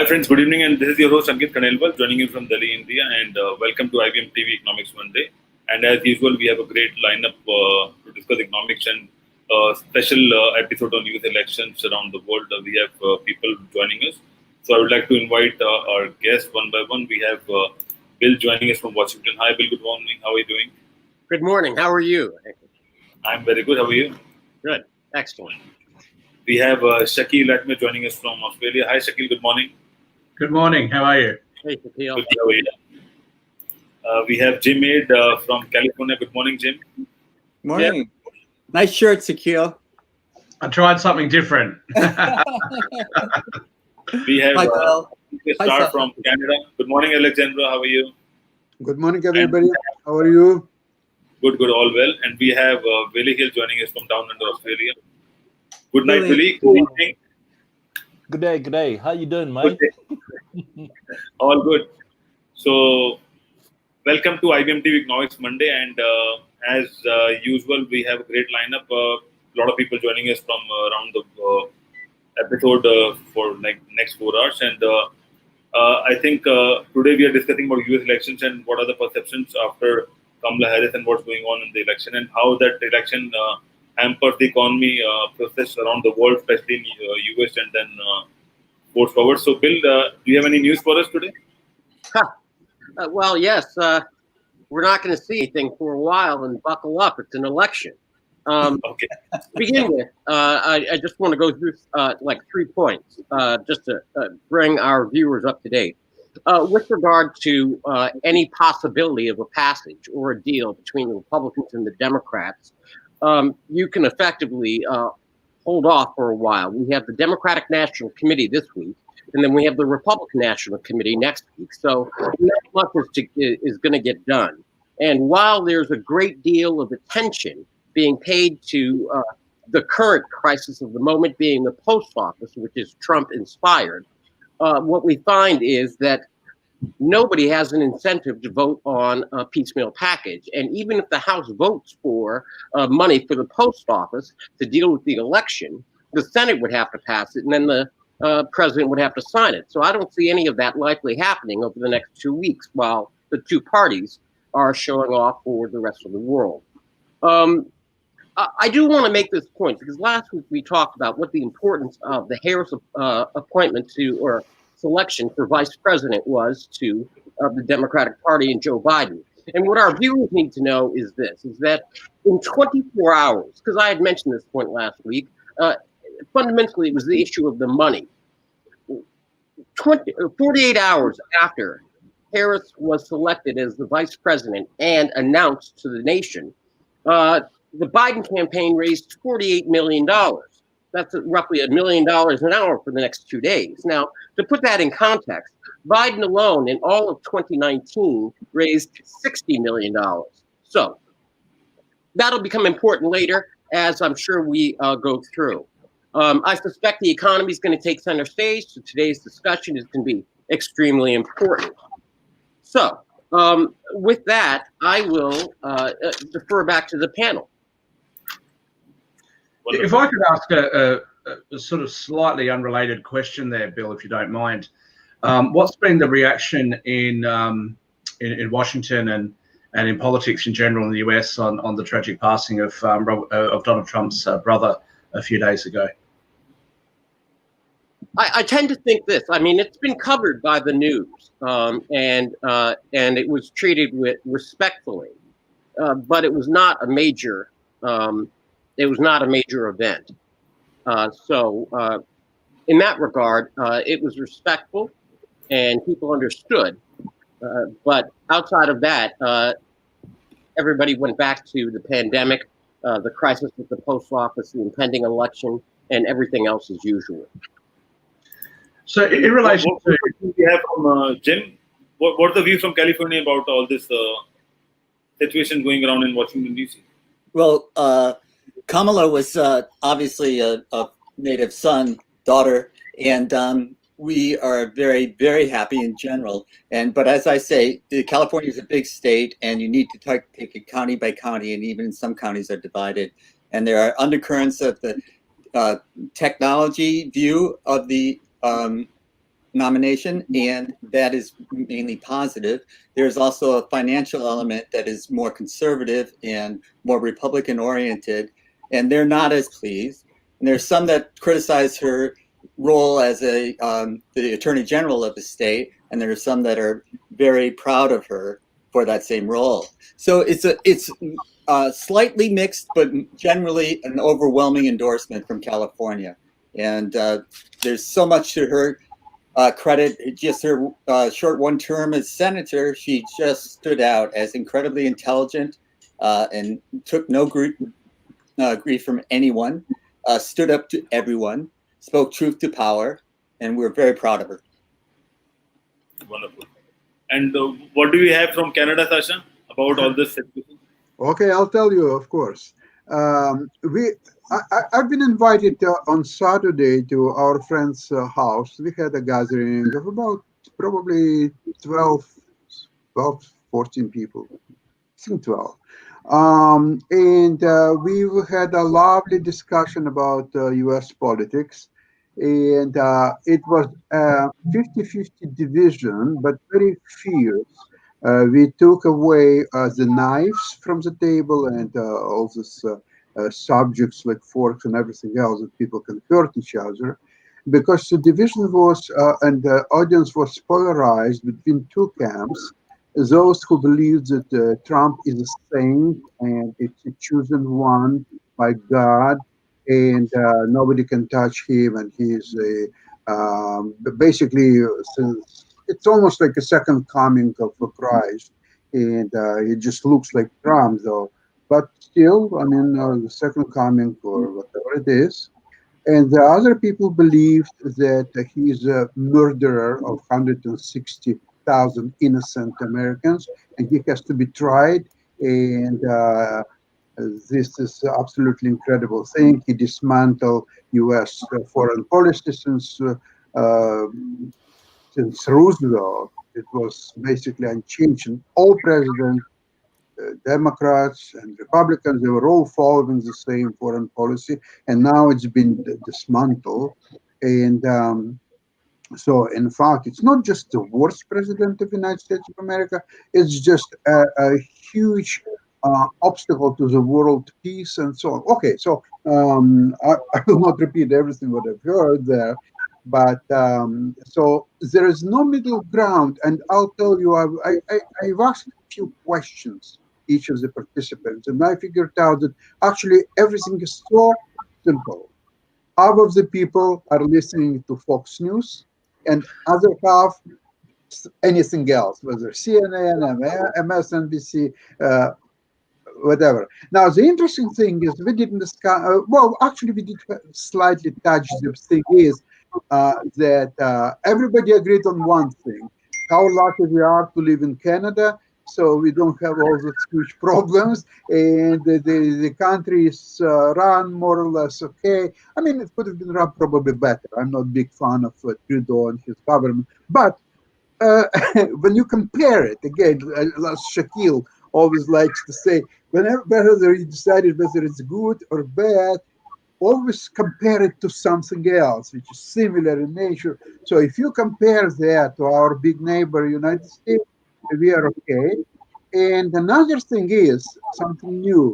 friends, good evening, and this is your host Ankit Khanelwal joining you from Delhi, India, and welcome to IBM TV Economics Monday. And as usual, we have a great lineup to discuss economics and special episode on youth elections around the world. We have people joining us, so I would like to invite our guests one by one. We have Bill joining us from Washington. Hi, Bill. Good morning. How are you doing? Good morning. How are you? I'm very good. How are you? Good. Excellent. We have Shakil Atme joining us from Australia. Hi, Shakil. Good morning. Good morning. How are you? Hey, Shakil. Good. How are you? We have Jim Aid from California. Good morning, Jim. Morning. Yep. Nice shirt, Sakil. I tried something different. We have Hi, Bill. Star Hi, from Canada. Good morning, Alexandra. How are you? Good morning, everybody. How are you? Good, all well. And we have Willie Hill joining us from down under Australia. Good night, Willie. Willie. Good evening. Good day. How you doing, mate? All good. So, welcome to IBM TV Economics Monday. And as usual, we have a great lineup. A lot of people joining us from around the episode for next 4 hours. And I think today we are discussing about US elections and what are the perceptions after Kamala Harris and what's going on in the election and how that election hampers the economy process around the world, especially in US, and then goes forward. So, Bill, do you have any news for us today? Well, yes. We're not going to see anything for a while, and buckle up. It's an election. Okay. To begin with, I just want to go through 3 points just to bring our viewers up to date. With regard to any possibility of a passage or a deal between the Republicans and the Democrats, you can effectively hold off for a while. We have the Democratic National Committee this week, and then we have the Republican National Committee next week. So not much is going to get done. And while there's a great deal of attention being paid to the current crisis of the moment being the post office, which is Trump-inspired, what we find is that nobody has an incentive to vote on a piecemeal package. And even if the House votes for money for the post office to deal with the election, the Senate would have to pass it, and then the president would have to sign it. So I don't see any of that likely happening over the next 2 weeks while the two parties are showing off for the rest of the world. I do want to make this point because last week we talked about what the importance of the Harris appointment or selection for vice president was to the Democratic Party and Joe Biden. And what our viewers need to know is this, is that in 24 hours, because I had mentioned this point last week, fundamentally it was the issue of the money. 48 hours after Harris was selected as the vice president and announced to the nation, the Biden campaign raised $48 million. That's roughly $1 million an hour for the next 2 days. Now, to put that in context, Biden alone in all of 2019 raised $60 million. So that'll become important later, as I'm sure we go through. I suspect the economy is going to take center stage, so today's discussion is going to be extremely important. So with that, I will defer back to the panel. If I could ask a sort of slightly unrelated question there, Bill, if you don't mind. What's been the reaction in Washington and in politics in general in the US on the tragic passing of Donald Trump's brother a few days ago? I tend to think this. I mean, it's been covered by the news, and it was treated with respectfully, but it was not a major. It was not a major event. So in that regard, it was respectful, and people understood. But outside of that, everybody went back to the pandemic, the crisis with the post office, the impending election, and everything else as usual. So in relation what do we have from Jim? What's the view from California about all this situation going around in Washington, D.C.? Well, Kamala was obviously a native son, daughter, and we are very, very happy in general. But as I say, California is a big state, and you need to take it county by county, and even some counties are divided. And there are undercurrents of the technology view of the nomination, and that is mainly positive. There's also a financial element that is more conservative and more Republican oriented, and they're not as pleased. And there's some that criticize her role as the Attorney General of the state, and there are some that are very proud of her for that same role. So it's slightly mixed, but generally an overwhelming endorsement from California. And there's so much to her credit. Just her short one term as senator, she just stood out as incredibly intelligent and took no grief from anyone, stood up to everyone, spoke truth to power, and we're very proud of her. Wonderful. And what do we have from Canada, Sasha, about all this? Okay, I'll tell you, of course. I've been invited on Saturday to our friend's house. We had a gathering of about probably 12, 14 people. I think 12. And we had a lovely discussion about U.S. politics. And it was a 50-50 division, but very fierce. We took away the knives from the table and all these subjects like forks and everything else that people can hurt each other, because the division was and the audience was polarized between two camps: those who believed that Trump is a saint and it's a chosen one by God, and nobody can touch him, and he's basically it's almost like a second coming of Christ, and he just looks like Trump though, but still, I mean, the second coming or whatever it is. And the other people believed that he is a murderer of 160,000 innocent Americans, and he has to be tried. And this is absolutely incredible thing. He dismantled U.S. foreign policy since Roosevelt. It was basically unchanged. And all presidents, Democrats and Republicans, they were all following the same foreign policy, and now it's been dismantled. And so, in fact, it's not just the worst president of the United States of America, it's just a huge obstacle to the world peace and so on. Okay, so I will not repeat everything what I've heard there, but so there is no middle ground. And I'll tell you, I've asked a few questions each of the participants, and I figured out that actually everything is so simple. Half of the people are listening to Fox News, and other half anything else, whether CNN, MSNBC, whatever. Now, the interesting thing is we didn't discuss, well, actually we did slightly touch the thing is that everybody agreed on one thing: how lucky we are to live in Canada, so we don't have all these huge problems, and the country is run more or less okay. I mean, it could have been run probably better. I'm not a big fan of Trudeau and his government, but when you compare it, again, as Shaquille always likes to say, whether you decided whether it's good or bad, always compare it to something else which is similar in nature. So if you compare that to our big neighbor, United States, we are okay. And another thing is something new,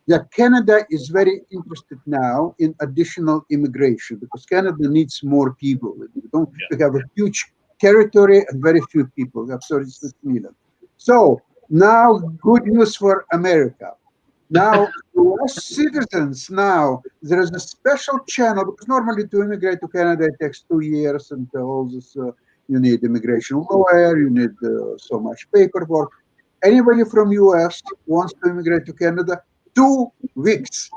that Canada is very interested now in additional immigration, because Canada needs more people. We have a huge territory and very few people. We have 36 million. So now, good news for America. Now, US citizens, now there is a special channel, because normally to immigrate to Canada it takes 2 years, and all this, you need immigration lawyer, you need so much paperwork. Anybody from US wants to immigrate to Canada, 2 weeks.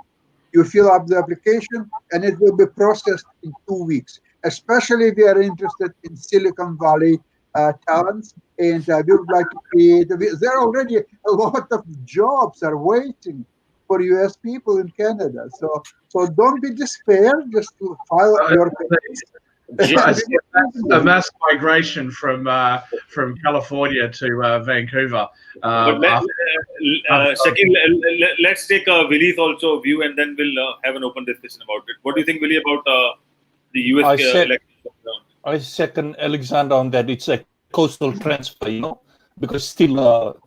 You fill up the application and it will be processed in 2 weeks, especially if you are interested in Silicon Valley talents. And we would like to create, there are already a lot of jobs are waiting for US people in Canada. So don't be despair, just to file your case. A mass migration from California to Vancouver. Shakil, let's take Willy's also view, and then we'll have an open discussion about it. What do you think, Willy, about the US election? I second Alexander on that. It's a coastal transfer, because still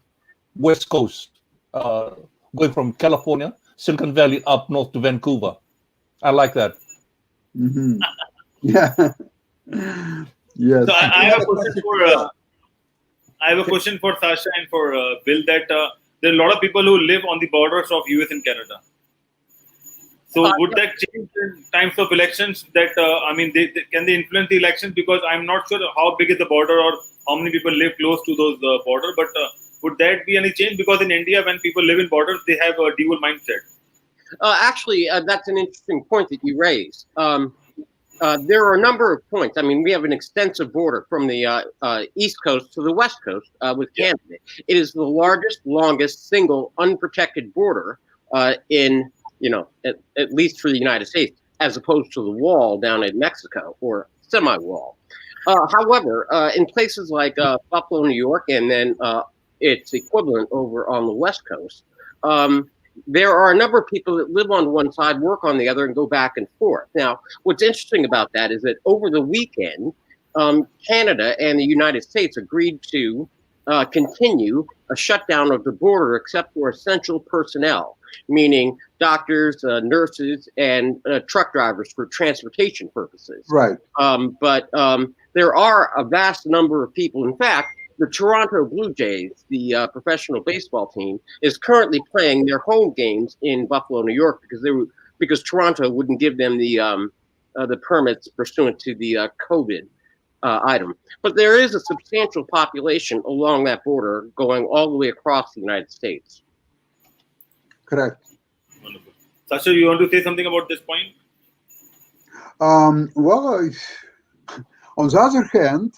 West Coast, going from California, Silicon Valley up north to Vancouver. I like that. Mhm. Yeah. Yes. So I I have have a a question question for for Bill. I have a question for Sasha and for Bill. That there are a lot of people who live on the borders of US and Canada. So would that change in times of elections? That can they influence the elections? Because I'm not sure how big is the border or how many people live close to those border. But would that be any change? Because in India, when people live in borders, they have a dual mindset. Actually, that's an interesting point that you raised. There are a number of points. I mean, we have an extensive border from the East Coast to the West Coast with Canada. It is the largest, longest, single unprotected border in, at least for the United States, as opposed to the wall down in Mexico or semi-wall. However, in places like Buffalo, New York, and then its equivalent over on the West Coast, there are a number of people that live on one side, work on the other, and go back and forth. Now, what's interesting about that is that over the weekend, Canada and the United States agreed to continue a shutdown of the border except for essential personnel, meaning doctors, nurses, and truck drivers for transportation purposes. Right. But there are a vast number of people. In fact, the Toronto Blue Jays, the professional baseball team, is currently playing their home games in Buffalo, New York, because Toronto wouldn't give them the permits pursuant to the COVID item. But there is a substantial population along that border going all the way across the United States. Correct. Wonderful. Sasha, you want to say something about this point? Well, on the other hand,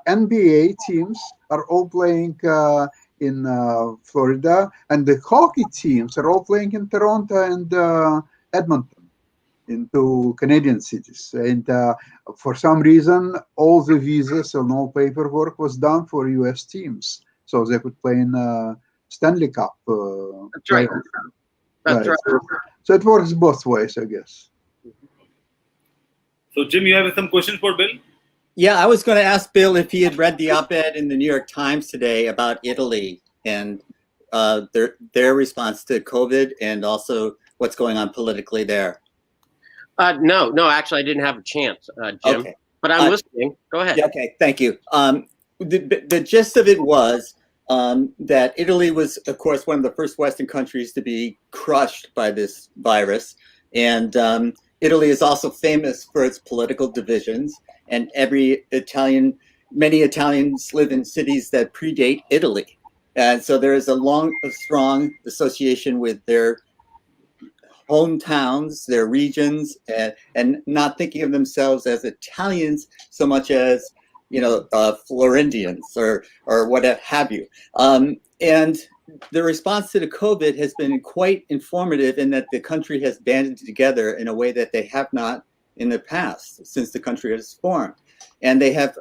NBA teams are all playing in Florida, and the hockey teams are all playing in Toronto and Edmonton, in two Canadian cities. And for some reason, all the visas and all paperwork was done for US teams, so they could play in Stanley Cup. That's right. That's right. So it works both ways, I guess. So, Jim, you have some questions for Bill? Yeah, I was going to ask Bill if he had read the op-ed in the New York Times today about Italy and their response to COVID and also what's going on politically there. No, actually, I didn't have a chance, Jim. Okay. But I'm listening. Go ahead. Okay, thank you. The gist of it was that Italy was, of course, one of the first Western countries to be crushed by this virus. And Italy is also famous for its political divisions. And many Italians live in cities that predate Italy. And so there is a strong association with their hometowns, their regions, and not thinking of themselves as Italians so much as, Florendians or what have you. And the response to the COVID has been quite informative in that the country has banded together in a way that they have not in the past since the country has formed. And they have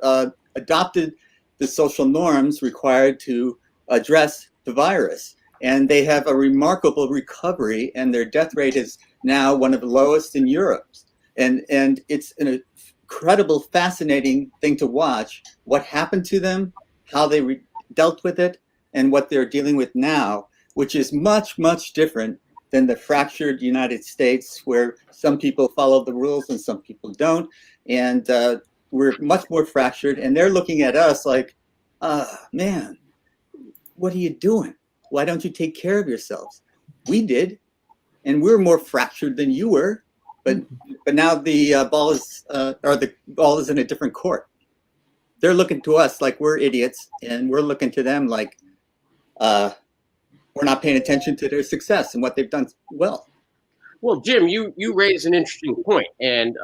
adopted the social norms required to address the virus. And they have a remarkable recovery, and their death rate is now one of the lowest in Europe. And it's an incredible, fascinating thing to watch what happened to them, how they dealt with it, and what they're dealing with now, which is much, much different than the fractured United States, where some people follow the rules and some people don't. And we're much more fractured, and they're looking at us like, man, what are you doing? Why don't you take care of yourselves? We did, and we're more fractured than you were. But now the ball is in a different court. They're looking to us like we're idiots, and we're looking to them like we're not paying attention to their success and what they've done well. Well, Jim, you raise an interesting point, and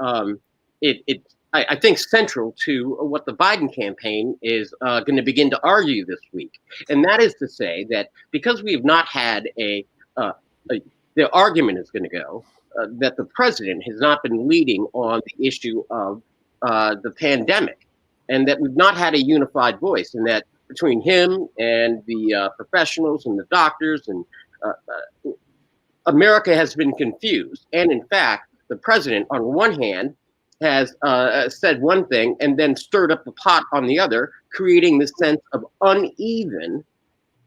I think central to what the Biden campaign is going to begin to argue this week, and that is to say that because we have not had the argument is going to go that the president has not been leading on the issue of the pandemic, and that we've not had a unified voice, and that between him and the professionals and the doctors and America has been confused. And in fact, the president, on one hand, has said one thing and then stirred up the pot on the other, creating this sense of uneven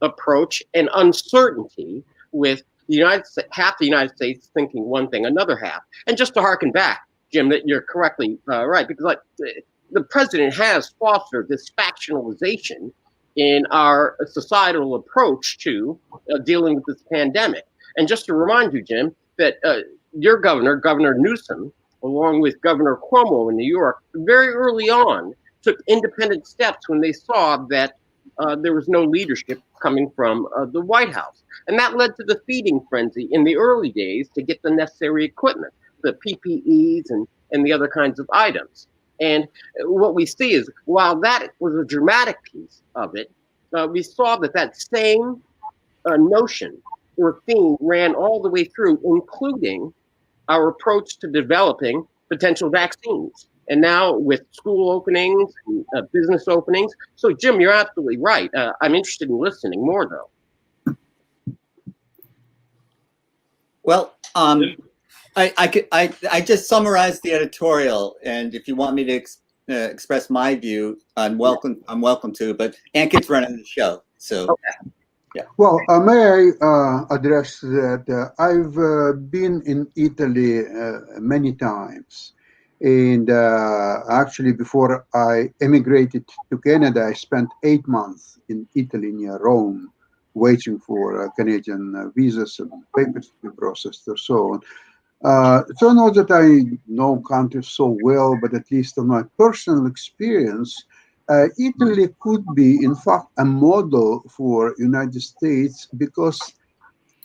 approach and uncertainty with the United States, half the United States thinking one thing, another half. And just to harken back, Jim, that you're correctly right, because like the president has fostered this factionalization in our societal approach to dealing with this pandemic. And just to remind you, Jim, that your governor, Governor Newsom, along with Governor Cuomo in New York, very early on took independent steps when they saw that there was no leadership coming from the White House. And that led to the feeding frenzy in the early days to get the necessary equipment, the PPEs and the other kinds of items. And what we see is, while that was a dramatic piece of it, we saw that same notion or theme ran all the way through, including our approach to developing potential vaccines. And now with school openings, and, business openings. So, Jim, you're absolutely right. I'm interested in listening more, though. Well, I just summarized the editorial, and if you want me to express my view, I'm welcome to. But Ankit's running the show, so. Okay. Yeah. Well, may I address that? I've been in Italy many times. And actually, before I emigrated to Canada, I spent 8 months in Italy near Rome, waiting for Canadian visas and papers to be processed or so on. So not that I know countries so well, but at least on my personal experience, Italy could be, in fact, a model for United States because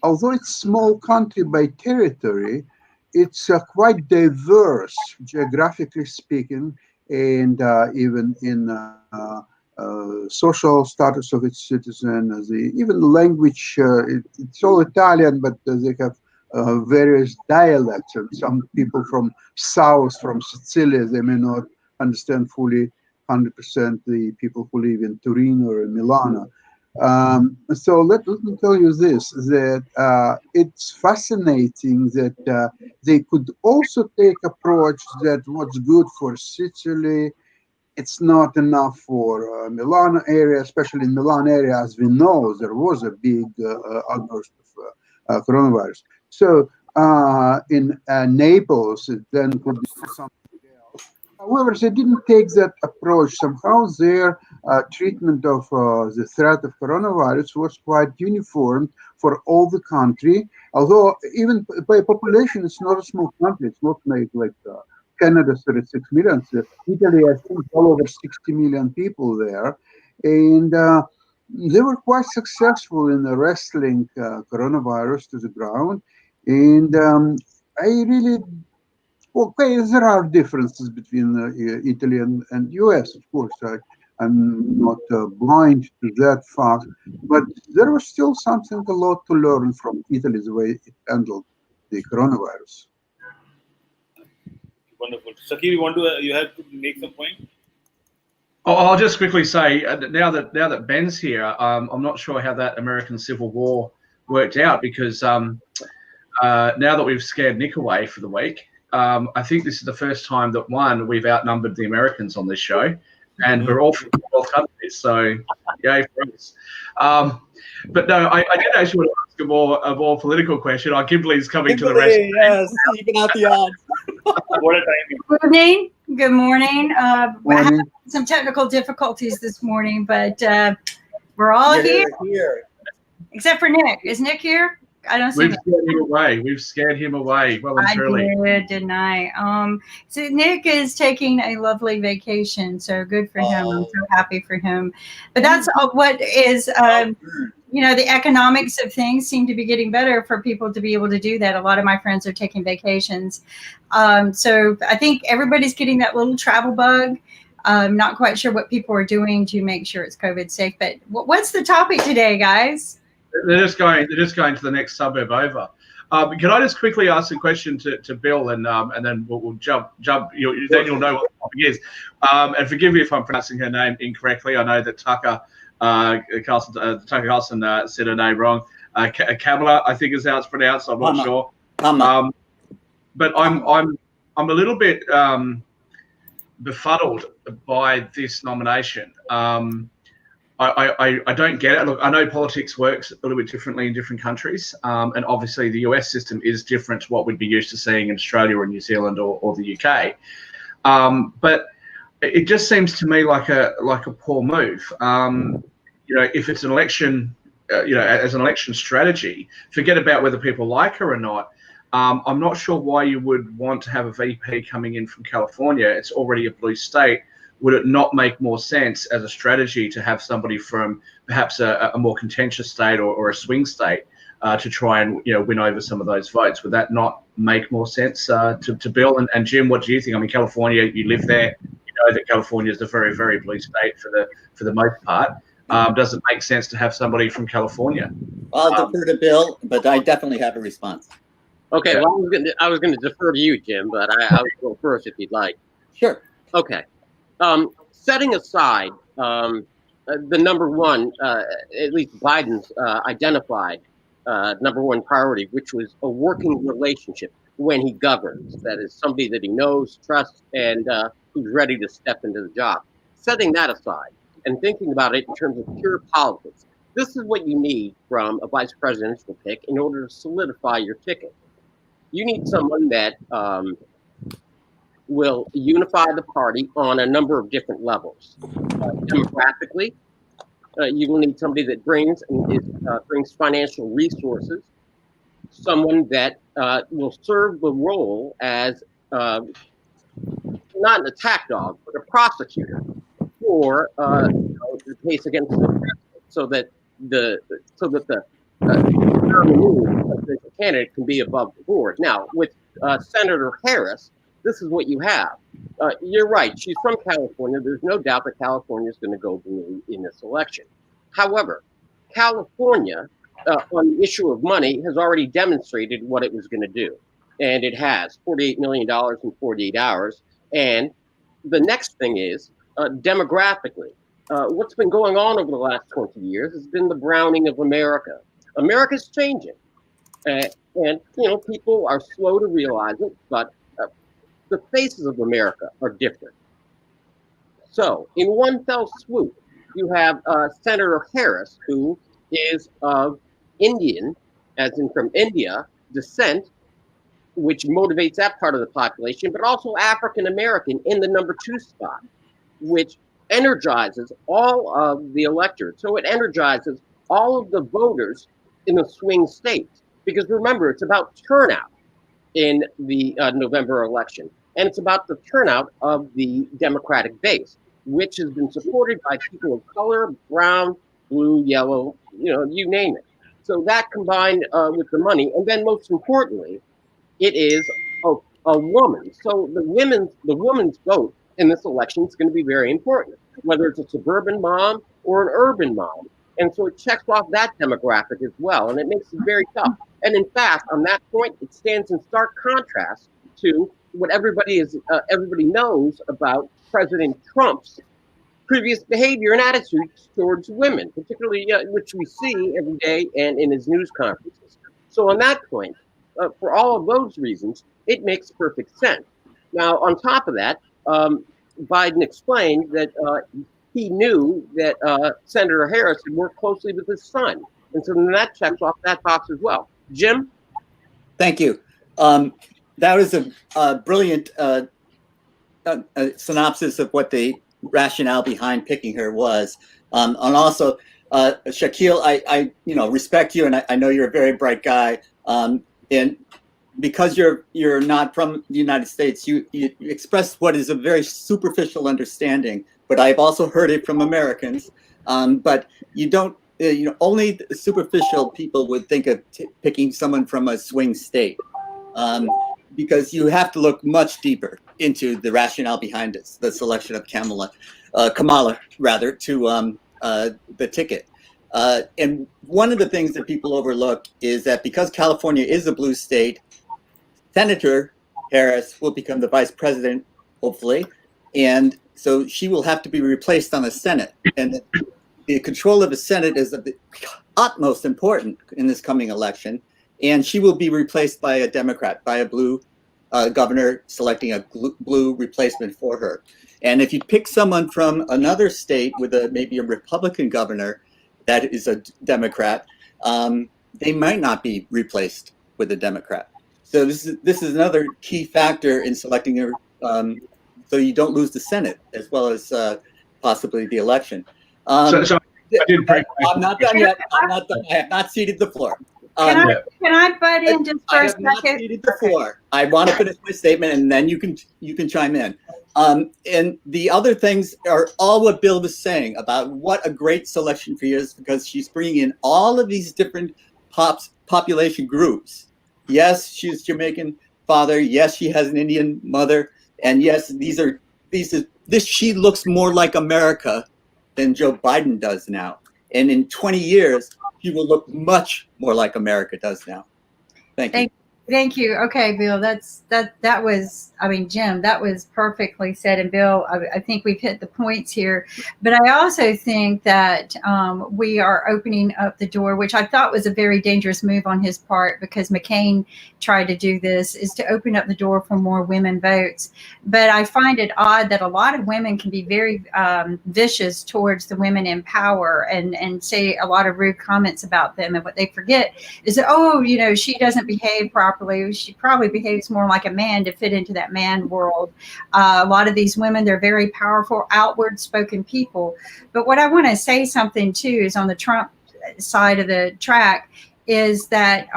although it's a small country by territory, it's quite diverse, geographically speaking, and even in social status of its citizens, even language. It's all Italian, but they have various dialects, and some people from south, from Sicily, they may not understand fully 100% the people who live in Turin or in Milano. So let me tell you this, that it's fascinating that they could also take approach that what's good for Sicily, it's not enough for Milan area, especially in Milan area, as we know, there was a big outburst of coronavirus. So in Naples, it then could be something else. However, they didn't take that approach. Somehow their treatment of the threat of coronavirus was quite uniform for all the country. Although even by population, it's not a small country. It's not like Canada, 36 million. So Italy, I think, well over 60 million people there. And they were quite successful in wrestling coronavirus to the ground. And I really, okay, there are differences between Italy and US, of course. I'm not blind to that fact, but there was still something a lot to learn from Italy, the way it handled the coronavirus. Wonderful. Shakir, you have to make some point? Oh, I'll just quickly say, now that Ben's here, I'm not sure how that American Civil War worked out, because now that we've scared Nick away for the week, I think this is the first time that, one, we've outnumbered the Americans on this show, and we're all from 12 countries, so yay for us. But no, I did actually want to ask a more political question. Kimberly's coming to the rescue. Yes, even out the odds. What a time. Good evening. Good morning. We're Morning. having some technical difficulties this morning, but we're all here, except for Nick. Is Nick here? I don't see We've him. scared him away. We've scared him away. Well and I truly. did, didn't I? So Nick is taking a lovely vacation, so good for him. I'm so happy for him. But that's what is, the economics of things seem to be getting better for people to be able to do that. A lot of my friends are taking vacations. So I think everybody's getting that little travel bug. I'm not quite sure what people are doing to make sure it's COVID safe. But what's the topic today, guys? They're just going to the next suburb over. Can I just quickly ask a question to Bill, and then we'll jump. Then you'll know what the topic is. And forgive me if I'm pronouncing her name incorrectly. I know that Tucker Carlson said her name wrong. Kamala, I think is how it's pronounced. I'm not sure. But I'm a little bit befuddled by this nomination. I don't get it. Look, I know politics works a little bit differently in different countries, and obviously the US system is different to what we'd be used to seeing in Australia or New Zealand or the UK. But it just seems to me like a poor move. If it's an election, as an election strategy, forget about whether people like her or not. I'm not sure why you would want to have a VP coming in from California. It's already a blue state. Would it not make more sense as a strategy to have somebody from perhaps a more contentious state or a swing state to try and win over some of those votes? Would that not make more sense to Bill and Jim? What do you think? I mean, California, you live there. You know that California is a very, very blue state for the most part. Does it make sense to have somebody from California? I'll defer to Bill, but I definitely have a response. Okay, well, I was going to defer to you, Jim, but I will go first if you'd like. Sure. Okay. Setting aside the number one, at least Biden's identified number one priority, which was a working relationship when he governs. That is somebody that he knows, trusts, and who's ready to step into the job. Setting that aside and thinking about it in terms of pure politics, this is what you need from a vice presidential pick in order to solidify your ticket. You need someone that will unify the party on a number of different levels. Demographically, you will need somebody that brings financial resources, someone that will serve the role as not an attack dog, but a prosecutor for the case against the president, so that the candidate can be above the board. Now, with Senator Harris, this is what you have. You're right. She's from California. There's no doubt that California is going to go blue in this election. However, California, on the issue of money, has already demonstrated what it was going to do. And it has $48 million in 48 hours. And the next thing is, demographically, what's been going on over the last 20 years has been the browning of America. America's changing. And people are slow to realize it, but the faces of America are different. So, in one fell swoop, you have Senator Harris, who is of Indian, as in from India, descent, which motivates that part of the population, but also African American in the number 2 spot, which energizes all of the electorate. So it energizes all of the voters in the swing states. Because remember, it's about turnout in the November election. And it's about the turnout of the Democratic base, which has been supported by people of color, brown, blue, yellow, you name it. So that combined with the money, and then most importantly, it is a woman. So the woman's vote in this election is going to be very important, whether it's a suburban mom or an urban mom. And so it checks off that demographic as well, and it makes it very tough. And in fact, on that point, it stands in stark contrast to what everybody knows about President Trump's previous behavior and attitudes towards women, particularly which we see every day and in his news conferences. So on that point, for all of those reasons, it makes perfect sense. Now, on top of that, Biden explained that he knew that Senator Harris had worked closely with his son. And so then that checks off that box as well. Jim? Thank you. That was a brilliant synopsis of what the rationale behind picking her was. And also, Shaquille, I respect you, and I know you're a very bright guy. And because you're not from the United States, you express what is a very superficial understanding. But I've also heard it from Americans. But you don't. Only superficial people would think of picking someone from a swing state, because you have to look much deeper into the rationale behind it, the selection of Kamala to the ticket. And one of the things that people overlook is that because California is a blue state, Senator Harris will become the vice president, hopefully, and so she will have to be replaced on the Senate. And the control of the Senate is of the utmost important in this coming election, and she will be replaced by a Democrat, by a blue governor selecting a blue replacement for her. And if you pick someone from another state with maybe a Republican governor that is a Democrat, they might not be replaced with a Democrat. So this is another key factor in selecting her, so you don't lose the Senate as well as possibly the election. So I didn't I'm not done yet. I'm not done. I have not ceded the floor. Can I butt in just for I a have not second? ceded the floor. I want to finish my statement, and then you can chime in. And the other things are all what Bill was saying about what a great selection for you is, because she's bringing in all of these different population groups. Yes, she's Jamaican father. Yes, she has an Indian mother, and yes, she looks more like America than Joe Biden does now. And in 20 years, she will look much more like America does now. Thank you. Thank you. Okay, Bill, that was, I mean, Jim, that was perfectly said. And Bill, I think we've hit the points here, but I also think that we are opening up the door, which I thought was a very dangerous move on his part, because McCain tried to do this, is to open up the door for more women votes. But I find it odd that a lot of women can be very vicious towards the women in power and say a lot of rude comments about them. And what they forget is that, oh, you know, she doesn't behave properly. She probably behaves more like a man to fit into that man world. A lot of these women, they're very powerful, outward spoken people. But what I want to say something too is on the Trump side of the track is that,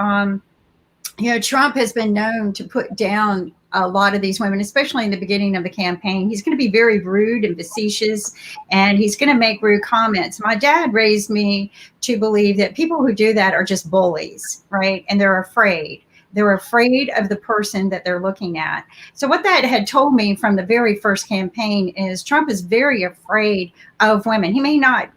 you know, Trump has been known to put down a lot of these women, especially in the beginning of the campaign. He's going to be very rude and facetious, and he's going to make rude comments. My dad raised me to believe that people who do that are just bullies, right? And they're afraid. They're afraid of the person that they're looking at. So what that had told me from the very first campaign is Trump is very afraid of women. You may not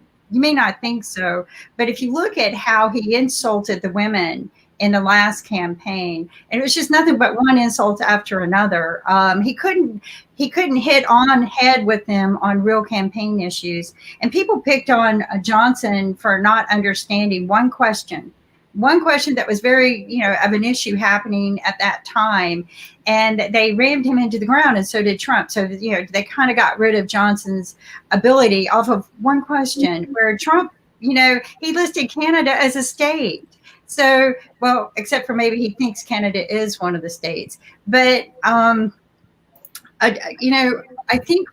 think so, but if you look at how he insulted the women in the last campaign, and it was just nothing but one insult after another. He couldn't hit on head with them on real campaign issues. And people picked on Johnson for not understanding one question that was very, you know, of an issue happening at that time. And they rammed him into the ground, and so did Trump. So, you know, they kind of got rid of Johnson's ability off of one question, where Trump, you know, he listed Canada as a state. So, well, except for maybe he thinks Canada is one of the states. But, you know, I think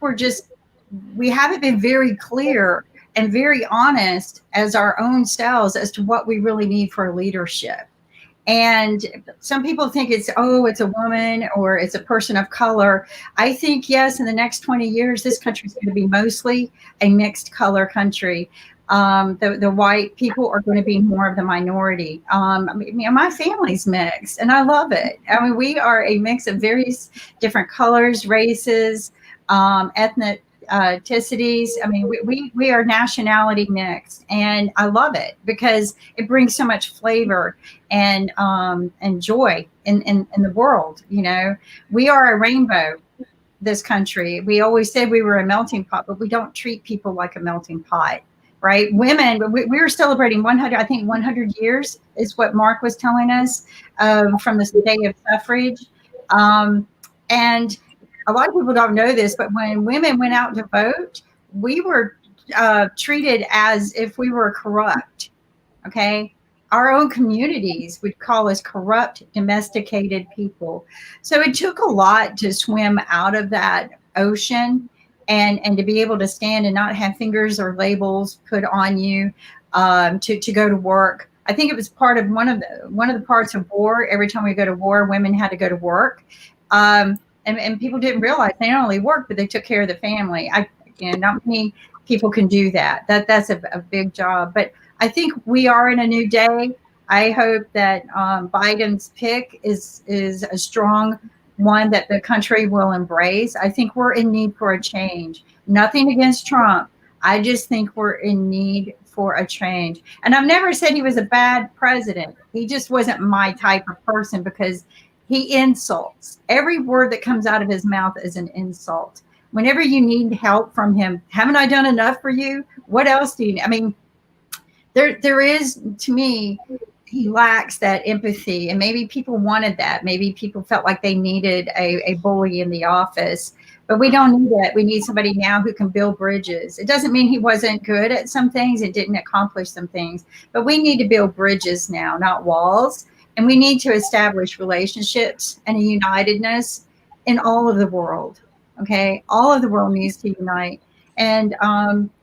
we haven't been very clear and very honest as our own selves as to what we really need for leadership. And some people think it's a woman or it's a person of color. I think, yes, in the next 20 years, this country is going to be mostly a mixed color country. The white people are going to be more of the minority. I mean, my family's mixed, and I love it. I mean, we are a mix of various different colors, races, ethnicities. I mean, we are nationality mixed, and I love it because it brings so much flavor and joy in the world. You know, we are a rainbow, this country. We always said we were a melting pot, but we don't treat people like a melting pot. Right? Women, we were celebrating 100 years is what Mark was telling us from the day of suffrage. And a lot of people don't know this, but when women went out to vote, we were treated as if we were corrupt. Okay. Our own communities would call us corrupt, domesticated people. So it took a lot to swim out of that ocean. And to be able to stand and not have fingers or labels put on you to go to work. I think it was part of one of the parts of war. Every time we go to war, women had to go to work, and people didn't realize they not only worked, but they took care of the family. Not many people can do that. That's a big job. But I think we are in a new day. I hope that Biden's pick is a strong one that the country will embrace. I think we're in need for a change. Nothing against Trump. I just think we're in need for a change. And I've never said he was a bad president. He just wasn't my type of person because he insults. Every word that comes out of his mouth is an insult. Whenever you need help from him, haven't I done enough for you? What else do you need? I mean, there is, to me, he lacks that empathy, and maybe people wanted that. Maybe people felt like they needed a bully in the office, but we don't need that. We need somebody now who can build bridges. It doesn't mean he wasn't good at some things and didn't accomplish some things, but we need to build bridges now, not walls. And we need to establish relationships and a unitedness in all of the world. Okay, all of the world needs to unite. And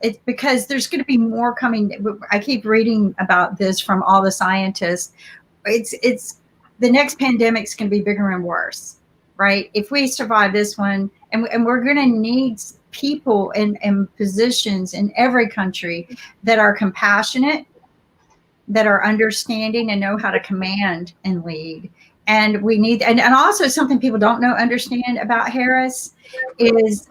it's because there's going to be more coming. I keep reading about this from all the scientists. It's the next pandemic is going to be bigger and worse, right? If we survive this one, and we're going to need people in positions in every country that are compassionate, that are understanding and know how to command and lead. And we need, and also something people don't understand about Harris is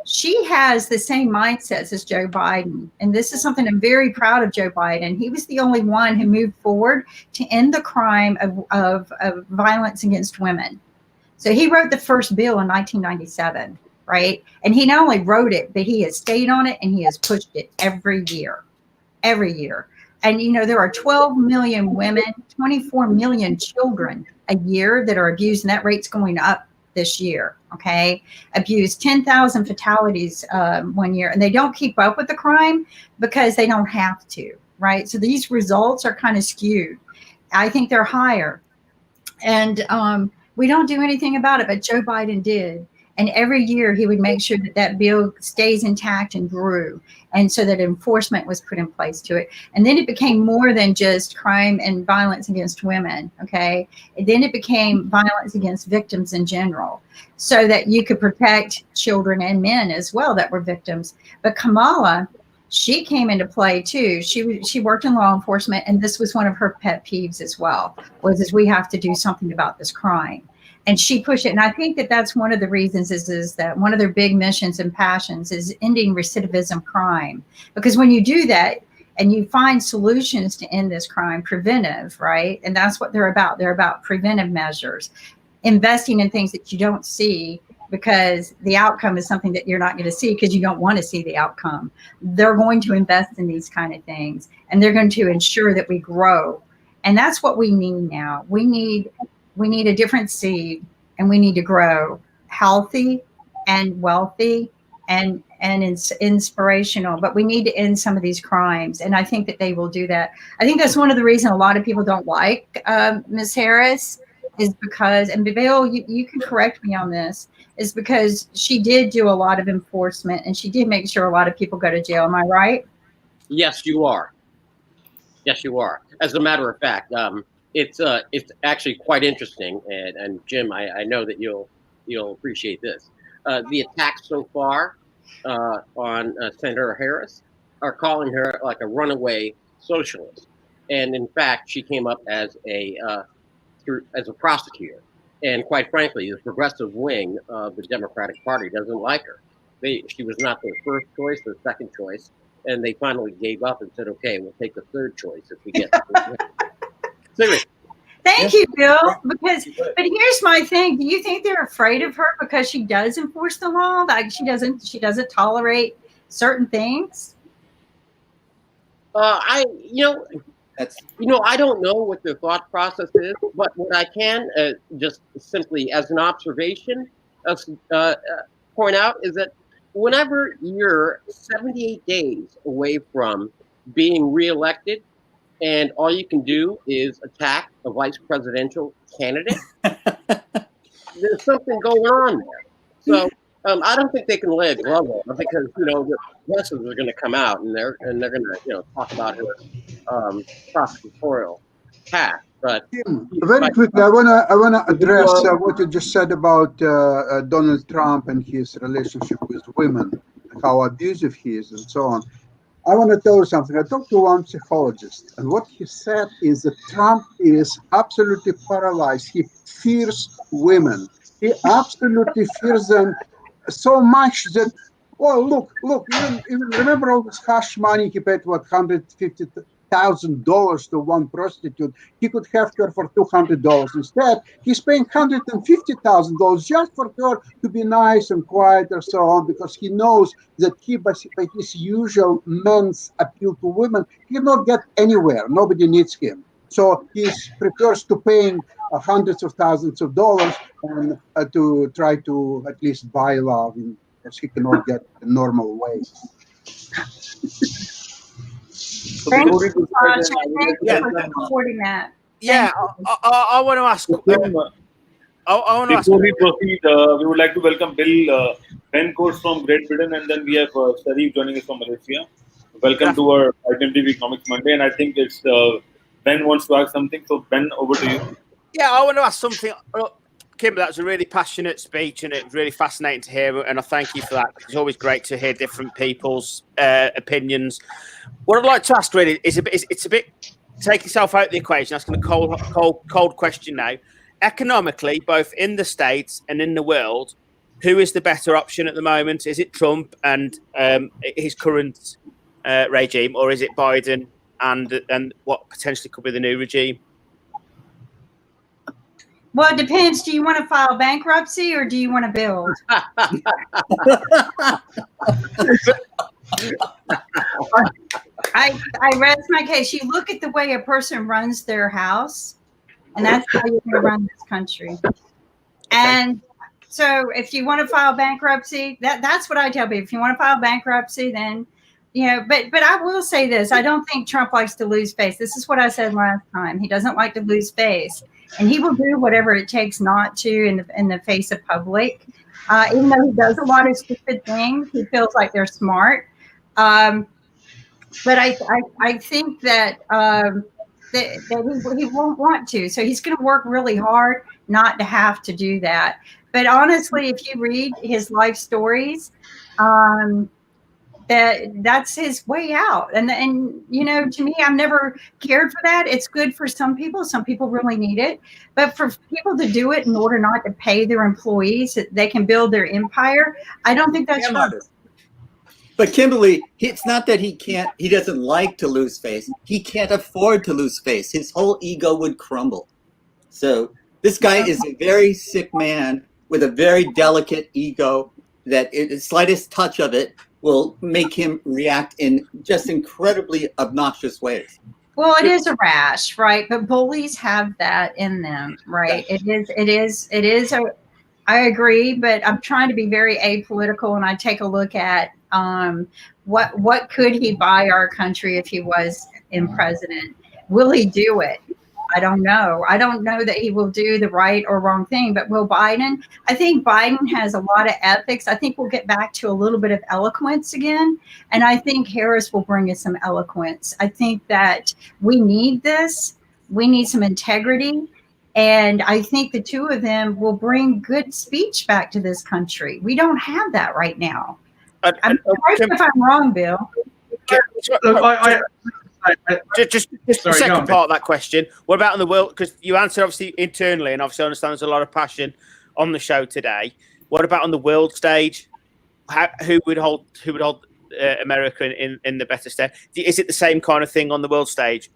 she has the same mindsets as Joe Biden. And this is something I'm very proud of Joe Biden. He was the only one who moved forward to end the crime of violence against women. So he wrote the first bill in 1997, right? And he not only wrote it, but he has stayed on it and he has pushed it every year. And, you know, there are 12 million women, 24 million children a year that are abused, and that rate's going up this year, okay? Abused, 10,000 fatalities 1 year, and they don't keep up with the crime because they don't have to, right? So these results are kind of skewed. I think they're higher. And we don't do anything about it, but Joe Biden did. And every year he would make sure that that bill stays intact and grew. And so that enforcement was put in place to it. And then it became more than just crime and violence against women, okay? And then it became violence against victims in general, so that you could protect children and men as well that were victims. But Kamala, she came into play too. She worked in law enforcement, and this was one of her pet peeves as well, was we have to do something about this crime. And she pushed it. And I think that that's one of the reasons is that one of their big missions and passions is ending recidivism crime. Because when you do that and you find solutions to end this crime, preventive, right? And that's what they're about. They're about preventive measures, investing in things that you don't see because the outcome is something that you're not going to see because you don't want to see the outcome. They're going to invest in these kind of things, and they're going to ensure that we grow. And that's what we need now. We need a different seed, and we need to grow healthy and wealthy and inspirational. But we need to end some of these crimes, and I think that they will do that. I think that's one of the reasons a lot of people don't like Ms. Harris, is because, and Bill, you can correct me on this, is because she did do a lot of enforcement, and she did make sure a lot of people go to jail. Am I right? Yes, you are. Yes, you are. As a matter of fact, it's actually quite interesting, and Jim, I know that you'll appreciate this. The attacks so far on Senator Harris are calling her like a runaway socialist, and in fact, she came up as a prosecutor. And quite frankly, the progressive wing of the Democratic Party doesn't like her. She was not their first choice, their second choice, and they finally gave up and said, "Okay, we'll take the third choice if we get." Thank you, Bill. But here's my thing: do you think they're afraid of her because she does enforce the law? Like she doesn't tolerate certain things? I don't know what their thought process is, but what I can just simply as an observation point out is that whenever you're 78 days away from being reelected, and all you can do is attack a vice presidential candidate, there's something going on there. So I don't think they can lay a glove on her because the progressives are going to come out and they're going to talk about her prosecutorial path. But very quickly, I wanna address what you just said about Donald Trump and his relationship with women, how abusive he is, and so on. I want to tell you something. I talked to one psychologist, and what he said is that Trump is absolutely paralyzed. He fears women. He absolutely fears them so much that, well, look, even remember all this hush money he paid, what, $150,000 to one prostitute. He could have her for $200. Instead, he's paying $150,000 just for her to be nice and quiet and so on, because he knows that he, by his usual men's appeal to women, he cannot get anywhere. Nobody needs him. So he prefers to paying hundreds of thousands of dollars and to try to at least buy love, because he cannot get the normal ways. So Thank before we you, proceed, Sasha. I would Thank like to you welcome, for supporting that. Yeah, I want to ask. Tim, I want to ask. before we proceed, we would like to welcome Bill Pencourt from Great Britain, and then we have Sharif joining us from Malaysia. Welcome to our IBM Economics Monday, and I think it's Ben wants to ask something. So Ben, over to you. Yeah, I want to ask something. Kimber, that was a really passionate speech, and it was really fascinating to hear, and I thank you for that. It's always great to hear different people's opinions. What I'd like to ask really is it's a bit take yourself out of the equation. Asking a cold question now. Economically, both in the States and in the world, who is the better option at the moment? Is it Trump and his current regime, or is it Biden and what potentially could be the new regime? Well, it depends. Do you want to file bankruptcy or do you want to build? I rest my case. You look at the way a person runs their house, and that's how you're going to run this country. And so if you want to file bankruptcy, that's what I tell people. If you want to file bankruptcy, then, you know, but I will say this. I don't think Trump likes to lose face. This is what I said last time. He doesn't like to lose face. And he will do whatever it takes not to in the face of public. Even though he does a lot of stupid things, he feels like they're smart. But I think that he won't want to. So he's going to work really hard not to have to do that. But honestly, if you read his life stories, that's his way out. And you know, to me, I've never cared for that. It's good for some people. Some people really need it. But for people to do it in order not to pay their employees, so they can build their empire, I don't think that's right. But Kimberly, it's not that he doesn't like to lose face. He can't afford to lose face. His whole ego would crumble. So this guy is a very sick man with a very delicate ego that the slightest touch of it will make him react in just incredibly obnoxious ways. Well, it is a rash, right? But bullies have that in them, right? It is I agree, but I'm trying to be very apolitical, and I take a look at what could he buy our country if he was in president? Will he do it? I don't know. I don't know that he will do the right or wrong thing, but will Biden? I think Biden has a lot of ethics. I think we'll get back to a little bit of eloquence again. And I think Harris will bring us some eloquence. I think that we need this. We need some integrity. And I think the two of them will bring good speech back to this country. We don't have that right now. I'm sorry if I'm wrong, Bill. Just the second part of that question. What about in the world? Because you answered obviously internally, and obviously I understand there's a lot of passion on the show today. What about on the world stage? Who would hold America in the better stead? Is it the same kind of thing on the world stage?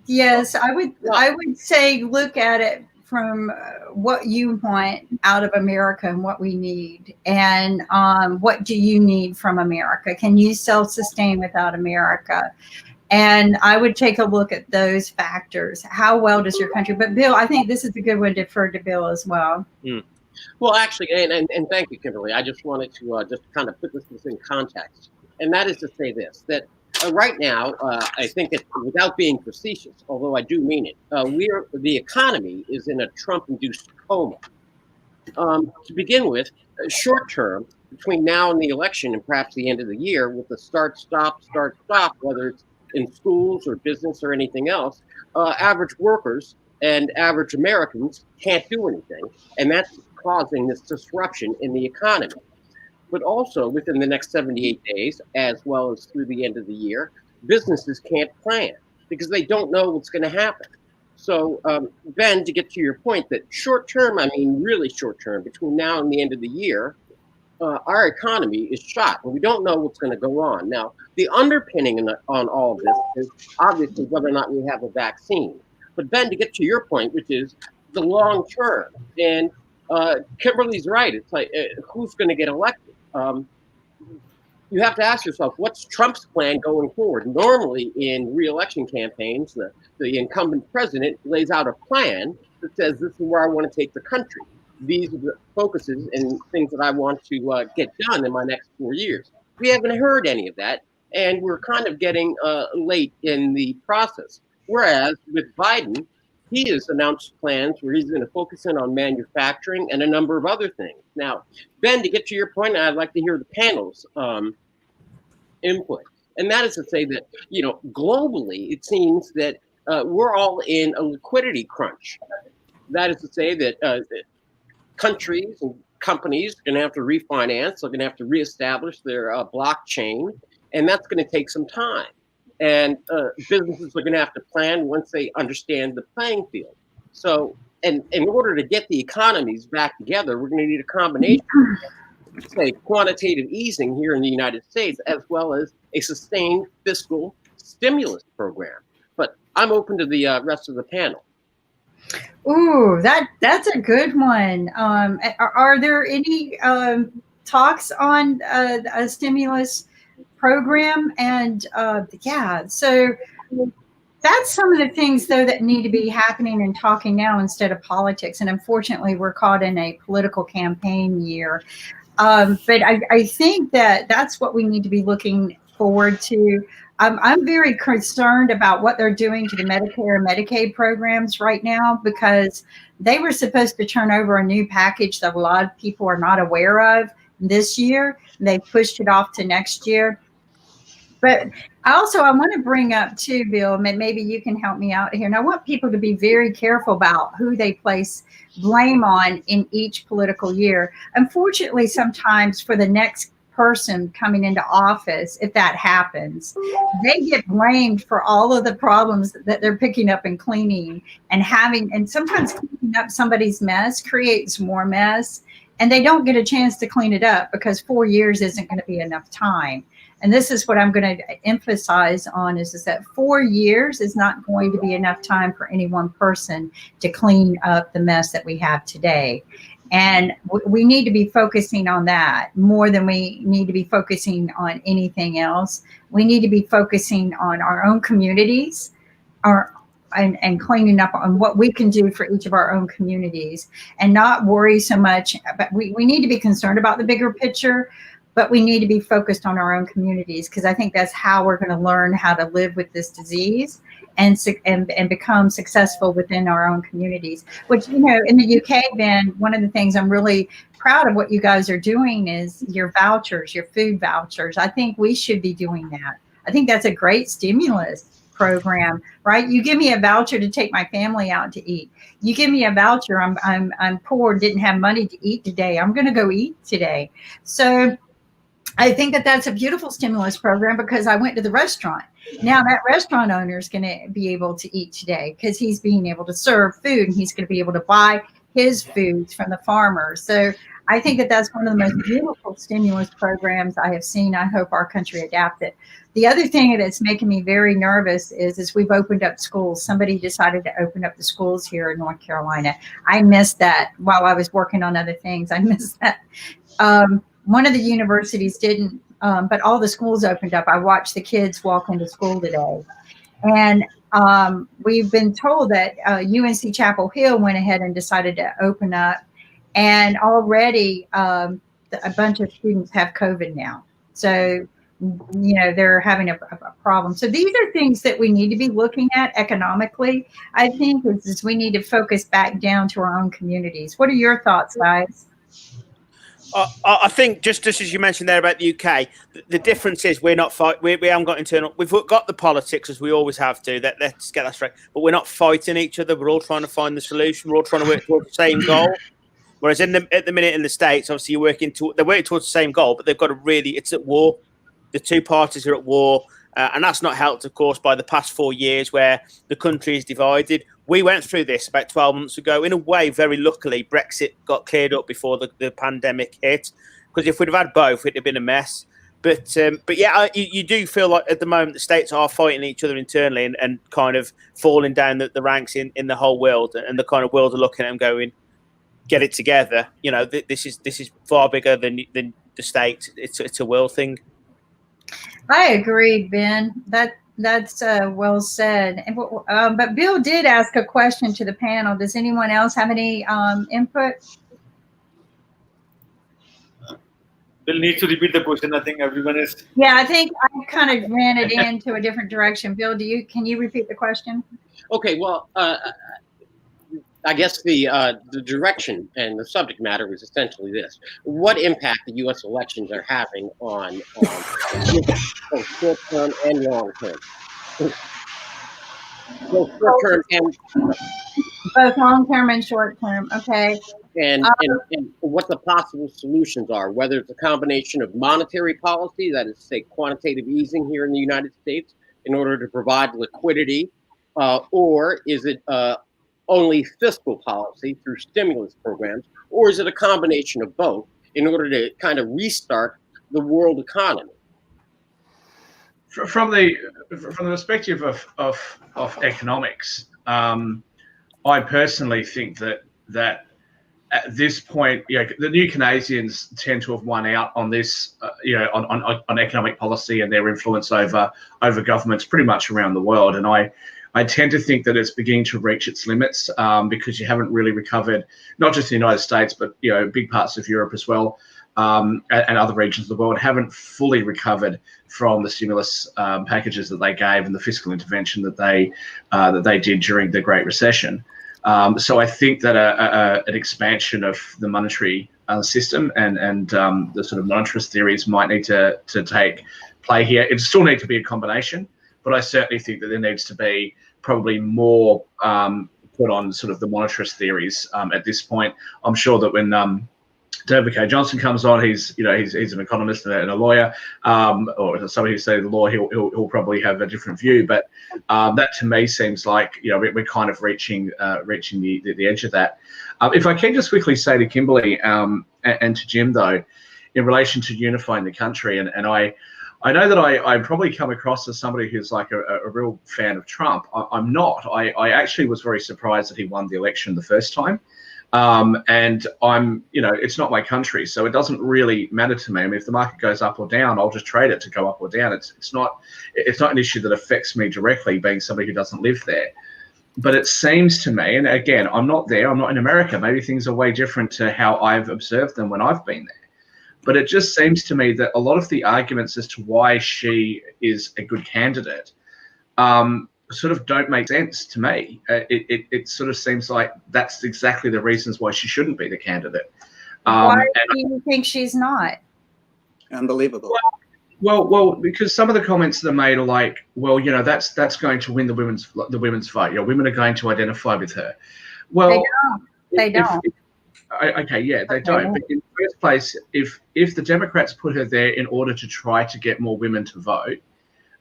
Yes, I would say look at it from what you want out of America and what we need, and what do you need from America? Can you self-sustain without America? And I would take a look at those factors. How well does your country? But Bill, I think this is a good one to defer to Bill as well. Well, actually, and thank you, Kimberly. I just wanted to just kind of put this in context, and that is to say this, that right now, I think that without being facetious, although I do mean it, the economy is in a Trump-induced coma. To begin with, short term, between now and the election and perhaps the end of the year, with the start, stop, whether it's in schools or business or anything else, average workers and average Americans can't do anything. And that's causing this disruption in the economy. But also within the next 78 days, as well as through the end of the year, businesses can't plan because they don't know what's going to happen. So, Ben, to get to your point that short term, I mean, really short term, between now and the end of the year, our economy is shot, and we don't know what's going to go on. Now, the underpinning on all of this is obviously whether or not we have a vaccine. But Ben, to get to your point, which is the long term, and Kimberly's right. It's like, who's going to get elected? you have to ask yourself, what's Trump's plan going forward? Normally, in re-election campaigns, the incumbent president lays out a plan that says, this is where I want to take the country. These are the focuses and things that I want to get done in my next 4 years. We haven't heard any of that, and we're kind of getting late in the process. Whereas with Biden, he has announced plans where he's going to focus in on manufacturing and a number of other things. Now, Ben, to get to your point, I'd like to hear the panel's input. And that is to say that, globally, it seems that we're all in a liquidity crunch. That is to say that countries and companies are going to have to refinance, they're going to have to reestablish their blockchain, and that's going to take some time. And businesses are going to have to plan once they understand the playing field. So, and in order to get the economies back together, we're going to need a combination of, say, quantitative easing here in the United States, as well as a sustained fiscal stimulus program. But I'm open to the rest of the panel. Ooh, that's a good one. Are there any talks on a stimulus program? And so that's some of the things, though, that need to be happening and talking now instead of politics. And unfortunately, we're caught in a political campaign year. But I think that's what we need to be looking forward to. I'm very concerned about what they're doing to the Medicare and Medicaid programs right now, because they were supposed to turn over a new package that a lot of people are not aware of this year. They pushed it off to next year. But I want to bring up too, Bill, maybe you can help me out here. And I want people to be very careful about who they place blame on in each political year. Unfortunately, sometimes for the next person coming into office, if that happens, they get blamed for all of the problems that they're picking up and cleaning and sometimes cleaning up somebody's mess creates more mess, and they don't get a chance to clean it up because 4 years isn't going to be enough time. And this is what I'm going to emphasize on is that 4 years is not going to be enough time for any one person to clean up the mess that we have today. And we need to be focusing on that more than we need to be focusing on anything else. We need to be focusing on our own communities and cleaning up on what we can do for each of our own communities and not worry so much. But we need to be concerned about the bigger picture, but we need to be focused on our own communities, because I think that's how we're going to learn how to live with this disease and become successful within our own communities. Which, in the UK, Ben, one of the things I'm really proud of what you guys are doing is your vouchers, your food vouchers. I think we should be doing that. I think that's a great stimulus program, right? You give me a voucher to take my family out to eat. You give me a voucher, I'm poor, didn't have money to eat today. I'm going to go eat today. So I think that's a beautiful stimulus program, because I went to the restaurant. Now that restaurant owner is going to be able to eat today because he's being able to serve food, and he's going to be able to buy his foods from the farmers. So I think that's one of the most beautiful stimulus programs I have seen. I hope our country adapts it. The other thing that's making me very nervous is we've opened up schools. Somebody decided to open up the schools here in North Carolina. I missed that while I was working on other things. I missed that. One of the universities didn't, but all the schools opened up. I watched the kids walk into school today. And we've been told that UNC Chapel Hill went ahead and decided to open up. And already a bunch of students have COVID now. So, they're having a problem. So these are things that we need to be looking at economically. I think is we need to focus back down to our own communities. What are your thoughts, guys? I think just as you mentioned there about the UK, the difference is we haven't got internal. We've got the politics as we always have to. Let's get that straight. But we're not fighting each other. We're all trying to find the solution. We're all trying to work towards the same goal. Whereas at the minute in the States, obviously they're working towards the same goal, but they've got to it's at war. The two parties are at war. And that's not helped, of course, by the past 4 years where the country is divided. We went through this about 12 months ago. In a way, very luckily, Brexit got cleared up before the pandemic hit. Because if we'd have had both, it'd have been a mess. But yeah, you do feel like at the moment the states are fighting each other internally and kind of falling down the ranks in the whole world. And the kind of world are looking at them going, get it together. This is far bigger than the states. It's a world thing. I agree, Ben. That's well said. But Bill did ask a question to the panel. Does anyone else have any input? Bill needs to repeat the question. I think everyone is. Yeah, I think I kind of ran it into a different direction. Bill, can you repeat the question? Okay, well, I guess the direction and the subject matter was essentially this: what impact the U.S. elections are having on both short term and long term, both short term and both long term and short term. Okay. and what the possible solutions are, whether it's a combination of monetary policy, that is, say, quantitative easing here in the United States, in order to provide liquidity, or is it only fiscal policy through stimulus programs, or is it a combination of both in order to kind of restart the world economy? From the perspective of economics, I personally think that at this point, the new Keynesians tend to have won out on this, on economic policy and their influence over governments pretty much around the world. And I tend to think that it's beginning to reach its limits because you haven't really recovered, not just the United States, but big parts of Europe as well, and other regions of the world haven't fully recovered from the stimulus packages that they gave and the fiscal intervention that they did during the Great Recession. So I think that an expansion of the monetary system and the sort of monetarist theories might need to take play here. It still needs to be a combination, but I certainly think that there needs to be probably more put on sort of the monetarist theories at this point. I'm sure that when David K. Johnson comes on, he's an economist and a lawyer, or somebody who studied the law. He'll probably have a different view, but that to me seems like we're kind of reaching the edge of that. If I can just quickly say to Kimberly and to Jim though, in relation to unifying the country, and I know that I probably come across as somebody who's like a real fan of Trump. I'm not. I actually was very surprised that he won the election the first time. And I'm, it's not my country, so it doesn't really matter to me. I mean, if the market goes up or down, I'll just trade it to go up or down. It's not an issue that affects me directly, being somebody who doesn't live there. But it seems to me, and again, I'm not there, I'm not in America. Maybe things are way different to how I've observed them when I've been there. But it just seems to me that a lot of the arguments as to why she is a good candidate sort of don't make sense to me. It sort of seems like that's exactly the reasons why she shouldn't be the candidate. Why do you think she's not? Unbelievable. Well, because some of the comments that are made are like, well, that's going to win the women's vote. Women are going to identify with her. Well, they don't. Okay, yeah, they don't. But in the first place, if the Democrats put her there in order to try to get more women to vote,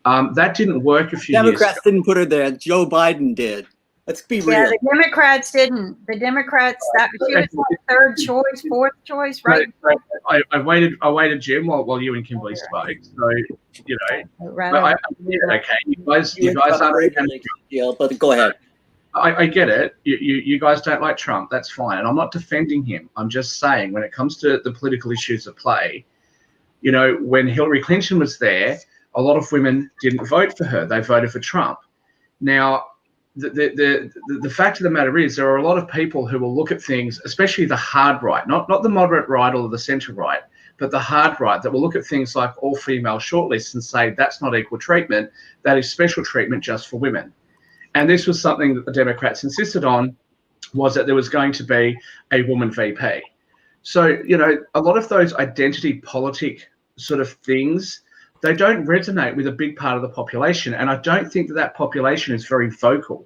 that didn't work a few years ago. Democrats didn't put her there. Joe Biden did. Let's be real. Yeah, the Democrats didn't. The Democrats, she was like third choice, fourth choice, right? I waited, Jim, while you and Kimberly spoke. So, okay, you guys aren't. But go ahead. I get it. You guys don't like Trump. That's fine. And I'm not defending him. I'm just saying when it comes to the political issues at play, when Hillary Clinton was there, a lot of women didn't vote for her. They voted for Trump. Now, the fact of the matter is there are a lot of people who will look at things, especially the hard right, not the moderate right or the centre right, but the hard right, that will look at things like all-female shortlists and say that's not equal treatment, that is special treatment just for women. And this was something that the Democrats insisted on, was that there was going to be a woman VP. So, a lot of those identity politic sort of things, they don't resonate with a big part of the population. And I don't think that population is very vocal.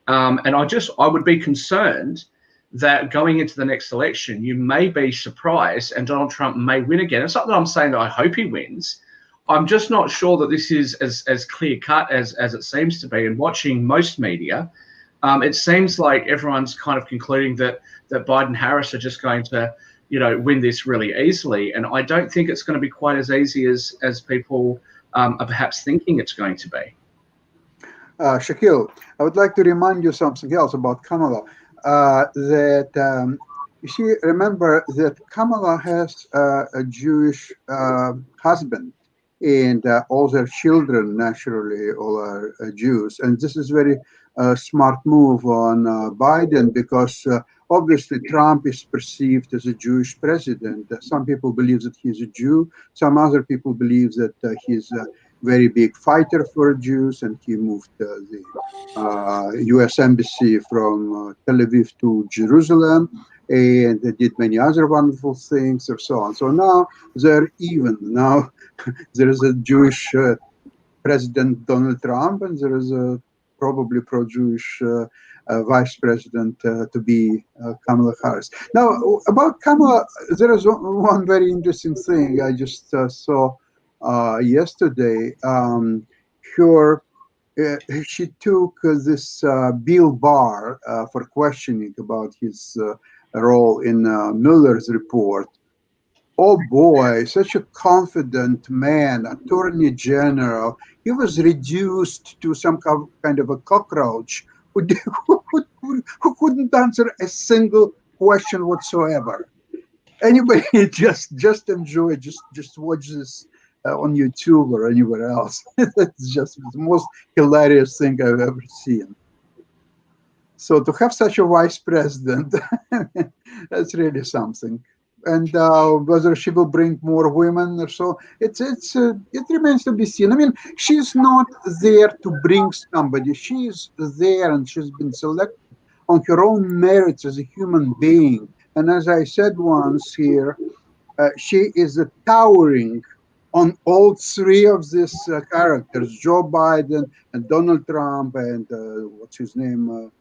And I would be concerned that going into the next election, you may be surprised and Donald Trump may win again. It's not that I'm saying that I hope he wins. I'm just not sure that this is as clear cut as it seems to be. And watching most media, it seems like everyone's kind of concluding that Biden and Harris are just going to, win this really easily. And I don't think it's going to be quite as easy as people are perhaps thinking it's going to be. Shaquille, I would like to remind you something else about Kamala. You see, remember that Kamala has a Jewish husband, and all their children naturally all are Jews. And this is very smart move on Biden, because obviously Trump is perceived as a Jewish president. Some people believe that he's a Jew. Some other people believe that he's a very big fighter for Jews, and he moved the U.S. embassy from Tel Aviv to Jerusalem, and they did many other wonderful things and so on. So now they're even. Now there is a Jewish President Donald Trump, and there is a probably pro-Jewish Vice President to be Kamala Harris. Now, about Kamala, there is one very interesting thing I just saw yesterday. She took this Bill Barr for questioning about his role in Mueller's report. Oh boy, such a confident man, attorney general. He was reduced to some kind of a cockroach who couldn't answer a single question whatsoever. Anybody just enjoy, just watch this on YouTube or anywhere else. It's just the most hilarious thing I've ever seen. So to have such a vice president, that's really something. And whether she will bring more women or so, it remains to be seen. I mean, she's not there to bring somebody. She's there, and she's been selected on her own merits as a human being. And as I said once here, she is towering on all three of these characters: Joe Biden and Donald Trump and what's his name,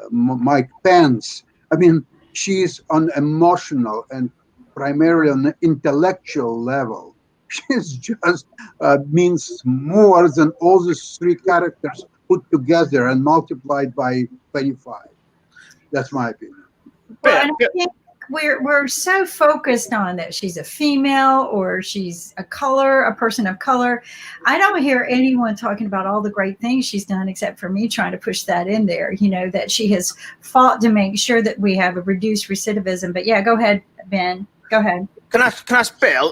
Mike Pence. I mean, she's on emotional and primarily on an intellectual level. She's just means more than all these three characters put together and multiplied by 25. That's my opinion. Well, and I think we're so focused on that she's a female or she's a person of color. I don't hear anyone talking about all the great things she's done, except for me trying to push that in there, that she has fought to make sure that we have a reduced recidivism. But yeah, go ahead, Ben. Go ahead. Can I ask Bill?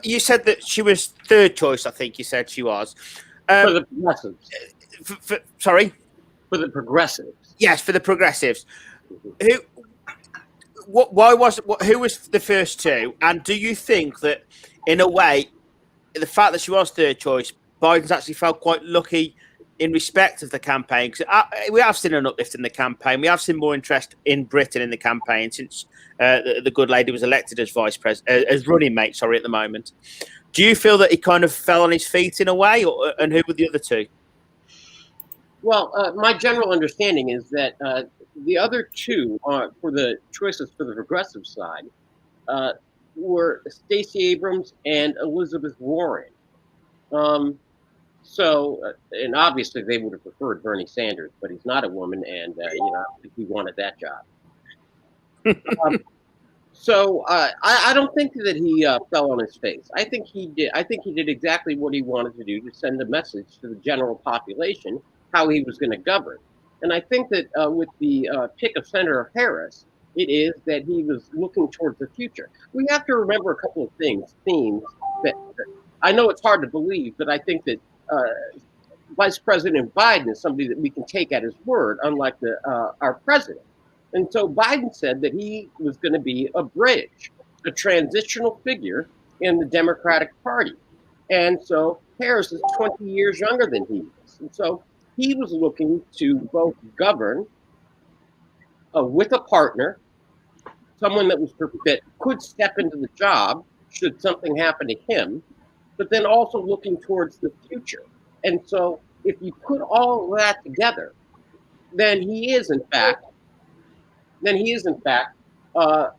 You said that she was third choice. I think you said she was. For the progressives. Sorry? For the progressives. Yes, for the progressives. Who was the first two? And do you think that, in a way, the fact that she was third choice, Biden's actually felt quite lucky in respect of the campaign? Because we have seen an uplift in the campaign. We have seen more interest in Britain in the campaign since the good lady was elected as vice president, as running mate. Sorry, at the moment. Do you feel that he kind of fell on his feet in a way, and who were the other two? Well, my general understanding is that the other two for the choices for the progressive side were Stacey Abrams and Elizabeth Warren. And obviously they would have preferred Bernie Sanders, but he's not a woman, and I don't think he wanted that job. I don't think that he fell on his face. I think he did. I think he did exactly what he wanted to do to send a message to the general population how he was going to govern. And I think that with the pick of Senator Harris, it is that he was looking towards the future. We have to remember a couple of themes that I know it's hard to believe, but I think that Vice President Biden is somebody that we can take at his word, unlike our president. And so Biden said that he was going to be a bridge, a transitional figure in the Democratic Party. And so Harris is 20 years younger than he is. And so he was looking to both govern with a partner, someone that could step into the job should something happen to him, but then also looking towards the future. And so if you put all of that together, then he is in fact, I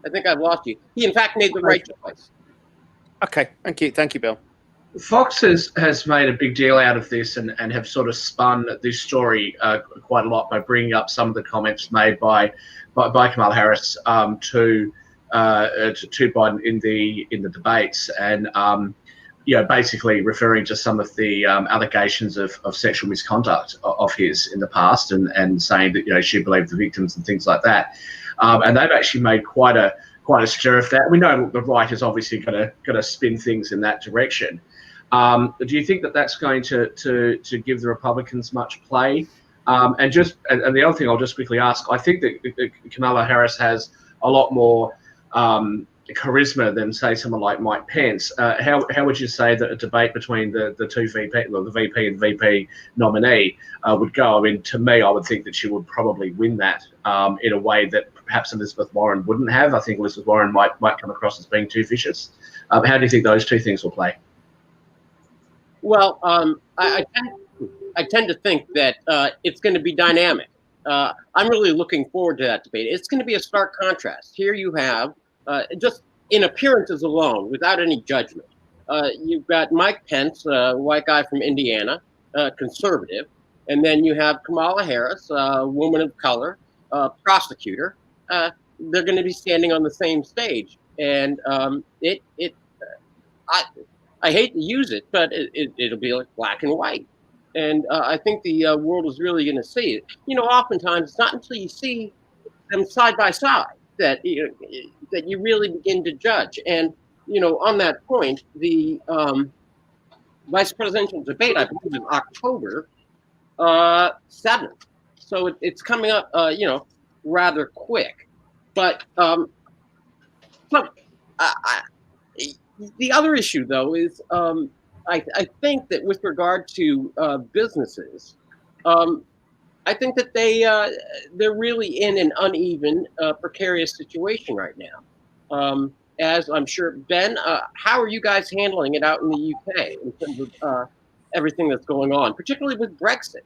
think I've lost you. He in fact made the right choice. Okay, thank you, Bill. Fox has made a big deal out of this and have sort of spun this story quite a lot by bringing up some of the comments made by Kamala Harris to Biden in the debates, and basically referring to some of the allegations of sexual misconduct of his in the past, and saying that she believed the victims and things like that. And they've actually made quite a quite a stir of that. We know the right is obviously going to spin things in that direction. Do you think that that's going to give the Republicans much play? And the other thing I'll just quickly ask, I think that Kamala Harris has a lot more charisma than, say, someone like Mike Pence. How would you say that a debate between the two VP, well, the VP and VP nominee would go? I mean, to me, I would think that she would probably win that in a way that perhaps Elizabeth Warren wouldn't have. I think Elizabeth Warren might come across as being too vicious. How do you think those two things will play? Well, I tend to think that it's going to be dynamic. I'm really looking forward to that debate. It's going to be a stark contrast. Here you have, just in appearances alone, without any judgment, you've got Mike Pence, a white guy from Indiana, conservative, and then you have Kamala Harris, a woman of color, prosecutor. They're going to be standing on the same stage, and I hate to use it, but it'll be like black and white. And I think the world is really going to see it. You know, oftentimes it's not until you see them side by side that you really begin to judge. And, you know, on that point, the vice presidential debate, I believe, is October 7th. So it's coming up, you know, rather quick. But the other issue, though, is I think that with regard to businesses, I think that they're really in an uneven, precarious situation right now. As I'm sure, Ben, how are you guys handling it out in the UK in terms of everything that's going on, particularly with Brexit?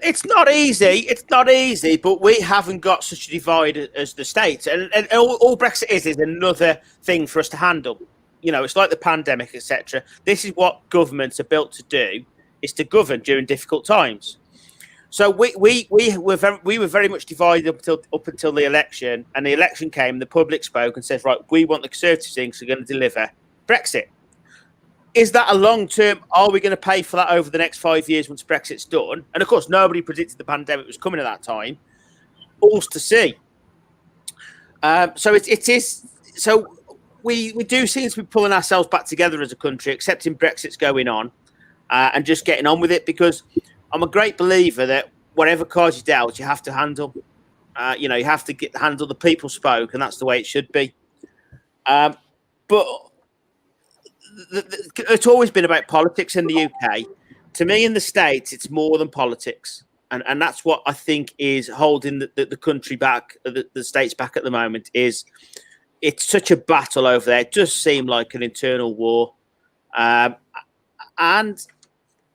It's not easy. It's not easy, but we haven't got such a divide as the States. And all Brexit is another thing for us to handle. You know, it's like the pandemic, etc. This is what governments are built to do, is to govern during difficult times. So we were very much divided up until the election, and the election came, the public spoke and said, right, we want the Conservative things, so we're going to deliver Brexit. Is that a long term? Are we going to pay for that over the next 5 years once Brexit's done? And of course, nobody predicted the pandemic was coming at that time. All's to see. So it is. So we do seem to be pulling ourselves back together as a country, accepting Brexit's going on, and just getting on with it. Because I'm a great believer that whatever cards you dealt, you have to handle. You know, you have to handle. The people spoke, and that's the way it should be. But it's always been about politics in the UK. To me, in the States, it's more than politics. And that's what I think is holding the country back, the States back at the moment, is it's such a battle over there. It does seem like an internal war. And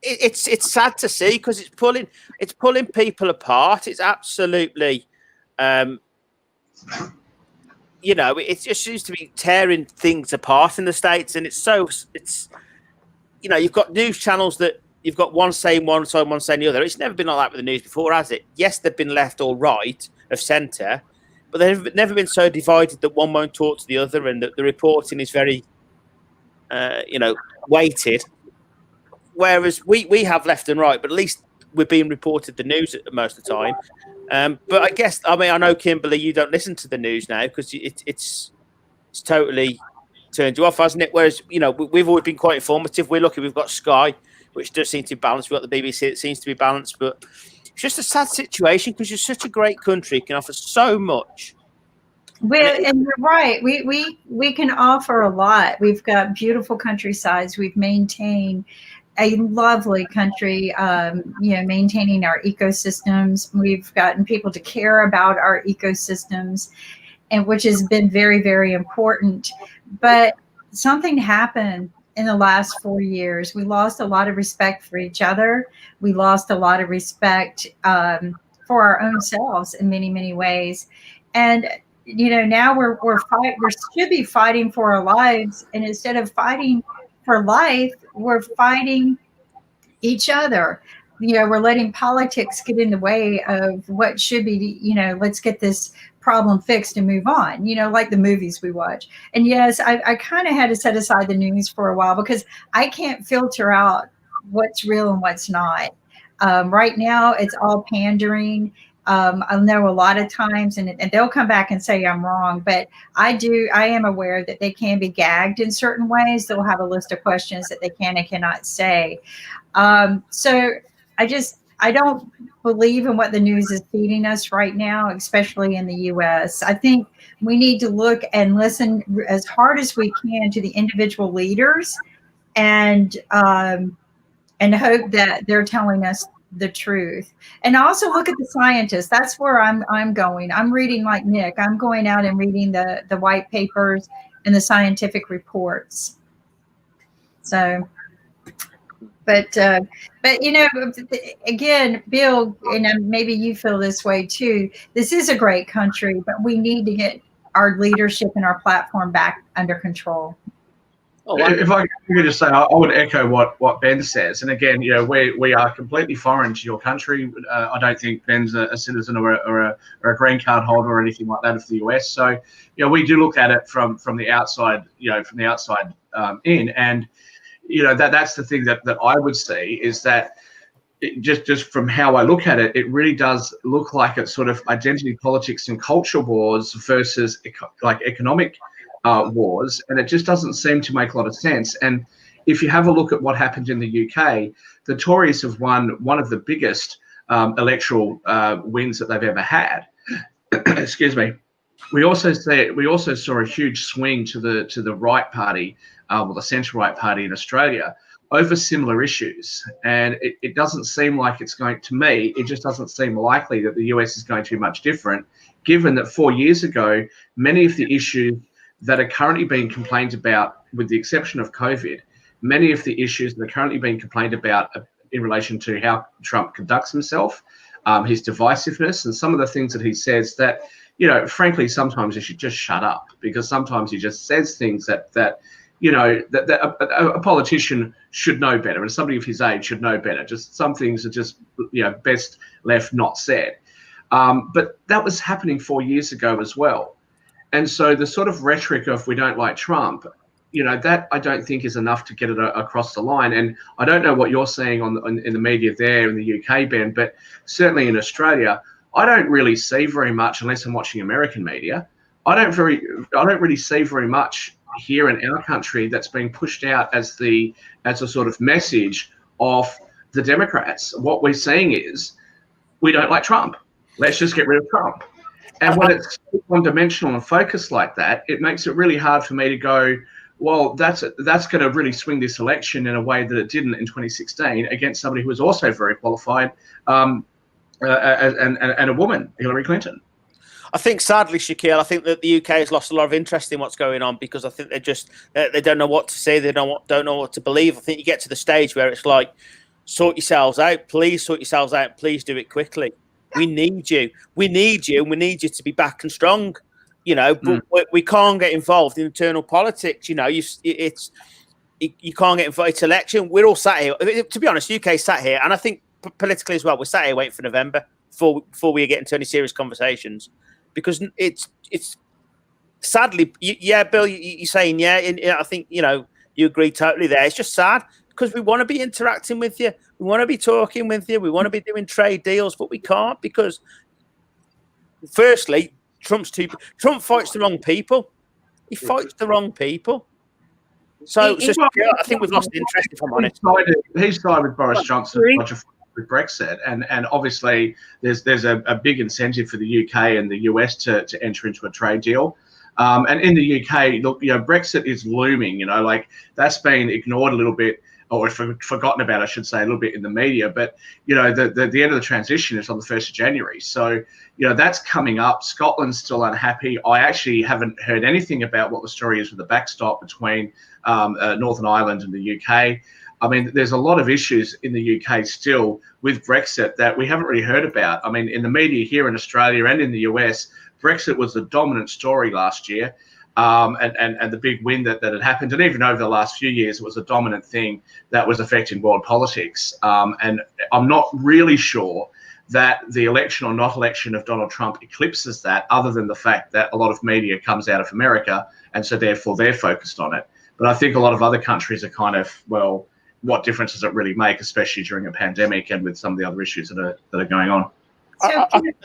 it's sad to see, because it's pulling people apart. It's absolutely... you know, it just seems to be tearing things apart in the States, and it's you know, you've got news channels that you've got one saying one side, one saying the other. It's never been like that with the news before, has it? Yes, they've been left or right of centre, but they've never been so divided that one won't talk to the other, and that the reporting is very, you know, weighted. Whereas we have left and right, but at least we're being reported the news most of the time. But I guess, I mean, I know, Kimberly, you don't listen to the news now because it's totally turned you off, hasn't it? Whereas, you know, we've always been quite informative. We're lucky we've got Sky, which does seem to be balanced. We've got the BBC that seems to be balanced. But it's just a sad situation because you're such a great country. You can offer so much. Well, and you're right. We can offer a lot. We've got beautiful countrysides. We've maintained a lovely country, you know, maintaining our ecosystems. We've gotten people to care about our ecosystems, and which has been very, very important. But something happened in the last 4 years. We lost a lot of respect for each other. We lost a lot of respect for our own selves in many, many ways. And you know, now we should be fighting for our lives, and instead of fighting for life, we're fighting each other. You know, we're letting politics get in the way of what should be, you know, let's get this problem fixed and move on, you know, like the movies we watch. And yes, I kind of had to set aside the news for a while because I can't filter out what's real and what's not. Right now, it's all pandering. I know a lot of times, and they'll come back and say I'm wrong, but I am aware that they can be gagged in certain ways. They'll have a list of questions that they can and cannot say. So I don't believe in what the news is feeding us right now, especially in the U.S. I think we need to look and listen as hard as we can to the individual leaders, and hope that they're telling us the truth. And also look at the scientists. That's where I'm going. I'm reading, like Nick. I'm going out and reading the white papers and the scientific reports. So. But again, Bill, and maybe you feel this way too. This is a great country, but we need to get our leadership and our platform back under control. Oh, if I could just say, I would echo what Ben says. And again, we are completely foreign to your country. I don't think Ben's a citizen or a green card holder or anything like that of the US. So, we do look at it from the outside, from the outside in. And that's the thing that I would see is that just from how I look at it, it really does look like it's sort of identity politics and culture wars versus economic wars, and it just doesn't seem to make a lot of sense. And if you have a look at what happened in the UK, the Tories have won one of the biggest electoral wins that they've ever had. Excuse me. We also saw a huge swing to the right party, the centre right party in Australia, over similar issues. And it doesn't seem like it's going to me. It just doesn't seem likely that the US is going to be much different, given that 4 years ago, many of the issues that are currently being complained about, with the exception of COVID, many of the issues that are currently being complained about in relation to how Trump conducts himself, his divisiveness, and some of the things that he says that, frankly, sometimes he should just shut up, because sometimes he just says things that a politician should know better, and somebody of his age should know better. Just some things are just, best left not said. But that was happening 4 years ago as well. And so the sort of rhetoric of we don't like Trump, that I don't think is enough to get it across the line. And I don't know what you're saying in the media there in the UK, Ben, but certainly in Australia, I don't really see very much, unless I'm watching American media. I don't really see very much here in our country that's being pushed out as a sort of message of the Democrats. What we're saying is, we don't like Trump. Let's just get rid of Trump. And when it's one-dimensional and focused like that, it makes it really hard for me to go, well, that's going to really swing this election in a way that it didn't in 2016 against somebody who was also very qualified, and a woman, Hillary Clinton. I think, sadly, Shaquille, I think that the UK has lost a lot of interest in what's going on, because I think they don't know what to say. They don't know what to believe. I think you get to the stage where it's like, sort yourselves out. Please sort yourselves out. Please do it quickly. We need you. We need you, and we need you to be back and strong. But we can't get involved in internal politics. You can't get involved. It's election. We're all sat here. To be honest, UK sat here, and I think politically as well, we're sat here waiting for November before we get into any serious conversations, because it's sadly, Bill, you're saying, I think you agree totally there. It's just sad, because we want to be interacting with you, we want to be talking with you, we want to be doing trade deals, but we can't, because firstly, Trump fights the wrong people. He fights the wrong people. So I think we've lost interest, if I'm honest. He's sided with Boris Johnson with Brexit, and obviously there's a big incentive for the UK and the US to enter into a trade deal. And in the UK, look, Brexit is looming. That's been ignored a little bit, or forgotten about, I should say, a little bit in the media. But the end of the transition is on the 1st of January. So that's coming up. Scotland's still unhappy. I actually haven't heard anything about what the story is with the backstop between Northern Ireland and the UK. I mean, there's a lot of issues in the UK still with Brexit that we haven't really heard about. I mean, in the media here in Australia and in the US, Brexit was the dominant story last year, and the big win that had happened. And even over the last few years, it was a dominant thing that was affecting world politics. And I'm not really sure that the election or not election of Donald Trump eclipses that, other than the fact that a lot of media comes out of America, and so therefore they're focused on it. But I think a lot of other countries are kind of, well, what difference does it really make, especially during a pandemic and with some of the other issues that are going on? So I want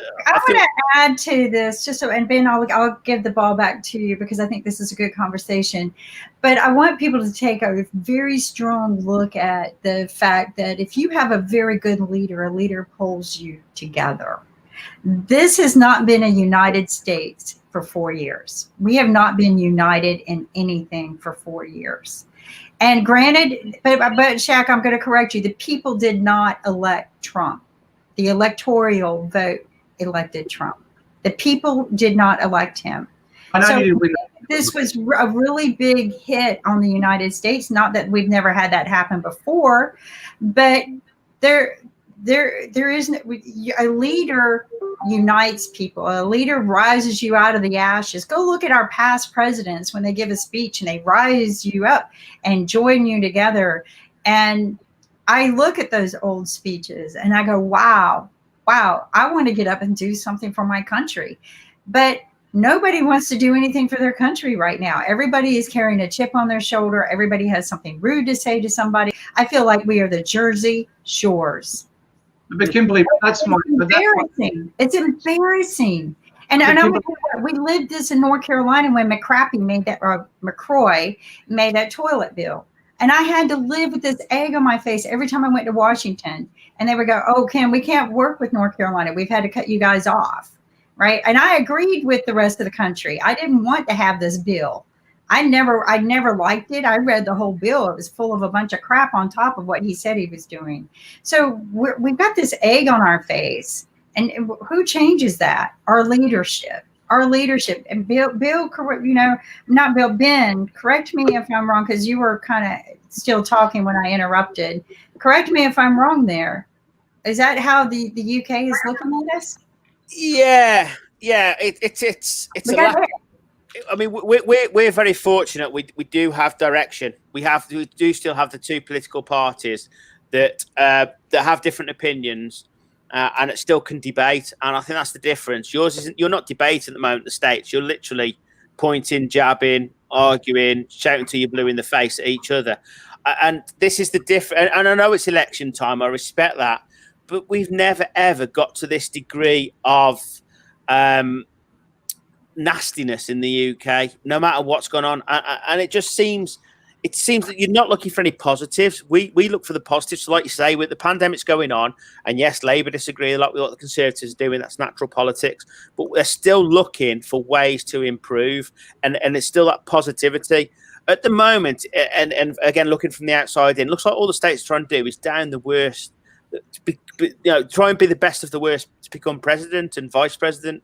to add to this, just so, and Ben, I'll give the ball back to you because I think this is a good conversation. But I want people to take a very strong look at the fact that if you have a very good leader, a leader pulls you together. This has not been a United States for 4 years. We have not been united in anything for 4 years. And granted, but Shaq, I'm going to correct you. The people did not elect Trump. The electoral vote elected Trump. The people did not elect him. I know So you didn't win. this was a really big hit on the United States. Not that we've never had that happen before, but there isn't a leader unites people. A leader rises you out of the ashes. Go look at our past presidents when they give a speech and they rise you up and join you together. And I look at those old speeches and I go, wow, I want to get up and do something for my country. But nobody wants to do anything for their country right now. Everybody is carrying a chip on their shoulder. Everybody has something rude to say to somebody. I feel like we are the Jersey Shores. But Kimberly, It's embarrassing. It's embarrassing. And we lived this in North Carolina when McCrappy made that, or McCroy made that toilet bill. And I had to live with this egg on my face every time I went to Washington. And they would go, oh, Kim, we can't work with North Carolina. We've had to cut you guys off. Right. And I agreed with the rest of the country. I didn't want to have this bill. I never liked it. I read the whole bill. It was full of a bunch of crap on top of what he said he was doing. So we've got this egg on our face. And who changes that? Our leadership. And Bill, not Bill, Ben, correct me if I'm wrong, because you were kind of still talking when I interrupted. Correct me if I'm wrong there. Is that how the UK is looking at us? Yeah. It's a lack. I mean, we're very fortunate. We do have direction. We do still have the two political parties that have different opinions. And it still can debate, and I think that's the difference. Yours isn't. You're not debating at the moment. The States, you're literally pointing, jabbing, arguing, shouting till you're blue in the face at each other. And this is the difference. And I know it's election time. I respect that, but we've never ever got to this degree of nastiness in the UK. No matter what's going on, and it just seems. It seems that you're not looking for any positives. We look for the positives. So like you say, with the pandemic's going on, and yes, Labour disagree a lot with what the Conservatives are doing. That's natural politics. But they're still looking for ways to improve. And it's still that positivity. At the moment, and again, looking from the outside in, looks like all the states are trying to do is down the worst, try and be the best of the worst to become president and vice president.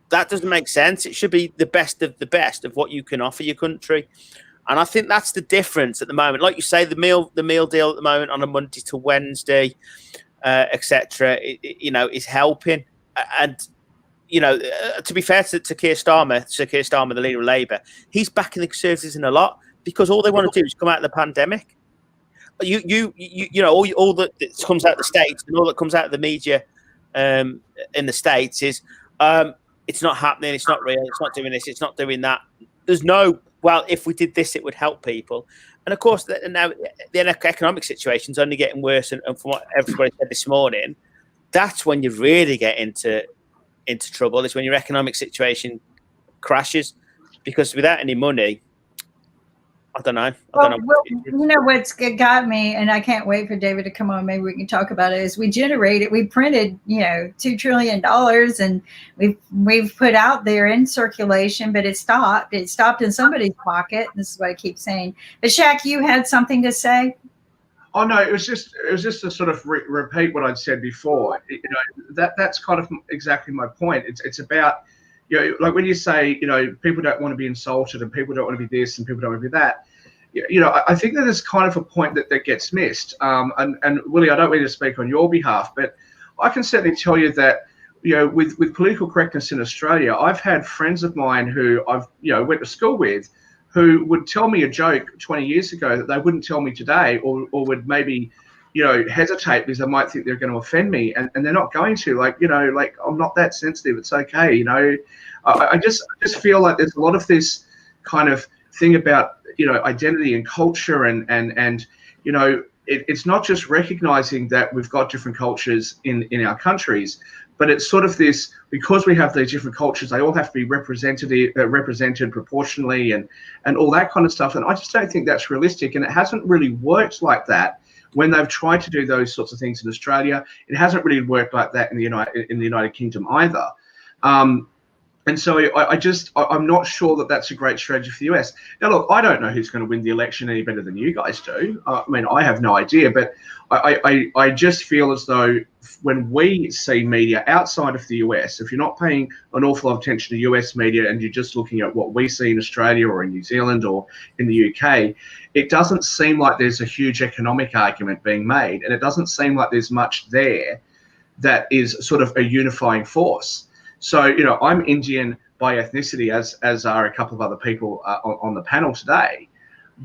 That doesn't make sense. It should be the best of what you can offer your country. And I think that's the difference at the moment. Like you say, the meal deal at the moment on a Monday to Wednesday, etc. Is helping. And to be fair to Keir Starmer, the leader of Labour, he's backing the Conservatives in a lot because all they want to do is come out of the pandemic. All that comes out of the States and all that comes out of the media in the States is it's not happening, it's not real, it's not doing this, it's not doing that. There's no. Well, if we did this, it would help people. And of course, now the economic situation is only getting worse. And from what everybody said this morning, that's when you really get into trouble. Is when your economic situation crashes, because without any money, I don't know. Well, what's got me, and I can't wait for David to come on. Maybe we can talk about it. Is we printed, $2 trillion, and we've put out there in circulation, but it stopped. It stopped in somebody's pocket. This is what I keep saying. But Shaq, you had something to say? Oh no, it was just to sort of repeat what I'd said before. That's kind of exactly my point. It's about. Like when you say, people don't want to be insulted and people don't want to be this and people don't want to be that, I think that is kind of a point that gets missed. And Willie, I don't mean to speak on your behalf, but I can certainly tell you that, with political correctness in Australia, I've had friends of mine who I've, went to school with who would tell me a joke 20 years ago that they wouldn't tell me today or would maybe, hesitate because they might think they're going to offend me, and they're not going to. Like I'm not that sensitive. It's okay. I just feel like there's a lot of this kind of thing about identity and culture, and it's not just recognizing that we've got different cultures in our countries, but it's sort of this, because we have these different cultures, they all have to be represented proportionally and all that kind of stuff. And I just don't think that's realistic. And it hasn't really worked like that when they've tried to do those sorts of things in Australia. It hasn't really worked like that in the United Kingdom either. And so I'm not sure that that's a great strategy for the US. Now, look, I don't know who's going to win the election any better than you guys do. I mean, I have no idea, but I just feel as though when we see media outside of the US, if you're not paying an awful lot of attention to US media and you're just looking at what we see in Australia or in New Zealand or in the UK, it doesn't seem like there's a huge economic argument being made, and it doesn't seem like there's much there that is sort of a unifying force. So, you know, I'm Indian by ethnicity, as are a couple of other people on the panel today,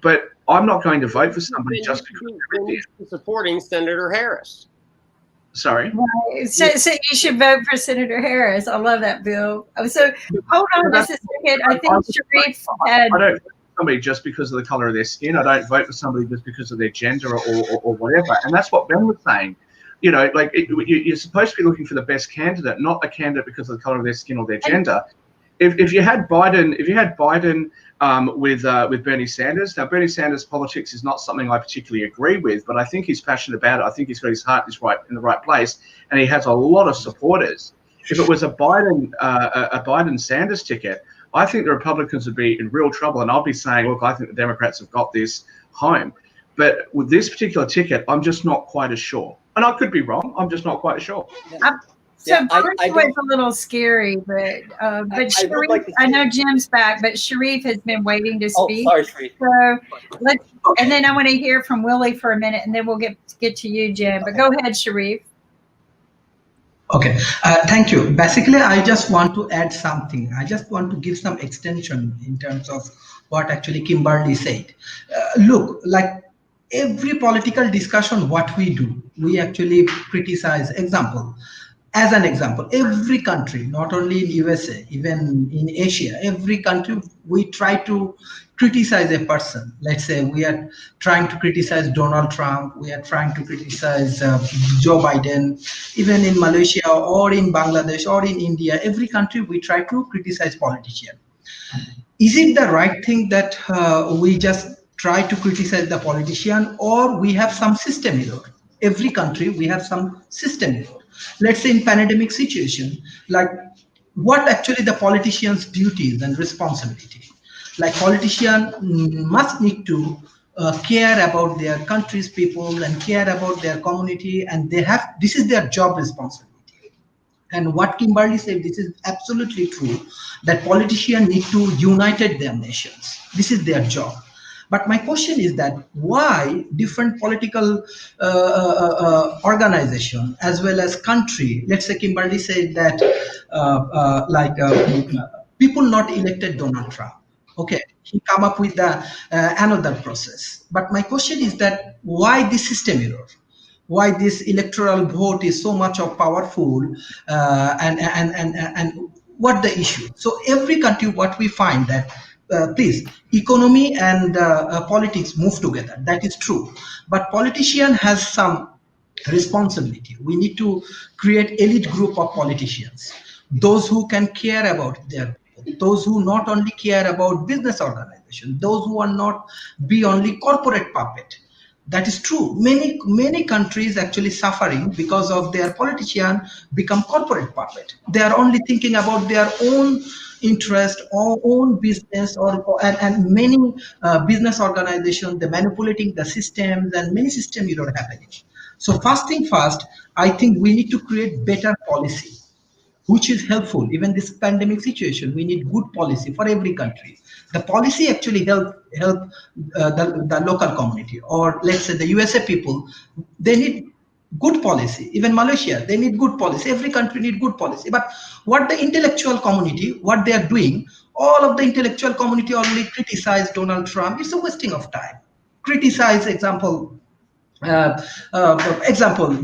but I'm not going to vote for somebody just because they're Indian. Supporting Senator Harris. Sorry? So you should vote for Senator Harris. I love that, Bill. So hold on just a second. I think Sharif had... I don't vote for somebody just because of the color of their skin. I don't vote for somebody just because of their gender or whatever. And that's what Ben was saying. You know, like you're supposed to be looking for the best candidate, not a candidate because of the color of their skin or their gender. If you had Biden, with Bernie Sanders, now Bernie Sanders' politics is not something I particularly agree with, but I think he's passionate about it. I think he's got his heart in the right place, and he has a lot of supporters. If it was a Biden Sanders ticket, I think the Republicans would be in real trouble, and I'll be saying, look, I think the Democrats have got this home. But with this particular ticket, I'm just not quite as sure. And I could be wrong. I'm just not quite as sure. Bernie was a little scary, but Sharif, like I know Jim's back, but Sharif has been waiting to speak. Oh, sorry, Sharif. So and then I want to hear from Willie for a minute, and then we'll get to you, Jim. But go ahead, Sharif. Okay, thank you. Basically, I just want to add something. I just want to give some extension in terms of what actually Kimberly said. Look, like every political discussion, what we do, we actually criticize. As an example, every country, not only in USA, even in Asia, every country, we try to criticize a person. Let's say we are trying to criticize Donald Trump, we are trying to criticize Joe Biden, even in Malaysia or in Bangladesh or in India, every country we try to criticize politicians. Is it the right thing that we just try to criticize the politician, or we have some system error? Every country, we have some system error. Let's say in pandemic situation, like what actually the politician's duties and responsibility. Like politician must need to care about their country's people and care about their community, and this is their job responsibility. And what Kimberly said, this is absolutely true, that politicians need to unite their nations. This is their job. But my question is that why different political organization as well as country, let's say Kimberly said that people not elected Donald Trump. Okay, he come up with another process. But my question is that why this system error? Why this electoral vote is so much of powerful and what the issue? So every country, what we find that please, economy and politics move together. That is true. But politician has some responsibility. We need to create elite group of politicians, those who can care about their people, those who not only care about business organization, those who are not be only corporate puppet. That is true. Many countries actually suffering because of their politician become corporate puppet. They are only thinking about their own interest or own business, and many business organizations, they're manipulating the systems, and many system error happening. So first thing first, I think we need to create better policy, which is helpful. Even this pandemic situation, we need good policy for every country. The policy actually help the local community, or let's say the USA people, they need good policy. Even Malaysia, they need good policy. Every country need good policy. But what the intellectual community, what they are doing, all of the intellectual community only criticize Donald Trump. It's a wasting of time. Criticize, example,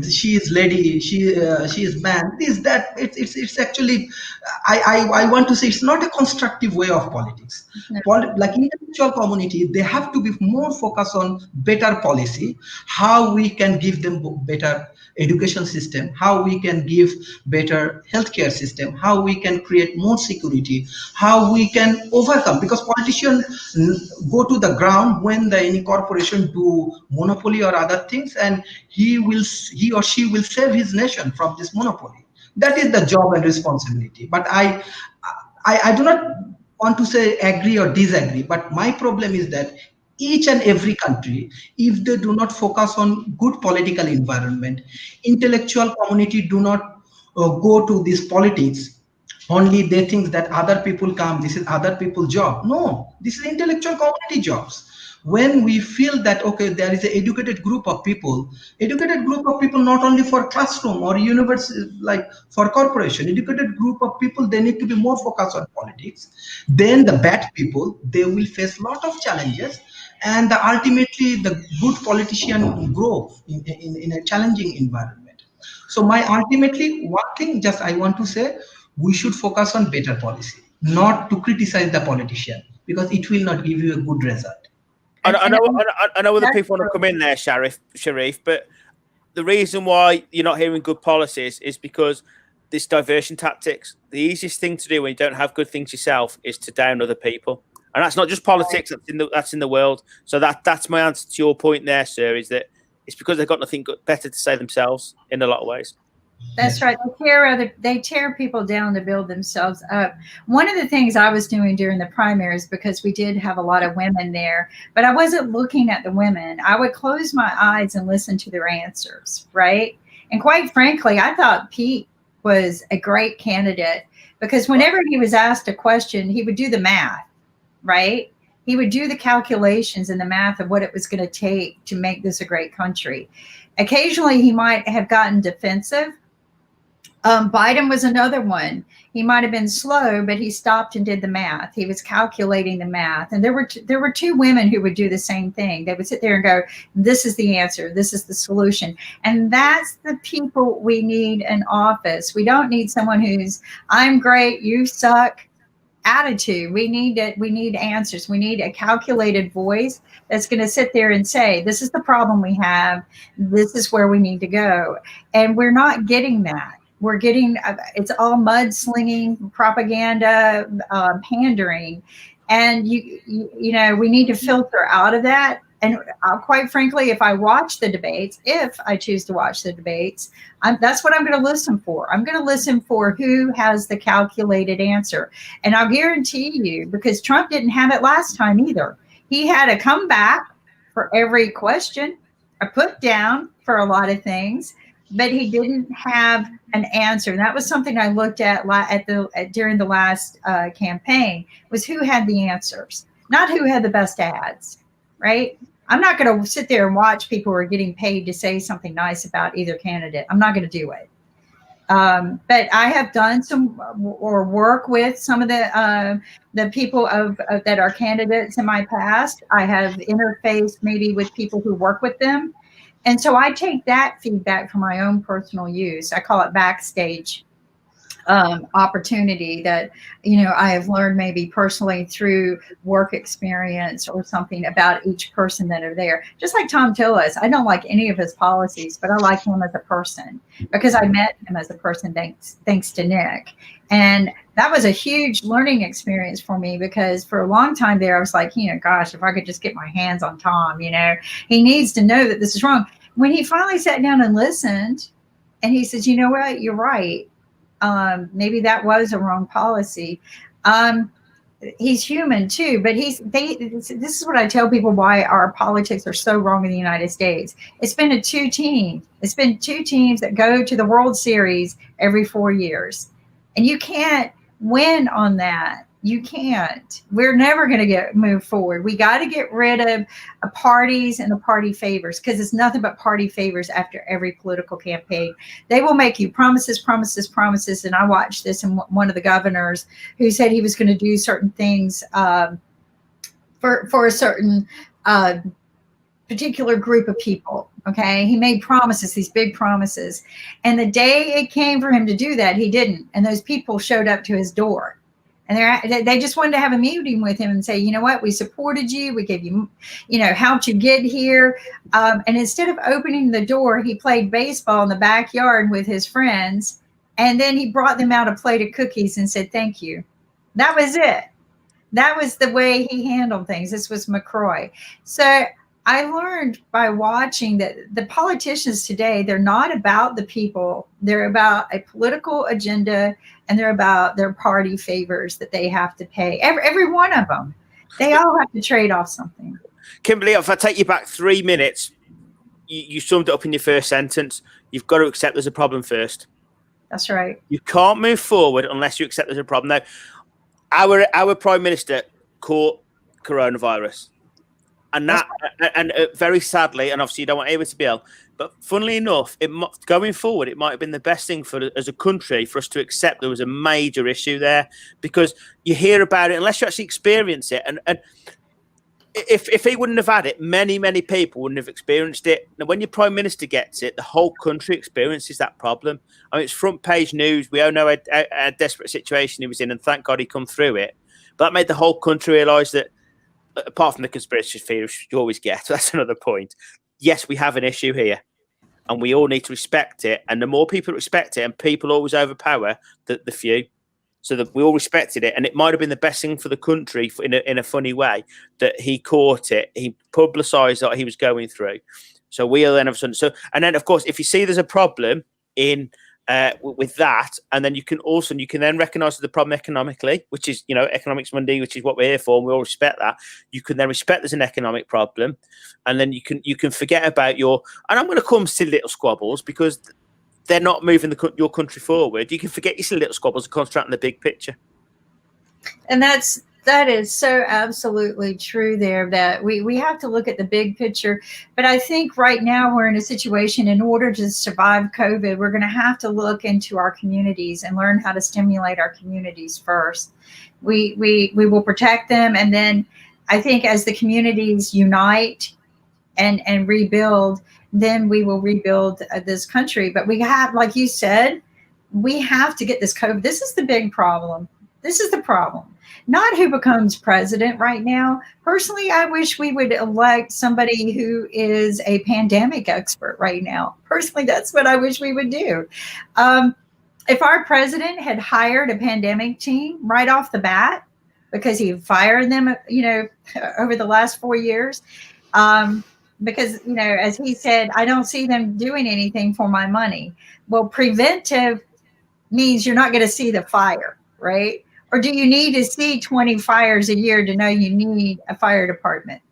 she is lady, she is man, this, that. It's actually, I want to say it's not a constructive way of politics. Like intellectual community, they have to be more focused on better policy, how we can give them better education system, how we can give better healthcare system, how we can create more security, how we can overcome, because politicians go to the ground when any corporation do monopoly or other things, and he or she will save his nation from this monopoly. That is the job and responsibility. But I do not want to say agree or disagree, but my problem is that each and every country, if they do not focus on good political environment, intellectual community do not go to this politics, only they think that other people come, this is other people's job. No, this is intellectual community jobs. When we feel that, okay, there is an educated group of people not only for classroom or university, like for corporation, educated group of people, they need to be more focused on politics. Then the bad people, they will face a lot of challenges, and ultimately the good politician grow in a challenging environment. So ultimately one thing just I want to say, we should focus on better policy, not to criticize the politician, because it will not give you a good result. I know other people want to come in there, Sharif, but the reason why you're not hearing good policies is because this diversion tactics. The easiest thing to do when you don't have good things yourself is to down other people, and that's not just politics. That's in the world. So that's my answer to your point there, sir. Is that it's because they've got nothing better to say themselves in a lot of ways. That's right. They tear people down to build themselves up. One of the things I was doing during the primaries, because we did have a lot of women there, but I wasn't looking at the women. I would close my eyes and listen to their answers, right? And quite frankly, I thought Pete was a great candidate, because whenever he was asked a question, he would do the math, right? He would do the calculations and the math of what it was going to take to make this a great country. Occasionally, he might have gotten defensive. Biden was another one. He might have been slow, but he stopped and did the math. He was calculating the math. And there were two women who would do the same thing. They would sit there and go, this is the answer. This is the solution. And that's the people we need in office. We don't need someone who's, I'm great, you suck attitude. We need answers. We need a calculated voice that's going to sit there and say, this is the problem we have. This is where we need to go. And we're not getting that. We're getting, it's all mudslinging, propaganda, pandering. And, you know, we need to filter out of that. And quite frankly, if I watch the debates, if I choose to watch the debates, that's what I'm going to listen for. I'm going to listen for who has the calculated answer. And I'll guarantee you, because Trump didn't have it last time either. He had a comeback for every question, a put down for a lot of things, but he didn't have an answer. And that was something I looked at during the last campaign, was who had the answers, not who had the best ads, right? I'm not going to sit there and watch people who are getting paid to say something nice about either candidate. I'm not going to do it. But I have done some or work with some of the people that are candidates in my past. I have interfaced maybe with people who work with them. And so I take that feedback for my own personal use. I call it backstage opportunity that, you know, I have learned maybe personally through work experience or something about each person that are there. Just like Thom Tillis, I don't like any of his policies, but I like him as a person because I met him as a person thanks to Nick. And that was a huge learning experience for me, because for a long time there, I was like, you know, gosh, if I could just get my hands on Tom, you know, he needs to know that this is wrong. When he finally sat down and listened and he says, you know what, you're right. Maybe that was a wrong policy. He's human too, but this is what I tell people why our politics are so wrong in the United States. It's been two teams that go to the World Series every 4 years. And you can't win on that. You can't. We're never going to move forward. We got to get rid of parties and the party favors, because it's nothing but party favors after every political campaign. They will make you promises, promises, promises. And I watched this in one of the governors who said he was going to do certain things for a certain particular group of people. Okay. He made promises, these big promises. And the day it came for him to do that, he didn't. And those people showed up to his door. And they just wanted to have a meeting with him and say, you know what, we supported you, we gave you, helped you get here. And instead of opening the door, he played baseball in the backyard with his friends. And then he brought them out a plate of cookies and said, thank you. That was it. That was the way he handled things. This was McCrory. So I learned by watching that the politicians today, they're not about the people. They're about a political agenda, and they're about their party favors that they have to pay. Every one of them. They all have to trade off something. Kimberly, if I take you back 3 minutes, you summed it up in your first sentence. You've got to accept there's a problem first. That's right. You can't move forward unless you accept there's a problem. Now, our Prime Minister caught coronavirus. And that, very sadly, and obviously you don't want anyone to be ill, but funnily enough, going forward, it might have been the best thing as a country for us to accept there was a major issue there, because you hear about it unless you actually experience it. And if he wouldn't have had it, many people wouldn't have experienced it. Now, when your Prime Minister gets it, the whole country experiences that problem. I mean, it's front page news. We all know a desperate situation he was in, and thank God he come through it. But that made the whole country realise that, apart from the conspiracy theories you always get, that's another point. Yes, we have an issue here, and we all need to respect it. And the more people respect it, and people always overpower the few, so that we all respected it. And it might have been the best thing for the country in a funny way that he caught it. He publicised what he was going through. So we'll then have some. So, and then of course, if you see there's a problem in with that, and then you can then recognise the problem economically, which is Economics Monday, which is what we're here for, and we all respect that. You can then respect there's an economic problem, and then you can forget about and I'm going to call them silly little squabbles because they're not moving your country forward. You can forget your silly little squabbles and concentrate on the big picture. And that is so absolutely true there, that we have to look at the big picture. But I think right now we're in a situation, in order to survive COVID, we're going to have to look into our communities and learn how to stimulate our communities first. We will protect them. And then I think as the communities unite and rebuild, then we will rebuild this country. But we have, like you said, we have to get this COVID. This is the big problem. This is the problem. Not who becomes president right now. Personally, I wish we would elect somebody who is a pandemic expert right now. Personally, that's what I wish we would do. If our president had hired a pandemic team right off the bat, because he fired them, over the last 4 years, because, as he said, I don't see them doing anything for my money. Well, preventive means you're not going to see the fire, right? Or do you need to see 20 fires a year to know you need a fire department?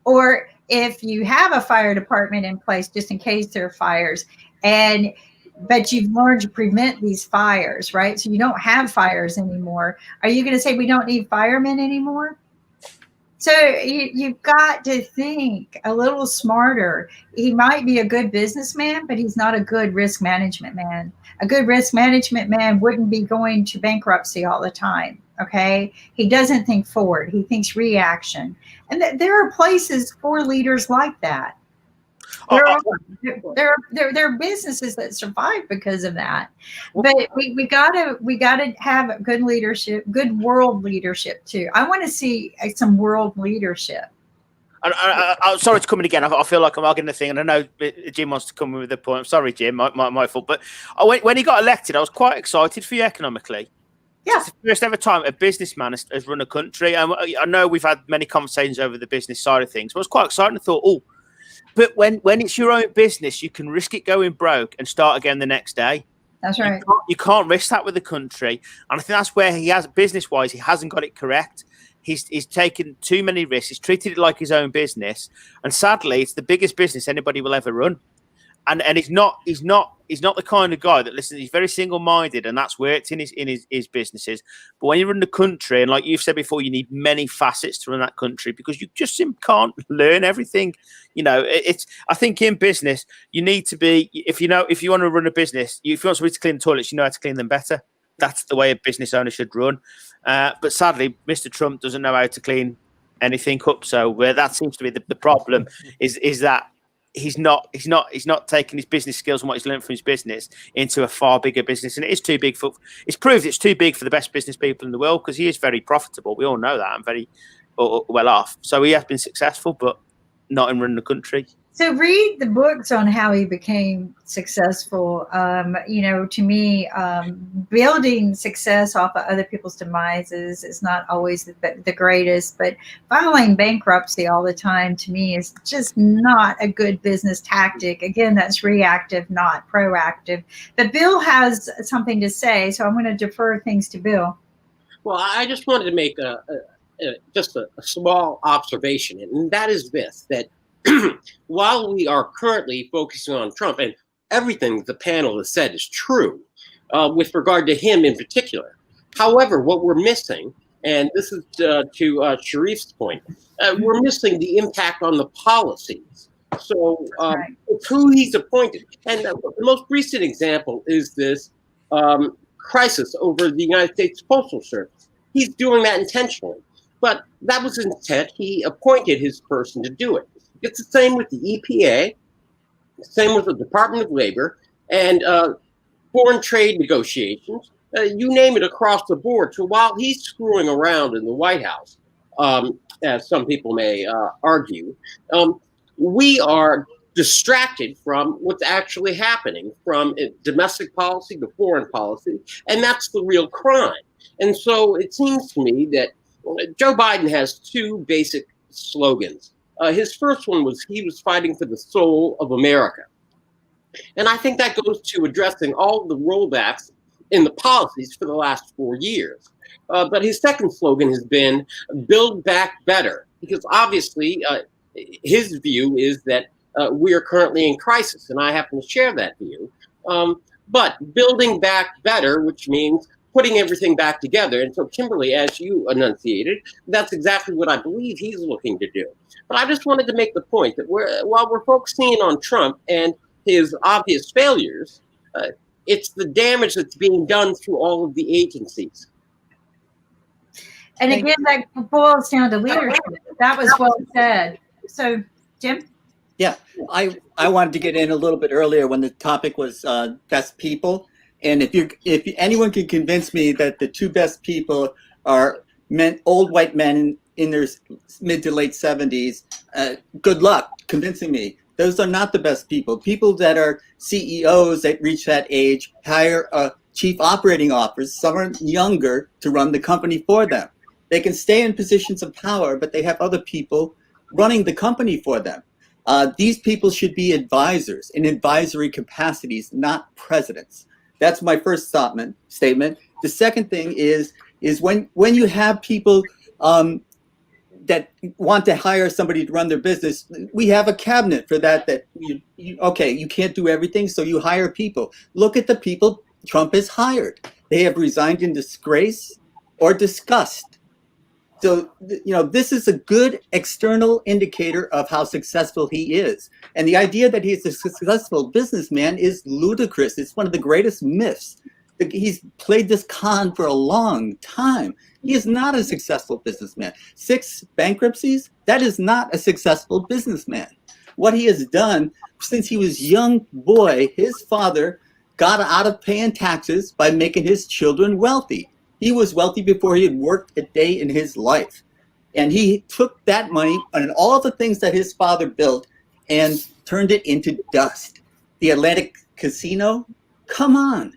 Or if you have a fire department in place just in case there are fires, but you've learned to prevent these fires, right? So you don't have fires anymore. Are you going to say we don't need firemen anymore? So you've got to think a little smarter. He might be a good businessman, but he's not a good risk management man. A good risk management man wouldn't be going to bankruptcy all the time, okay? He doesn't think forward. He thinks reaction. And there are places for leaders like that. There are businesses that survive because of that. But we gotta have good leadership, good world leadership too. I want to see some world leadership. I'm sorry to come in again. I feel like I'm arguing the thing, and I know Jim wants to come in with a point. I'm sorry, Jim, my fault. But when he got elected, I was quite excited for you economically. Yeah. It's the first ever time a businessman has run a country. I know we've had many conversations over the business side of things, but I was quite excited and thought, but when it's your own business, you can risk it going broke and start again the next day. That's right. You can't risk that with the country. And I think that's where he has, business-wise, he hasn't got it correct. He's taken too many risks. He's treated it like his own business. And sadly, it's the biggest business anybody will ever run. And he's not the kind of guy that listens. He's very single-minded, and that's worked in his businesses. But when you run the country, and like you've said before, you need many facets to run that country because you just simply can't learn everything. I think in business you need to be, if you want to run a business, if you want somebody to clean the toilets, you know how to clean them better. That's the way a business owner should run. But sadly, Mr. Trump doesn't know how to clean anything up. So that seems to be the problem. Is that he's not taking his business skills and what he's learned from his business into a far bigger business, and it is too big for. It's proved it's too big for the best business people in the world because he is very profitable. We all know that, and very well off. So he has been successful, but not in running the country. So read the books on how he became successful. To me, building success off of other people's demises is not always the greatest, but filing bankruptcy all the time to me is just not a good business tactic. Again, that's reactive, not proactive. But Bill has something to say, so I'm going to defer things to Bill. Well, I just wanted to make just a small observation, and that is this, that while we are currently focusing on Trump, and everything the panel has said is true with regard to him in particular. However, what we're missing, and this is to Sharif's point, we're missing the impact on the policies. So it's who he's appointed. And the most recent example is this crisis over the United States Postal Service. He's doing that intentionally. But that was his intent. He appointed his person to do it. It's the same with the EPA, same with the Department of Labor, and foreign trade negotiations, you name it, across the board. So while he's screwing around in the White House, as some people may argue, we are distracted from what's actually happening, from domestic policy to foreign policy, and that's the real crime. And so it seems to me that Joe Biden has two basic slogans. His first one was he was fighting for the soul of America. And I think that goes to addressing all the rollbacks in the policies for the last 4 years. But his second slogan has been build back better, because obviously his view is that we are currently in crisis, and I happen to share that view. But building back better, which means putting everything back together. And so, Kimberly, as you enunciated, that's exactly what I believe he's looking to do. But I just wanted to make the point that while we're focusing on Trump and his obvious failures, it's the damage that's being done through all of the agencies. And again, that boils down to leadership. That was well said. So, Jim? Yeah, I wanted to get in a little bit earlier when the topic was best people. And if anyone can convince me that the two best people are old white men in their mid to late 70s, good luck convincing me. Those are not the best people. People that are CEOs that reach that age hire a chief operating officer, someone younger, to run the company for them. They can stay in positions of power, but they have other people running the company for them. These people should be advisors in advisory capacities, not presidents. That's my first statement. The second thing is when you have people that want to hire somebody to run their business, we have a cabinet for that. That you can't do everything, so you hire people. Look at the people Trump has hired. They have resigned in disgrace or disgust. So, this is a good external indicator of how successful he is. And the idea that he's a successful businessman is ludicrous. It's one of the greatest myths. He's played this con for a long time. He is not a successful businessman. 6 bankruptcies, that is not a successful businessman. What he has done since he was a young boy, his father got out of paying taxes by making his children wealthy. He was wealthy before he had worked a day in his life. And he took that money and all the things that his father built and turned it into dust. The Atlantic Casino, come on.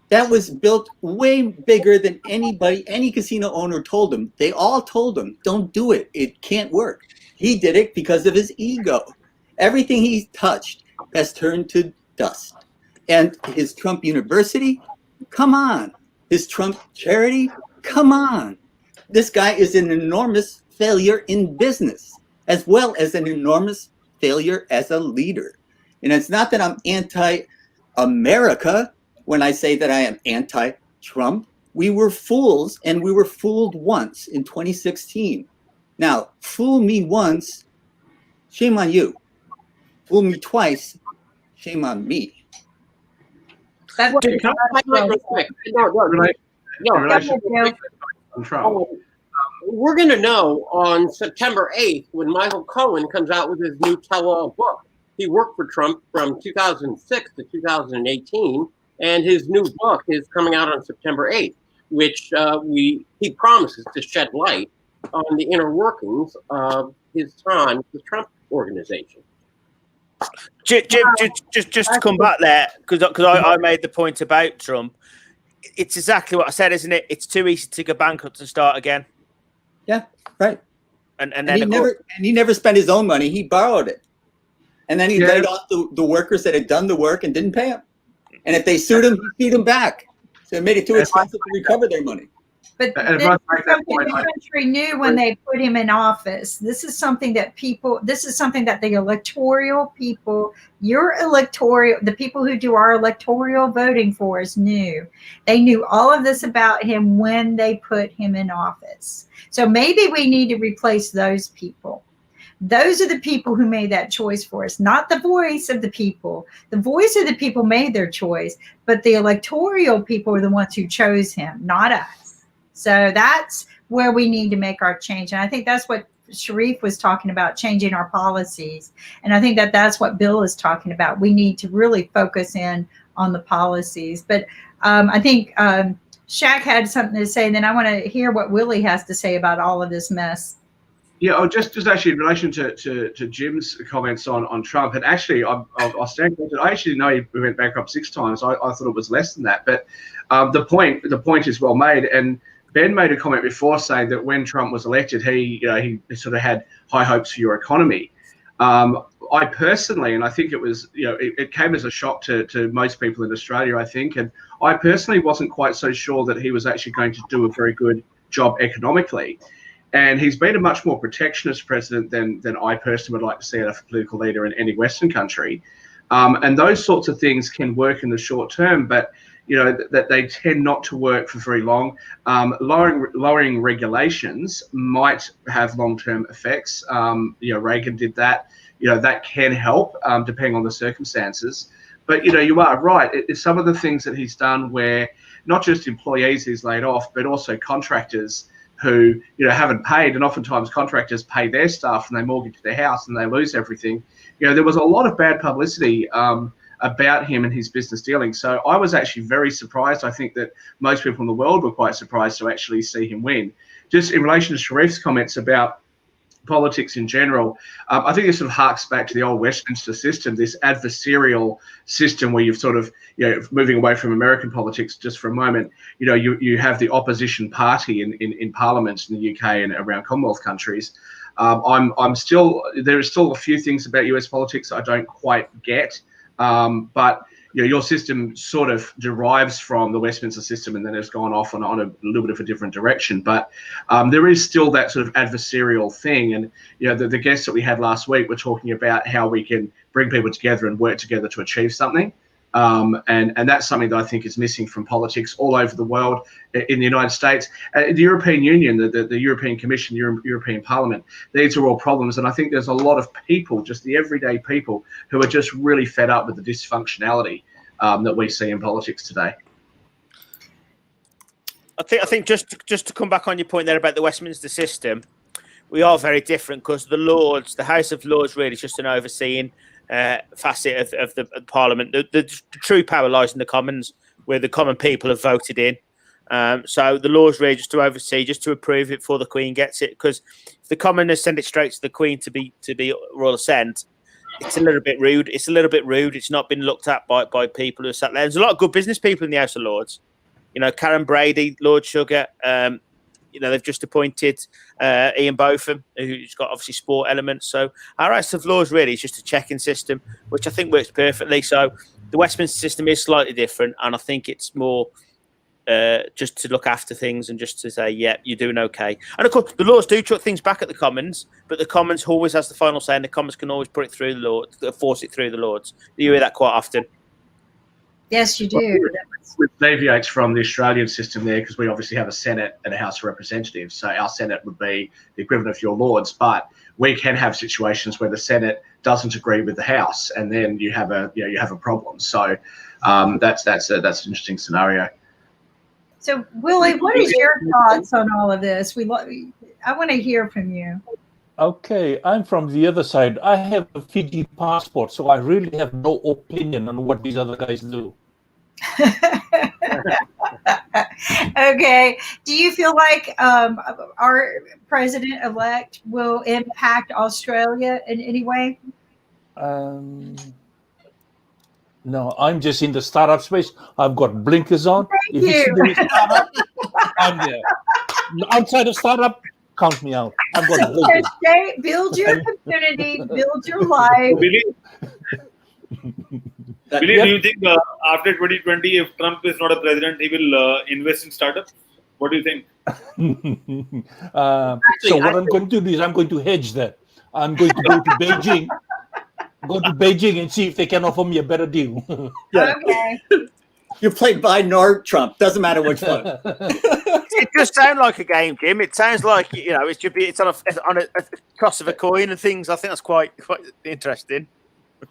That was built way bigger than any casino owner told him. They all told him, don't do it. It can't work. He did it because of his ego. Everything he touched has turned to dust. And his Trump University, come on. His Trump charity, come on. This guy is an enormous failure in business, as well as an enormous failure as a leader. And it's not that I'm anti-America when I say that I am anti-Trump. We were fools, and we were fooled once in 2016. Now, fool me once, shame on you. Fool me twice, shame on me. That's we're going to know on September 8th when Michael Cohen comes out with his new tell-all book. he worked for Trump from 2006 to 2018, and his new book is coming out on September 8th, which he promises to shed light on the inner workings of his time with the Trump organization. Jim, just to come back there, because I made the point about Trump. It's exactly what I said, isn't it? It's too easy to go bankrupt and start again. Yeah, right. And he never spent his own money. He borrowed it, and then he laid off the workers that had done the work and didn't pay them. And if they sued him, he sued them back. So it made it too expensive to recover their money. But this is something the country knew when they put him in office. This is something that the electoral people, the people who do our electoral voting for us knew. They knew all of this about him when they put him in office. So maybe we need to replace those people. Those are the people who made that choice for us, not the voice of the people. The voice of the people made their choice, but the electoral people are the ones who chose him, not us. So that's where we need to make our change. And I think that's what Sharif was talking about, changing our policies. And I think that's what Bill is talking about. We need to really focus in on the policies. But I think Shaq had something to say, and then I want to hear what Willie has to say about all of this mess. Yeah, just actually in relation to Jim's comments on Trump, and actually I stand corrected. I actually know he went bankrupt 6 times. I thought it was less than that, but the point is well made. And Ben made a comment before saying that when Trump was elected, he sort of had high hopes for your economy. I personally, and I think it was, it came as a shock to most people in Australia, I think, and I personally wasn't quite so sure that he was actually going to do a very good job economically. And he's been a much more protectionist president than I personally would like to see out of a political leader in any Western country. And those sorts of things can work in the short term, but that they tend not to work for very long. Lowering regulations might have long-term effects. Reagan did that. That can help depending on the circumstances. But you are right. It's some of the things that he's done where not just employees he's laid off, but also contractors who haven't paid, and oftentimes contractors pay their staff and they mortgage their house and they lose everything. There was a lot of bad publicity about him and his business dealings. So I was actually very surprised. I think that most people in the world were quite surprised to actually see him win. Just in relation to Sharif's comments about politics in general, I think it sort of harks back to the old Westminster system, this adversarial system where you've sort of, moving away from American politics just for a moment, you have the opposition party in parliaments in the UK and around Commonwealth countries. There are still a few things about US politics I don't quite get. But your system sort of derives from the Westminster system, and then it's gone off on a little bit of a different direction. But there is still that sort of adversarial thing. And the guests that we had last week were talking about how we can bring people together and work together to achieve something. And that's something that I think is missing from politics all over the world. In the United States, the European Union, the European Commission, European Parliament, these are all problems. And I think there's a lot of people, just the everyday people, who are just really fed up with the dysfunctionality that we see in politics today. I think just to come back on your point there about the Westminster system, we are very different because the House of Lords really is just an overseeing facet of the Parliament. The true power lies in the Commons, where the common people have voted in. So the Lords really just to oversee, just to approve it before the Queen gets it. Because if the Commoners send it straight to the Queen to be royal assent, it's a little bit rude. It's not been looked at by people who sat there. There's a lot of good business people in the House of Lords. Karen Brady, Lord Sugar. They've just appointed Ian Botham, who's got obviously sport elements. So our House of Lords really is just a checking system, which I think works perfectly. So the Westminster system is slightly different, and I think it's more just to look after things and just to say, yeah, you're doing okay. And of course, the Lords do chuck things back at the Commons, but the Commons always has the final say, and the Commons can always put it through the Lords, force it through the Lords. You hear that quite often. Yes, you do. Which deviates from the Australian system there, because we obviously have a Senate and a House of Representatives. So our Senate would be the equivalent of your Lords, but we can have situations where the Senate doesn't agree with the House, and then you have a problem. So that's an interesting scenario. So Willie, what is your thoughts on all of this? I want to hear from you. Okay, I'm from the other side. I have a Fiji passport, so I really have no opinion on what these other guys do. Okay. Do you feel like our president-elect will impact Australia in any way? No, I'm just in the startup space. I've got blinkers on. Thank If it's to you. do with startup, I'm there. Outside of startup, count me out. I've got blinkers. Build your community, build your life. Billy, That- Billy, Yep. do you think after 2020, if Trump is not a president, he will invest in startups? What do you think? So what I'm going to do is I'm going to hedge that. I'm going to go to Beijing, and see if they can offer me a better deal. Yeah. Okay. You play Biden or Trump, doesn't matter which one. It does sound like a game, Jim. It sounds like it should be. It's on a toss of a coin and things. I think that's quite interesting.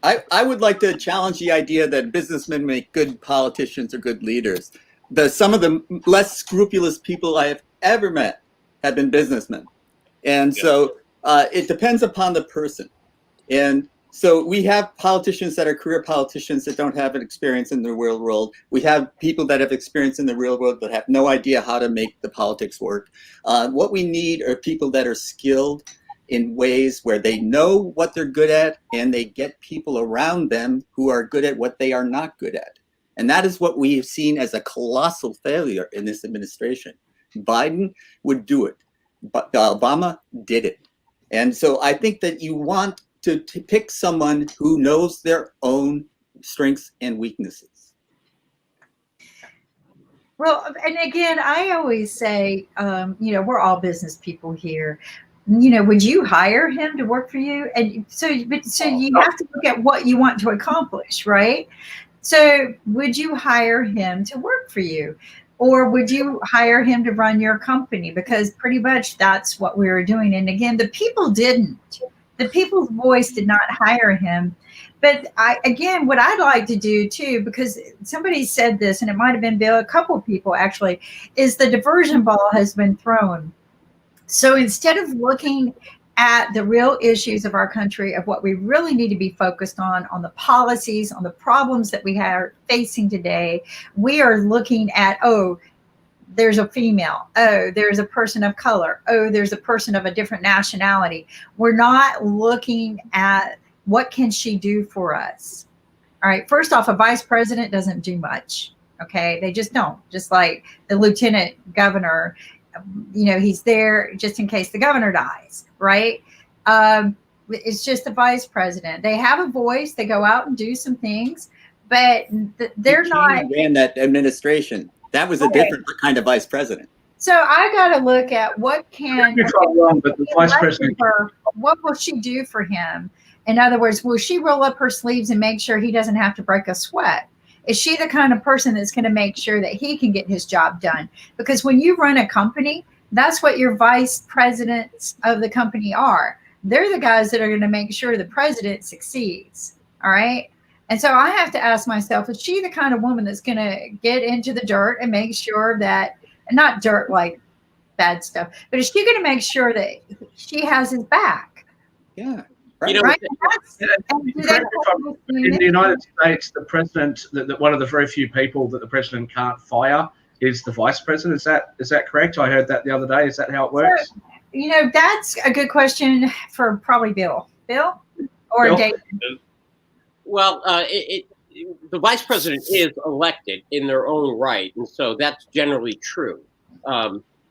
I would like to challenge the idea that businessmen make good politicians or good leaders. Some of the less scrupulous people I have ever met have been businessmen. And so it depends upon the person. And so we have politicians that are career politicians that don't have an experience in the real world. We have people that have experience in the real world but have no idea how to make the politics work. What we need are people that are skilled in ways where they know what they're good at and they get people around them who are good at what they are not good at. And that is what we have seen as a colossal failure in this administration. Biden would do it, but Obama did it. And so I think that you want to pick someone who knows their own strengths and weaknesses. Well, and again, I always say, we're all business people here. Would you hire him to work for you? And so you have to look at what you want to accomplish, right? So would you hire him to work for you? Or would you hire him to run your company? Because pretty much that's what we were doing. And again, the people didn't. The people's voice did not hire him. But what I'd like to do too, because somebody said this, and it might have been Bill, a couple people actually, is the diversion ball has been thrown. So instead of looking at the real issues of our country, of what we really need to be focused on the policies, on the problems that we are facing today, we are looking at, there's a female. Oh, there's a person of color. Oh, there's a person of a different nationality. We're not looking at what can she do for us. All right. First off, a vice president doesn't do much. Okay. They just don't. Just like the lieutenant governor, he's there just in case the governor dies. Right. It's just the vice president. They have a voice. They go out and do some things, but they're not. Ran that administration. That was a different kind of vice president. So I got to look at what can. Wrong, but the vice president. What will she do for him? In other words, will she roll up her sleeves and make sure he doesn't have to break a sweat? Is she the kind of person that's going to make sure that he can get his job done? Because when you run a company, that's what your vice presidents of the company are. They're the guys that are going to make sure the president succeeds. All right. And so I have to ask myself, is she the kind of woman that's going to get into the dirt and make sure that, not dirt like bad stuff, but is she going to make sure that she has his back? Yeah. Right. In the United States, the president, one of the very few people that the president can't fire is the vice president. Is that correct? I heard that the other day. Is that how it works? So, that's a good question for probably Bill. Bill or Bill? David? Well, the vice president is elected in their own right, and so that's generally true.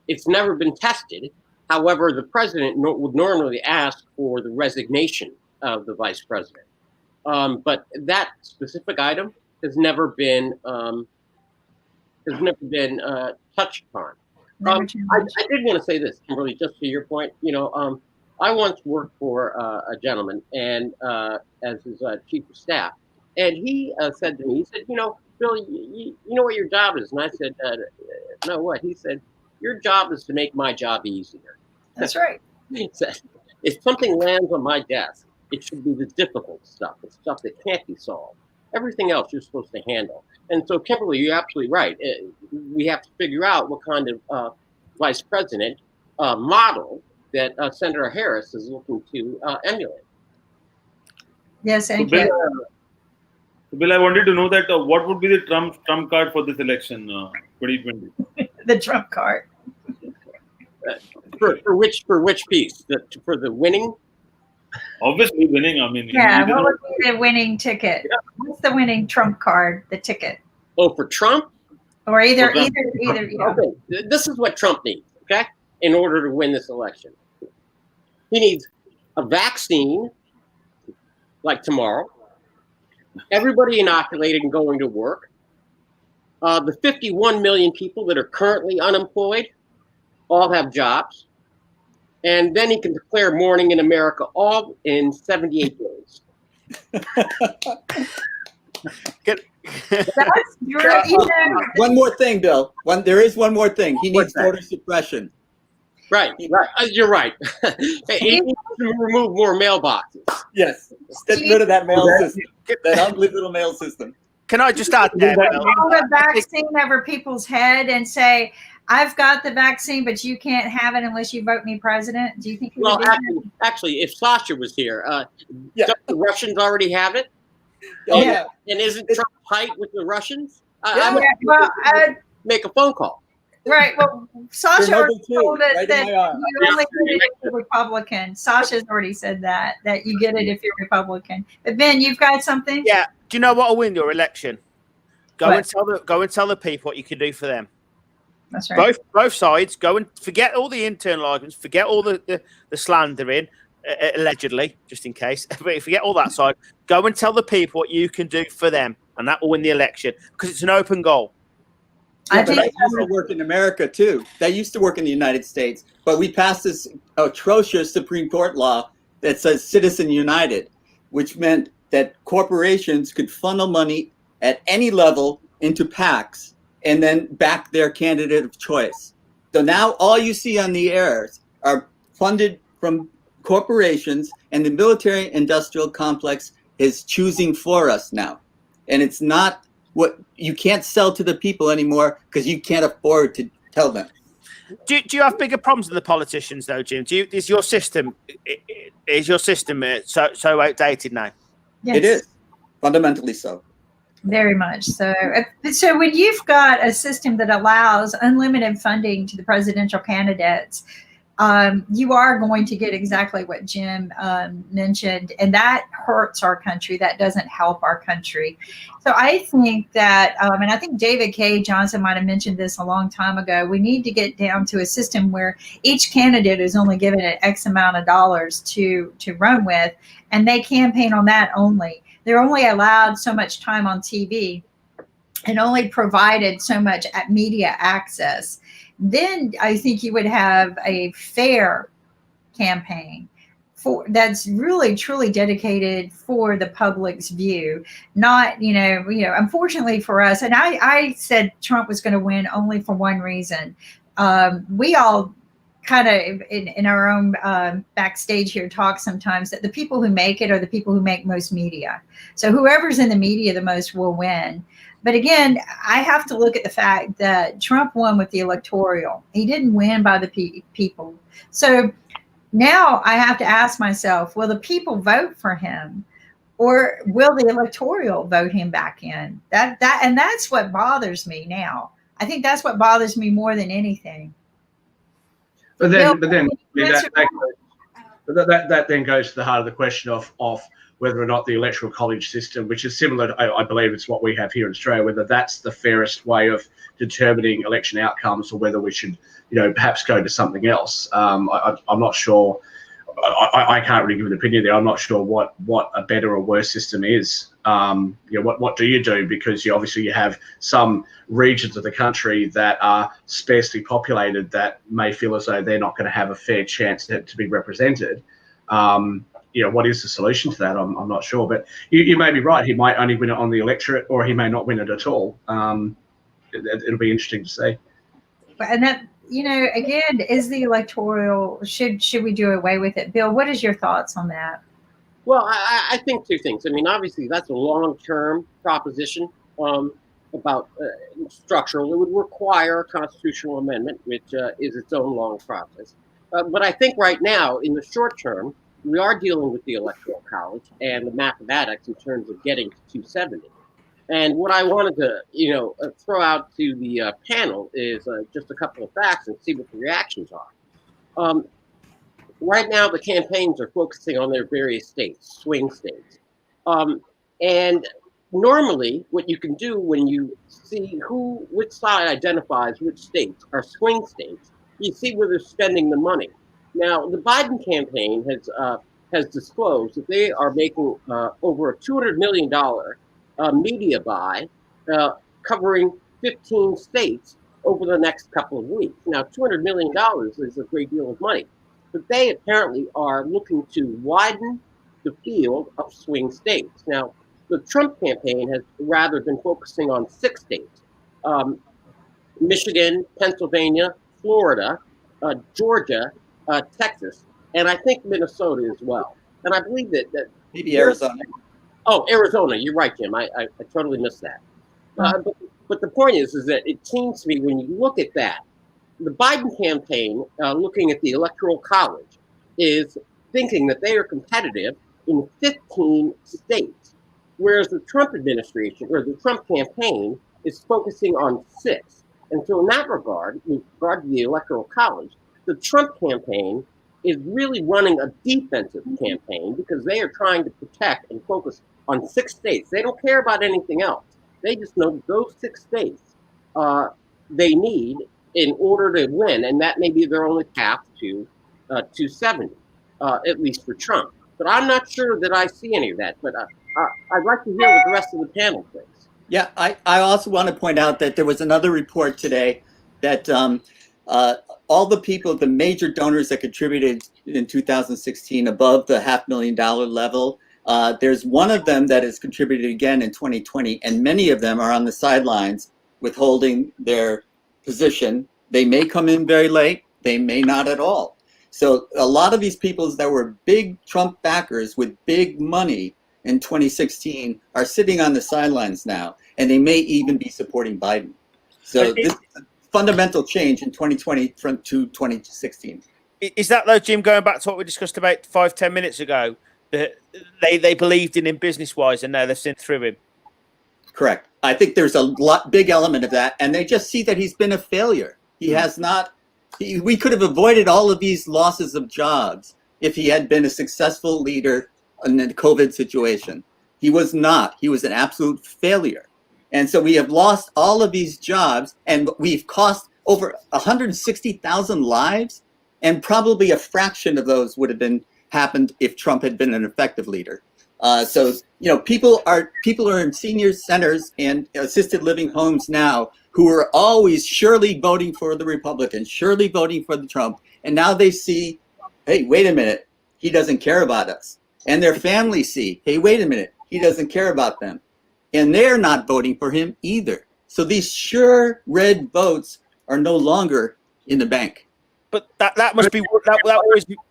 It's never been tested. However, the president would normally ask for the resignation of the vice president. But that specific item has never been touched upon. I did want to say this, Kimberly, just to your point. I once worked for a gentleman, and as his chief of staff, and he said to me, he said, Bill, you know what your job is? And I said, no, what? He said, your job is to make my job easier. That's right. He said, if something lands on my desk, it should be the difficult stuff, the stuff that can't be solved. Everything else you're supposed to handle. And so, Kimberly, you're absolutely right. We have to figure out what kind of vice president model that Senator Harris is looking to emulate. Yes, thank Bill, you. Bill, I wanted to know that what would be the trump card for this election 2020? The Trump card. For which piece? For the winning? Obviously winning. I mean, Yeah, what would be the winning ticket? Yeah. What's the winning Trump card? The ticket. Oh, for Trump? Or either. Yeah. Okay, this is what Trump needs. Okay, in order to win this election, he needs a vaccine, like tomorrow. Everybody inoculated and going to work. The 51 million people that are currently unemployed all have jobs. And then he can declare mourning in America all in 78 days. One more thing, Bill. There is one more thing. He needs voter suppression. Right. You're right. He needs to remove more mailboxes. Yes. Get rid of that mail system. That ugly little mail system. Can I just add there? Hold a vaccine over people's head and say, I've got the vaccine, but you can't have it unless you vote me president. Do you think? Well, actually, if Sasha was here, don't the Russians already have it? Yeah. And isn't Trump tight with the Russians? Make a phone call. Right. Well, Sasha already told us right that you only get it if you're Republican. Sasha's already said that you get it if you're Republican. But Ben, you've got something? Yeah. Do you know what will win your election? Go and tell the people what you can do for them. That's right. Both sides. Go and forget all the internal arguments. Forget all the slandering, allegedly, just in case. Forget all that side. Go and tell the people what you can do for them, and that will win the election because it's an open goal. Yeah, but that used to work in America too. That used to work in the United States. But we passed this atrocious Supreme Court law that says Citizen United, which meant that corporations could funnel money at any level into PACs and then back their candidate of choice. So now all you see on the airs are funded from corporations, and the military-industrial complex is choosing for us now. And it's not what you can't sell to the people anymore because you can't afford to tell them. Do you have bigger problems than the politicians, though, Jim? Is your system so outdated now? Yes. It is fundamentally so. Very much so. So when you've got a system that allows unlimited funding to the presidential candidates, you are going to get exactly what Jim mentioned, and that hurts our country. That doesn't help our country. So I think that, and I think David K. Johnson might have mentioned this a long time ago, we need to get down to a system where each candidate is only given an X amount of dollars to run with, and they campaign on that only. They're only allowed so much time on TV and only provided so much media access. Then I think you would have a fair campaign that's really truly dedicated for the public's view, not, unfortunately for us. And I said Trump was going to win only for one reason. We all kind of in our own backstage here talk sometimes that the people who make it are the people who make most media. So whoever's in the media the most will win. But again, I have to look at the fact that Trump won with the electoral. He didn't win by the people. So now I have to ask myself, will the people vote for him, or will the electoral vote him back in? And that's what bothers me now. I think that's what bothers me more than anything. But then that then goes to the heart of the question of whether or not the electoral college system, which is similar, I believe it's what we have here in Australia, whether that's the fairest way of determining election outcomes, or whether we should, perhaps go to something else. I'm not sure. I can't really give an opinion there. I'm not sure what a better or worse system is. What do you do? Because you have some regions of the country that are sparsely populated that may feel as though they're not going to have a fair chance to be represented. What is the solution to that? I'm not sure, but you may be right. He might only win it on the electorate, or he may not win it at all. It'll be interesting to see. And that, again, is the electoral, should we do away with it? Bill, what is your thoughts on that? Well, I think two things. I mean, obviously, that's a long-term proposition about structural. It would require a constitutional amendment, which is its own long process. But I think right now, in the short term, we are dealing with the Electoral College and the mathematics in terms of getting to 270. And what I wanted to, throw out to the panel is just a couple of facts and see what the reactions are. Right now, the campaigns are focusing on their various states, swing states. And normally, what you can do when you see which side identifies which states are swing states, you see where they're spending the money. Now, the Biden campaign has disclosed that they are making over a $200 million media buy covering 15 states over the next couple of weeks. Now, $200 million is a great deal of money, but they apparently are looking to widen the field of swing states. Now, the Trump campaign has rather been focusing on 6 states, Michigan, Pennsylvania, Florida, Georgia, Texas, and I think Minnesota as well. And I believe that maybe Arizona. Oh, Arizona. You're right, Jim. I totally missed that. But the point is that it seems to me when you look at that, the Biden campaign, looking at the Electoral College, is thinking that they are competitive in 15 states, whereas the Trump administration or the Trump campaign is focusing on 6. And so in that regard, with regard to the Electoral College, the Trump campaign is really running a defensive campaign because they are trying to protect and focus on 6 states. They don't care about anything else. They just know those 6 states they need in order to win, and that may be their only path to 270, at least for Trump. But I'm not sure that I see any of that. But I'd like to hear what the rest of the panel thinks. Yeah, I also want to point out that there was another report today that all the people, the major donors that contributed in 2016 above the $500,000 level, there's one of them that has contributed again in 2020, and many of them are on the sidelines withholding their position. They may come in very late, they may not at all. So a lot of these people that were big Trump backers with big money in 2016 are sitting on the sidelines now, and they may even be supporting Biden. So this is a fundamental change in 2020 from to 2016. Is that though, Jim, going back to what we discussed about 5-10 minutes ago, that they believed in him business-wise and now they've seen through him? Correct. I think there's a big element of that, and they just see that he's been a failure. He has not. We could have avoided all of these losses of jobs if he had been a successful leader in the COVID situation. He was not. He was an absolute failure. And so we have lost all of these jobs, and we've cost over 160,000 lives, and probably a fraction of those would have happened if Trump had been an effective leader. So people are in senior centers and assisted living homes now who are always surely voting for the Republicans, surely voting for the Trump, and now they see, hey, wait a minute, he doesn't care about us. And their families see, hey, wait a minute, he doesn't care about them. And they're not voting for him either. So these sure red votes are no longer in the bank. But that must be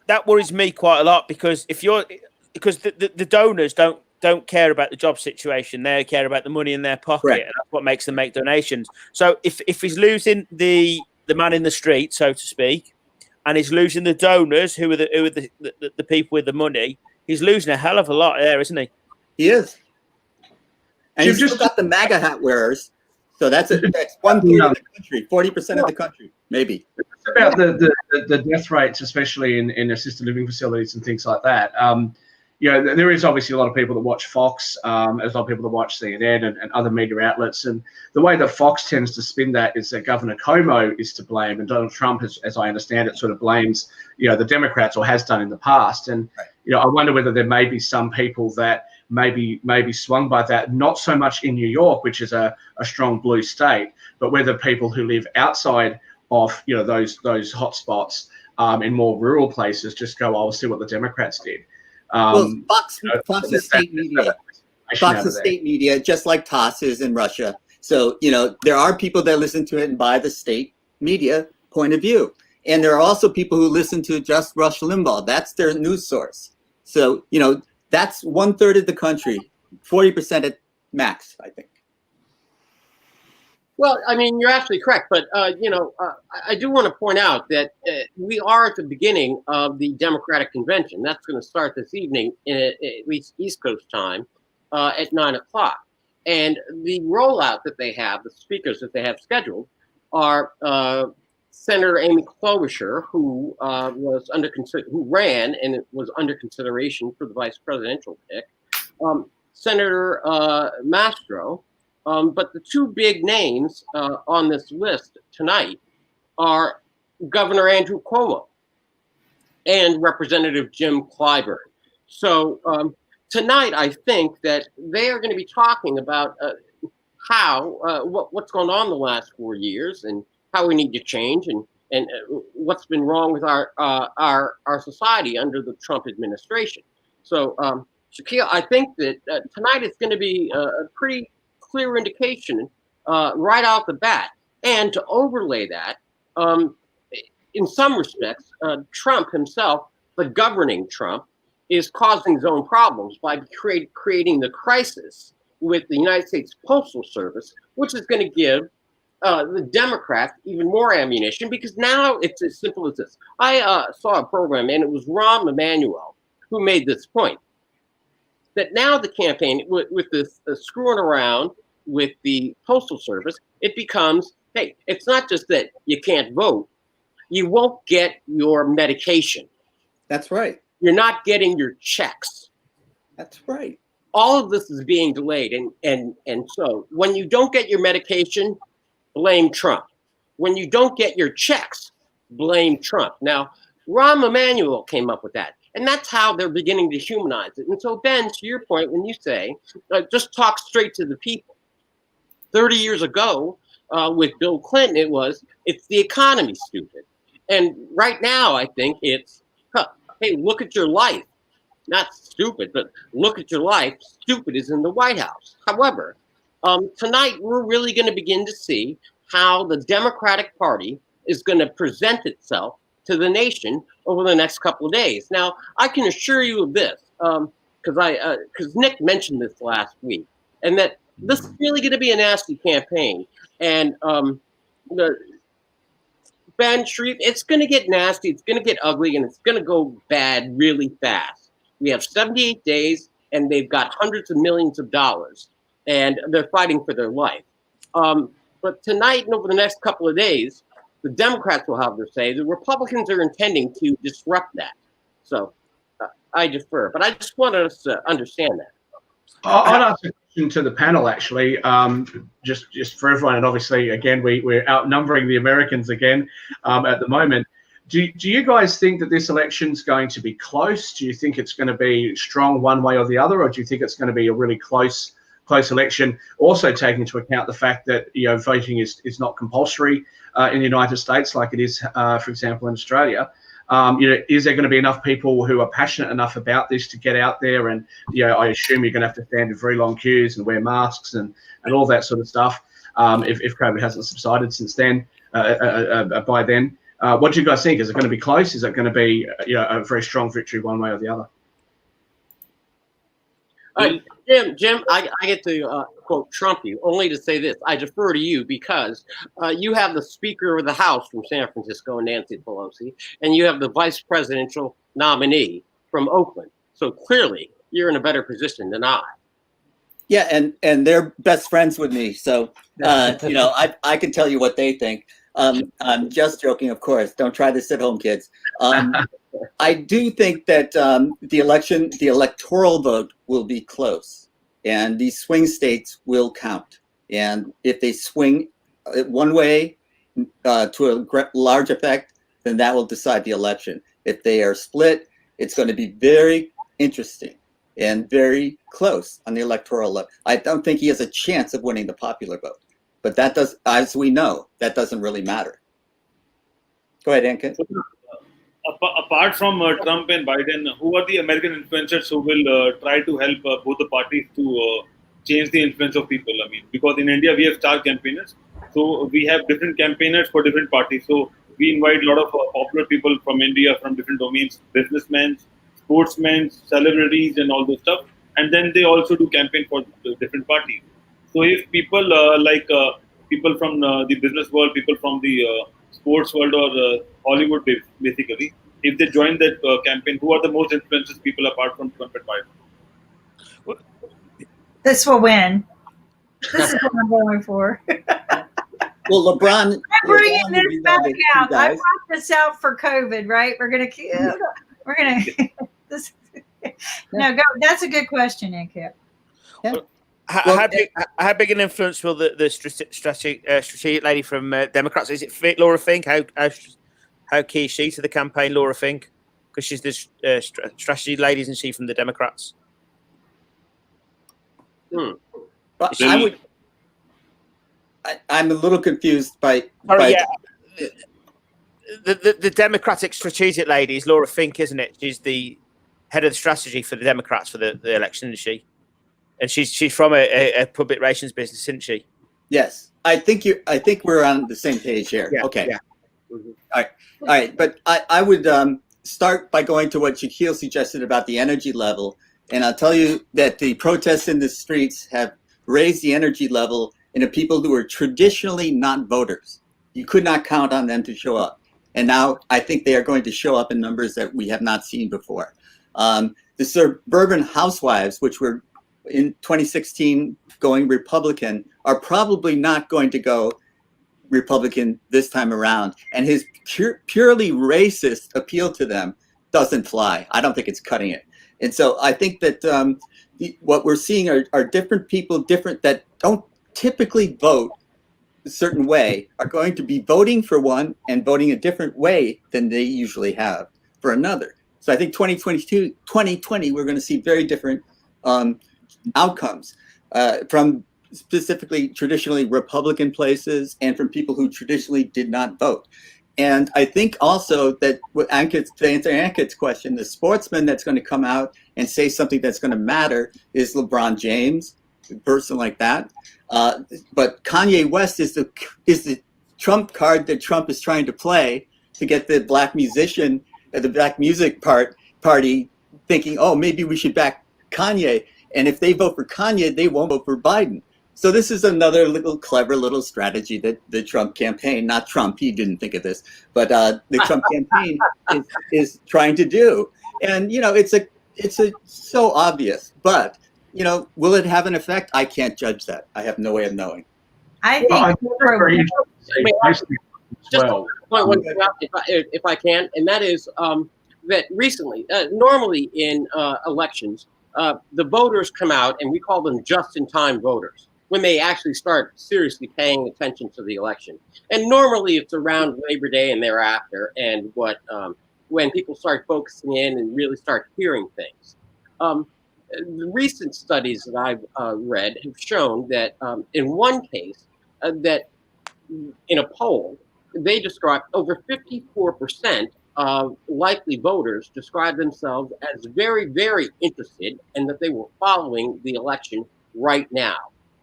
that worries me quite a lot, because the donors don't care about the job situation. They care about the money in their pocket, and that's what makes them make donations. So if he's losing the man in the street, so to speak, and he's losing the donors who are the people with the money, he's losing a hell of a lot there, isn't he? He is. And he's still got the MAGA hat wearers. So that's 1/3 of the country, 40% of the country, maybe. It's about the death rates, especially in assisted living facilities and things like that. There is obviously a lot of people that watch Fox, there's a lot of people that watch CNN and other media outlets. And the way that Fox tends to spin that is that Governor Cuomo is to blame, and Donald Trump, as I understand it, sort of blames, the Democrats, or has done in the past. And, I wonder whether there may be some people that maybe swung by that, not so much in New York, which is a strong blue state, but whether people who live outside of, those hotspots in more rural places just go, I'll see what the Democrats did. Well, Fox is state media. Fox is state media, just like TASS is in Russia. So, there are people that listen to it and buy the state media point of view. And there are also people who listen to just Rush Limbaugh. That's their news source. So, that's 1/3 of the country, 40% at max, I think. Well, I mean, you're absolutely correct, but I do want to point out that we are at the beginning of the Democratic Convention. That's going to start this evening, at least East Coast time, at 9 o'clock. And the rollout that they have, the speakers that they have scheduled, are Senator Amy Klobuchar, who who ran and it was under consideration for the vice presidential pick, Senator Mastro. But the two big names on this list tonight are Governor Andrew Cuomo and Representative Jim Clyburn. So tonight, I think that they are going to be talking about what's going on the last 4 years and how we need to change and what's been wrong with our society under the Trump administration. So, Shaquille, I think that tonight is going to be a pretty clear indication right out the bat. And to overlay that, in some respects, Trump himself, the governing Trump, is causing his own problems by creating the crisis with the United States Postal Service, which is going to give the Democrats even more ammunition, because now it's as simple as this. I saw a program, and it was Rahm Emanuel who made this point, that now the campaign, with this screwing around with the Postal Service, it becomes, hey, it's not just that you can't vote, you won't get your medication. That's right. You're not getting your checks. That's right. All of this is being delayed. And so when you don't get your medication, blame Trump. When you don't get your checks, blame Trump. Now, Rahm Emanuel came up with that. And that's how they're beginning to humanize it. And so, Ben, to your point, when you say, just talk straight to the people. 30 years ago, with Bill Clinton, it's the economy, stupid. And right now, I think it's, hey, look at your life. Not stupid, but look at your life. Stupid is in the White House. However, tonight, we're really going to begin to see how the Democratic Party is going to present itself to the nation over the next couple of days. Now, I can assure you of this, because Nick mentioned this last week, and that this is really going to be a nasty campaign. And Ben Sharif, it's going to get nasty, it's going to get ugly, and it's going to go bad really fast. We have 78 days, and they've got hundreds of millions of dollars, and they're fighting for their life. But tonight and over the next couple of days, the Democrats will have their say. The Republicans are intending to disrupt that. So I defer. But I just wanted us to understand that. I'd ask a question to the panel, actually, just for everyone. And obviously, again, we're outnumbering the Americans again at the moment. Do you guys think that this election's going to be close? Do you think it's going to be strong one way or the other? Or do you think it's going to be a really close election, also taking into account the fact that voting is not compulsory in the United States like it is, for example, in Australia? Is there going to be enough people who are passionate enough about this to get out there? And I assume you're going to have to stand in very long queues and wear masks and all that sort of stuff. If COVID hasn't subsided since then, by then, what do you guys think? Is it going to be close? Is it going to be a very strong victory one way or the other? Jim, I get to quote Trump you, only to say this. I defer to you because you have the Speaker of the House from San Francisco, Nancy Pelosi, and you have the vice presidential nominee from Oakland. So clearly, you're in a better position than I. Yeah, and they're best friends with me. So, I can tell you what they think. I'm just joking, of course. Don't try this at home, kids. I do think that the electoral vote will be close, and these swing states will count. And if they swing one way to a large effect, then that will decide the election. If they are split, it's going to be very interesting and very close on the electoral level. I don't think he has a chance of winning the popular vote, but that does, as we know, that doesn't really matter. Go ahead, Ankit. Apart from Trump and Biden, who are the American influencers who will try to help both the parties to change the influence of people? I mean, because in India we have star campaigners, so we have different campaigners for different parties. So we invite a lot of popular people from India, from different domains, businessmen, sportsmen, celebrities, and all those stuff. And then they also do campaign for the different parties. So if people like people from the business world, people from the sports world or Hollywood, basically, if they join that campaign, who are the most influential people apart from Trump and Biden? This will win. This is what I'm going for. Well, LeBron. I'm bringing LeBron this would be back one of the out. I guys. brought this out for COVID, right? We're gonna this. No, go. That's a good question, Nkip. How big an influence will the strategic lady from Democrats? Is it Laura Fink? How key is she to the campaign, Laura Fink? Because she's the strategy lady, isn't she, from the Democrats? But I'm a little confused by. The Democratic strategic lady is Laura Fink, isn't it? She's the head of the strategy for the Democrats for the election, isn't she? And she's from a public relations business, isn't she? Yes, I think we're on the same page here. Yeah, okay. yeah. All right. But I would start by going to what Shaquille suggested about the energy level, and I'll tell you that the protests in the streets have raised the energy level in the people who are traditionally not voters. You could not count on them to show up, and now I think they are going to show up in numbers that we have not seen before. The suburban housewives, which were in 2016 going Republican, are probably not going to go Republican this time around. And his purely racist appeal to them doesn't fly. I don't think it's cutting it. And so I think that what we're seeing are different people, different that don't typically vote a certain way, are going to be voting for one and voting a different way than they usually have for another. So I think 2020, we're going to see very different outcomes from specifically traditionally Republican places and from people who traditionally did not vote. And I think also that to answer Ankit's question, the sportsman that's going to come out and say something that's going to matter is LeBron James, a person like that. But Kanye West is the trump card that Trump is trying to play to get the black musician, the black music party thinking, oh, maybe we should back Kanye. And if they vote for Kanye, they won't vote for Biden. So this is another clever little strategy that the Trump campaign, not Trump, he didn't think of this, but the Trump campaign is trying to do. And, it's so obvious, but, will it have an effect? I can't judge that. I have no way of knowing. I think if I can, and that is that recently, normally in elections, the voters come out, and we call them just-in-time voters, when they actually start seriously paying attention to the election. And normally it's around Labor Day and thereafter, and when people start focusing in and really start hearing things. The recent studies that I've read have shown that in one case, that in a poll, they described over 54% of likely voters described themselves as very, very interested and that they were following the election right now,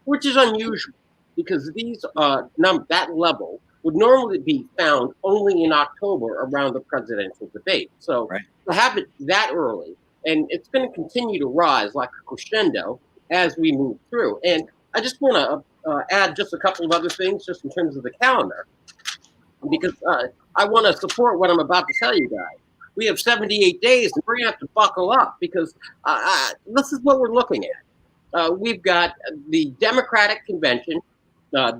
which is unusual because these that level would normally be found only in October around the presidential debate. So to have it that early, and it's going to continue to rise like a crescendo as we move through. And I just want to add just a couple of other things just in terms of the calendar, because I want to support what I'm about to tell you guys. We have 78 days and we're going to have to buckle up because this is what we're looking at. We've got the Democratic convention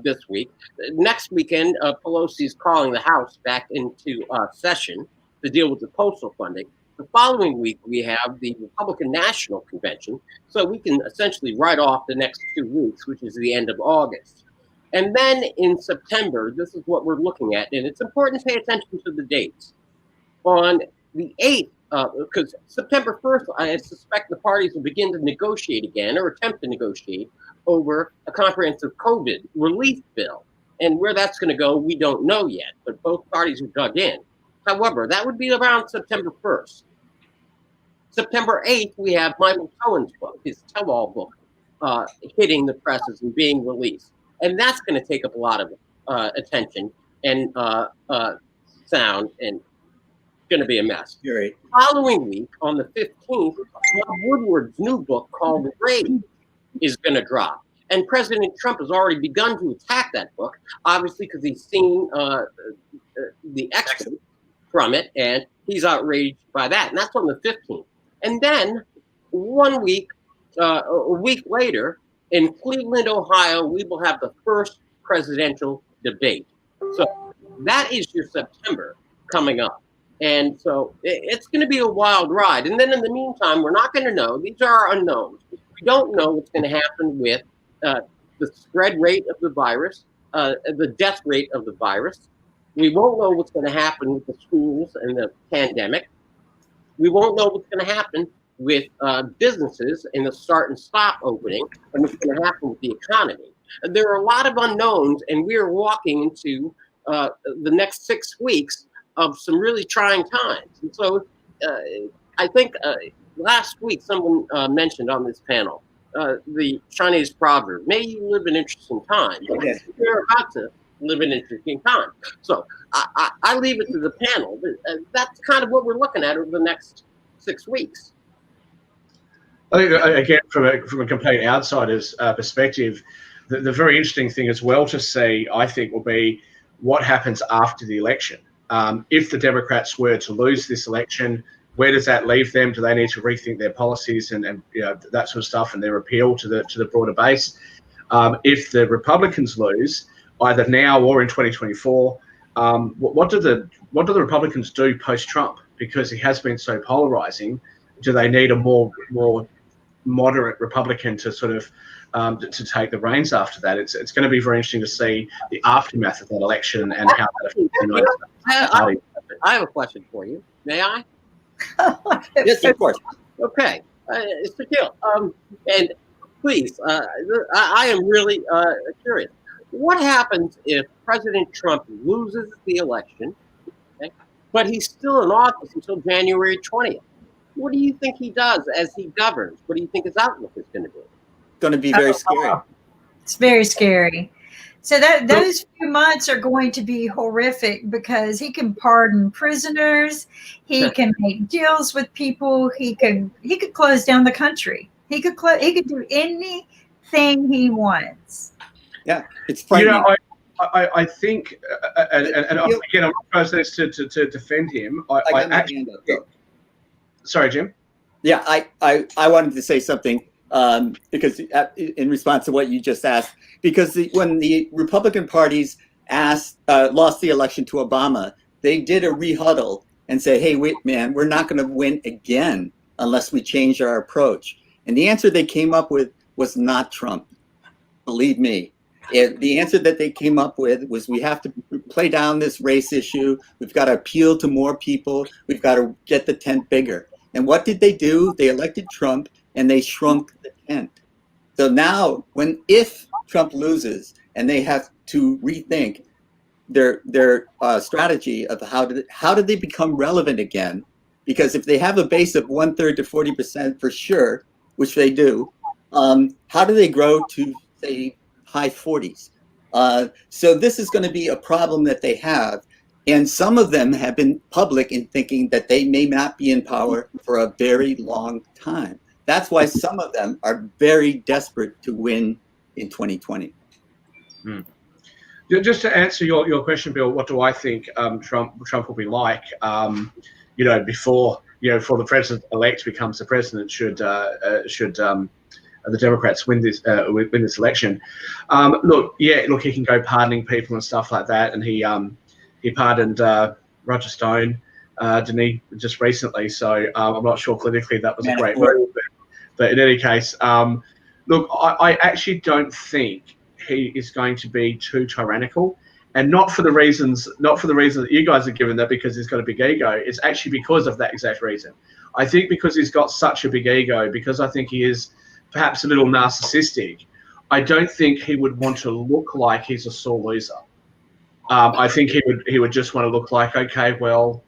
this week. Next weekend, Pelosi's calling the House back into session to deal with the postal funding. The following week, we have the Republican National Convention, so we can essentially write off the next 2 weeks, which is the end of August. And then in September, this is what we're looking at, and it's important to pay attention to the dates. On the 8th, because September 1st, I suspect the parties will begin to negotiate again or attempt to negotiate over a comprehensive COVID relief bill. And where that's going to go, we don't know yet, but both parties are dug in. However, that would be around September 1st. September 8th, we have Michael Cohen's book, his tell-all book, hitting the presses and being released. And that's going to take up a lot of attention and sound, and going to be a mess. Right. Following week, on the 15th, Bob Woodward's new book called The Raid is going to drop. And President Trump has already begun to attack that book, obviously because he's seen the excerpt from it, and he's outraged by that. And that's on the 15th. And then a week later, in Cleveland, Ohio, we will have the first presidential debate. So that is your September coming up. And so it's going to be a wild ride. And then in the meantime, we're not going to know. These are our unknowns. We don't know what's going to happen with the spread rate of the virus, the death rate of the virus. We won't know what's going to happen with the schools and the pandemic. We won't know what's going to happen with businesses and the start and stop opening, and what's going to happen with the economy. There are a lot of unknowns, and we are walking into the next 6 weeks of some really trying times. And so I think last week someone mentioned on this panel the Chinese proverb, may you live in interesting times. Yes. We're about to live in interesting times. So I leave it to the panel. That's kind of what we're looking at over the next 6 weeks. I think, again, from a complete outsider's perspective, the very interesting thing as well to see, I think, will be what happens after the election. If the Democrats were to lose this election, where does that leave them? Do they need to rethink their policies and you know, that sort of stuff, and their appeal to the broader base? If the Republicans lose, either now or in 2024, what do the Republicans do post-Trump? Because he has been so polarizing. Do they need a more moderate Republican to sort of to take the reins after that? It's going to be very interesting to see the aftermath of that election and how that affects the United States. I have a question for you. May I? Yes, of course. Okay. It's Shaquille. And please, I am really curious. What happens if President Trump loses the election, okay, but he's still in office until January 20th? What do you think he does as he governs? What do you think his outlook is going to be? Going to be very scary. It's very scary. So those few months are going to be horrific because he can pardon prisoners, he can make deals with people, he could close down the country. He could do anything he wants. Yeah, it's frightening. You know, I think, and again, I'm not process to defend him. I got my actually, hand up, though. Sorry, Jim. Yeah, I wanted to say something because in response to what you just asked, because when the Republican parties lost the election to Obama, they did a rehuddle and say, hey, wait, man, we're not going to win again unless we change our approach. And the answer they came up with was not Trump. Believe me. The answer that they came up with was we have to play down this race issue. We've got to appeal to more people. We've got to get the tent bigger. And what did they do? They elected Trump and they shrunk the tent. So now if Trump loses and they have to rethink their strategy of how do they become relevant again? Because if they have a base of 1/3 to 40% for sure, which they do, how do they grow to say high 40s? So this is going to be a problem that they have. And some of them have been public in thinking that they may not be in power for a very long time. That's why some of them are very desperate to win in 2020. Just to answer your question, Bill, what do I think Trump will be like? Before the president-elect becomes the president, should the Democrats win this election? He can go pardoning people and stuff like that, and he pardoned Roger Stone, didn't he, just recently? So I'm not sure politically that was a great move, but in any case, I actually don't think he is going to be too tyrannical, and not for the reasons that you guys have given, that because he's got a big ego. It's actually because of that exact reason. I think because he's got such a big ego, because I think he is perhaps a little narcissistic, I don't think he would want to look like he's a sore loser. I think he would just want to look like, okay, well,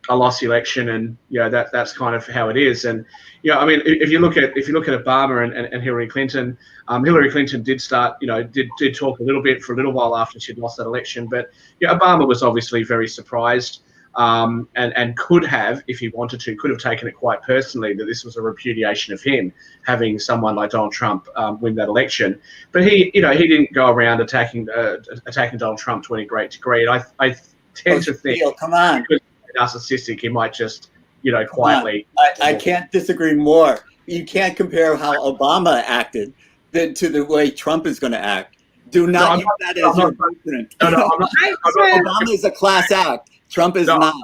I lost the election, and that's kind of how it is. And if you look at Obama and Hillary Clinton, Hillary Clinton did start, did talk a little bit for a little while after she'd lost that election, but Obama was obviously very surprised. and could have, if he wanted to, could have taken it quite personally that this was a repudiation of him having someone like Donald Trump win that election. But he didn't go around attacking Donald Trump to any great degree. And I tend to think, come on, because he's narcissistic, he might just quietly. I can't disagree more. You can't compare how Obama acted to the way Trump is going to act. Do not use that as your president. Obama is a class act. Trump is not.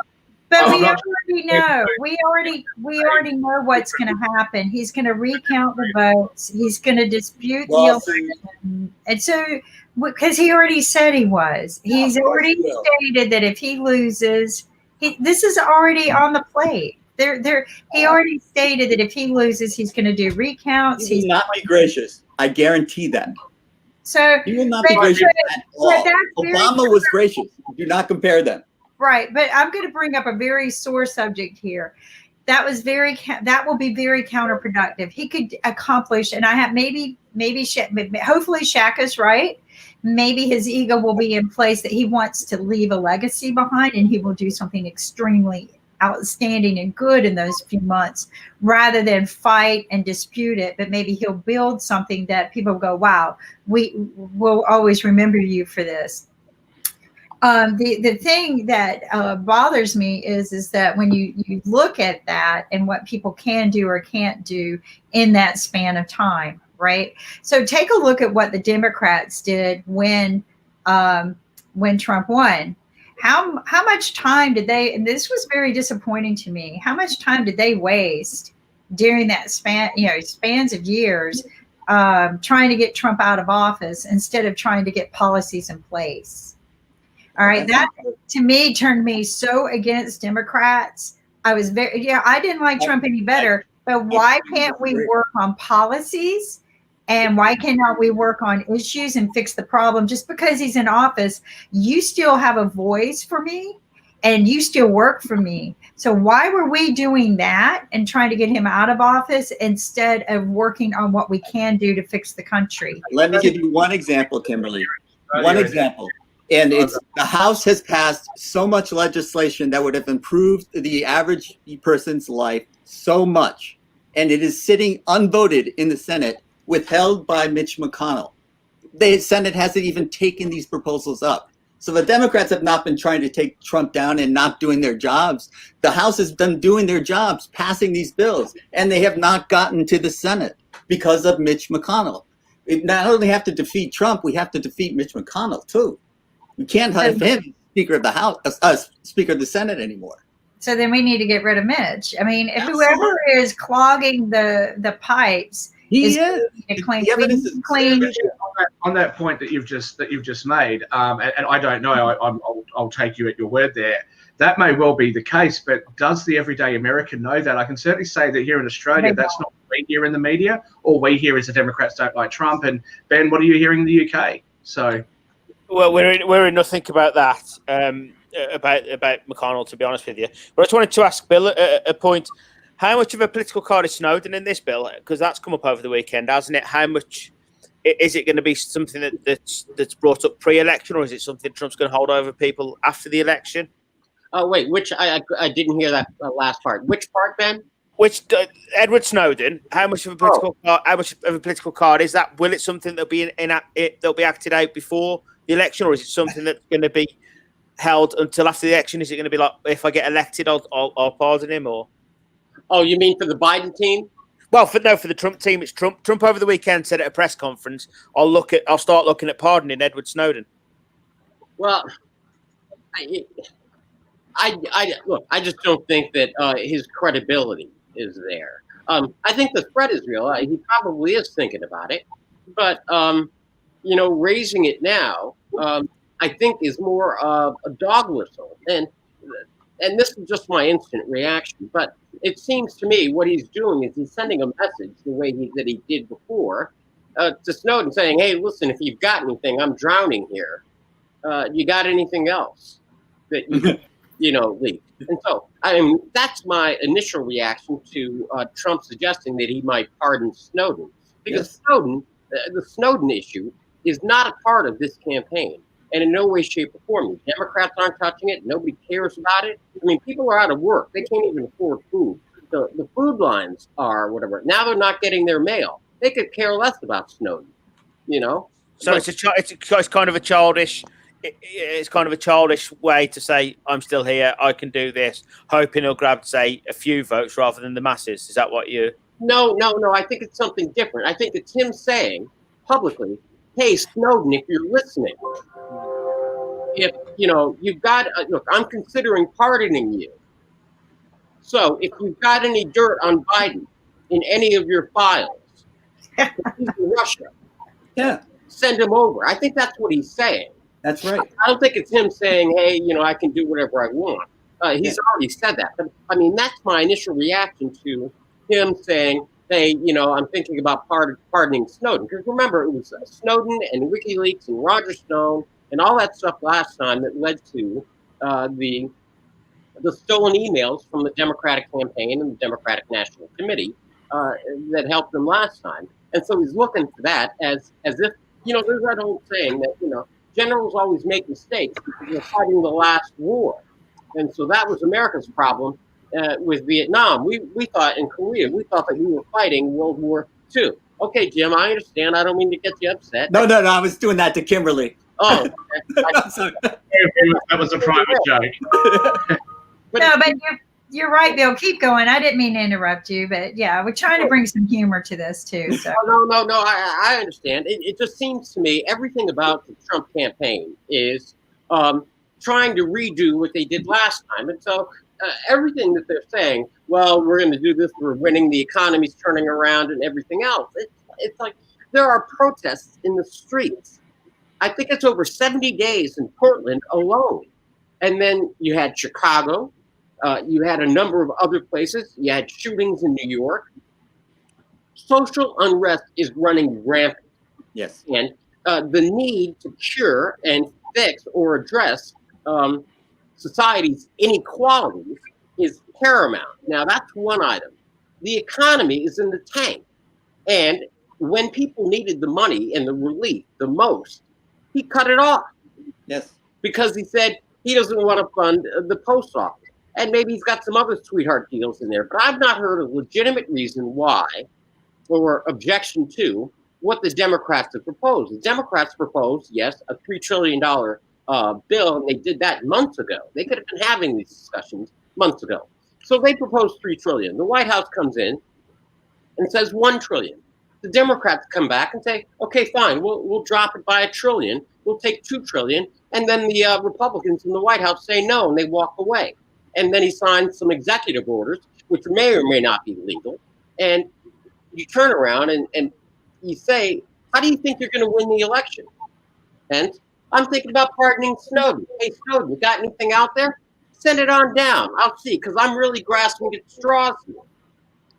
But we already know. We already know what's going to happen. He's going to recount the votes. He's going to dispute the election. And so, because he already said he was. He's already stated that if he loses, this is already on the plate. He already stated that if he loses, he's going to do recounts. He will not be gracious. I guarantee that. So he will not be gracious at all. Obama was gracious. Do not compare them. Right, but I'm going to bring up a very sore subject here. That will be very counterproductive. He could accomplish, and I have hopefully Shaq is right. Maybe his ego will be in place that he wants to leave a legacy behind, and he will do something extremely outstanding and good in those few months rather than fight and dispute it. But maybe he'll build something that people will go, wow, we will always remember you for this. The thing that bothers me is that when you look at that and what people can do or can't do in that span of time, right? So take a look at what the Democrats did when Trump won. How much time did they, and this was very disappointing to me, how much time did they waste during that spans of years trying to get Trump out of office instead of trying to get policies in place? All right, that to me turned me so against Democrats. I was I didn't like Trump any better, but why can't we work on policies? And why cannot we work on issues and fix the problem? Just because he's in office, you still have a voice for me and you still work for me. So why were we doing that and trying to get him out of office instead of working on what we can do to fix the country? Let me give you one example, Kimberly. One example. And it's the House has passed so much legislation that would have improved the average person's life so much. And it is sitting unvoted in the Senate, withheld by Mitch McConnell. The Senate hasn't even taken these proposals up. So the Democrats have not been trying to take Trump down and not doing their jobs. The House has been doing their jobs, passing these bills, and they have not gotten to the Senate because of Mitch McConnell. We not only have to defeat Trump, we have to defeat Mitch McConnell too. We can't have him Speaker of the House, Speaker of the Senate anymore. So then we need to get rid of Mitch. I mean, if whoever is clogging the pipes, he is clean. On that point that you've just made, and I don't know, I'll take you at your word there. That may well be the case, but does the everyday American know that? I can certainly say that here in Australia, that's not what we hear in the media. All we hear is the Democrats don't like Trump. And Ben, what are you hearing in the UK? So, well, we're in nothing about that. About McConnell, to be honest with you. But I just wanted to ask Bill a point. How much of a political card is Snowden in this bill? Because that's come up over the weekend, hasn't it? How much is it going to be something that's brought up pre-election, or is it something Trump's going to hold over people after the election? Oh wait, which I didn't hear that last part. Which part, Ben? Which Edward Snowden? How much of a political card is that? Will it something that'll be that'll be acted out before the election, or is it something that's going to be held until after the election? Is it going to be like, if I get elected, I'll pardon him, or? Oh, you mean for the Biden team? Well, for the Trump team, it's Trump. Trump over the weekend said at a press conference, I'll start looking at pardoning Edward Snowden. Well, I just don't think that his credibility is there. I think the threat is real. He probably is thinking about it, but raising it now, I think is more of a dog whistle. And this is just my instant reaction, but it seems to me what he's doing is he's sending a message the way that he did before to Snowden, saying, "Hey, listen, if you've got anything, I'm drowning here. You got anything else that you leak?" And so, that's my initial reaction to Trump suggesting that he might pardon Snowden, because Snowden, the Snowden issue, is not a part of this campaign. and in no way, shape, or form. The Democrats aren't touching it. Nobody cares about it. I mean, people are out of work. They can't even afford food. The food lines are whatever. Now they're not getting their mail. They could care less about Snowden, you know? So it's kind of a childish. It's kind of a childish way to say, I'm still here, I can do this, hoping he'll grab, say, a few votes rather than the masses. Is that what you... No. I think it's something different. I think it's him saying publicly, hey, Snowden, if you're listening, if, you know, you've got, look, I'm considering pardoning you. So if you've got any dirt on Biden in any of your files, he's in Russia, Yeah, send him over. I think that's what he's saying. that's right. I don't think it's him saying, hey, you know, I can do whatever I want. He's already said that. But I mean, that's my initial reaction to him saying, hey, you know, I'm thinking about pardoning Snowden. Because remember, it was Snowden and WikiLeaks and Roger Stone and all that stuff last time that led to the stolen emails from the Democratic campaign and the Democratic National Committee that helped them last time. And so he's looking for that as if, you know, there's that old saying that, you know, generals always make mistakes because they're fighting the last war. And so that was America's problem with Vietnam. We thought in Korea, we thought that we were fighting World War II. Okay, Jim, I understand. I don't mean to get you upset. No, I was doing that to Kimberly. Oh, okay. That was a private joke. But No, but you're right, Bill. Keep going. I didn't mean to interrupt you, but yeah, we're trying to bring some humor to this too. So no. I understand. It just seems to me everything about the Trump campaign is trying to redo what they did last time. And so everything that they're saying, well, we're going to do this, we're winning, the economy's turning around and everything else. It's like there are protests in the streets. I think it's over 70 days in Portland alone. And then you had Chicago. You had a number of other places. You had shootings in New York. Social unrest is running rampant. Yes. And the need to cure and fix or address society's inequalities is paramount. Now, that's one item. The economy is in the tank. And when people needed the money and the relief the most, he cut it off. Yes. Because he said he doesn't want to fund the post office. And maybe he's got some other sweetheart deals in there. But I've not heard a legitimate reason why or objection to what the Democrats have proposed. The Democrats proposed, yes, a $3 trillion bill, and they did that months ago. They could have been having these discussions months ago. So they proposed $3 trillion. The White House comes in and says $1 trillion. The Democrats come back and say, okay, fine, we'll drop it by $1 trillion. We'll take $2 trillion. And then the Republicans in the White House say no, and they walk away. And then he signs some executive orders, which may or may not be legal. And you turn around and you say, how do you think you're going to win the election? And I'm thinking about pardoning Snowden. Hey, Snowden, you got anything out there? Send it on down. I'll see, because I'm really grasping at straws here.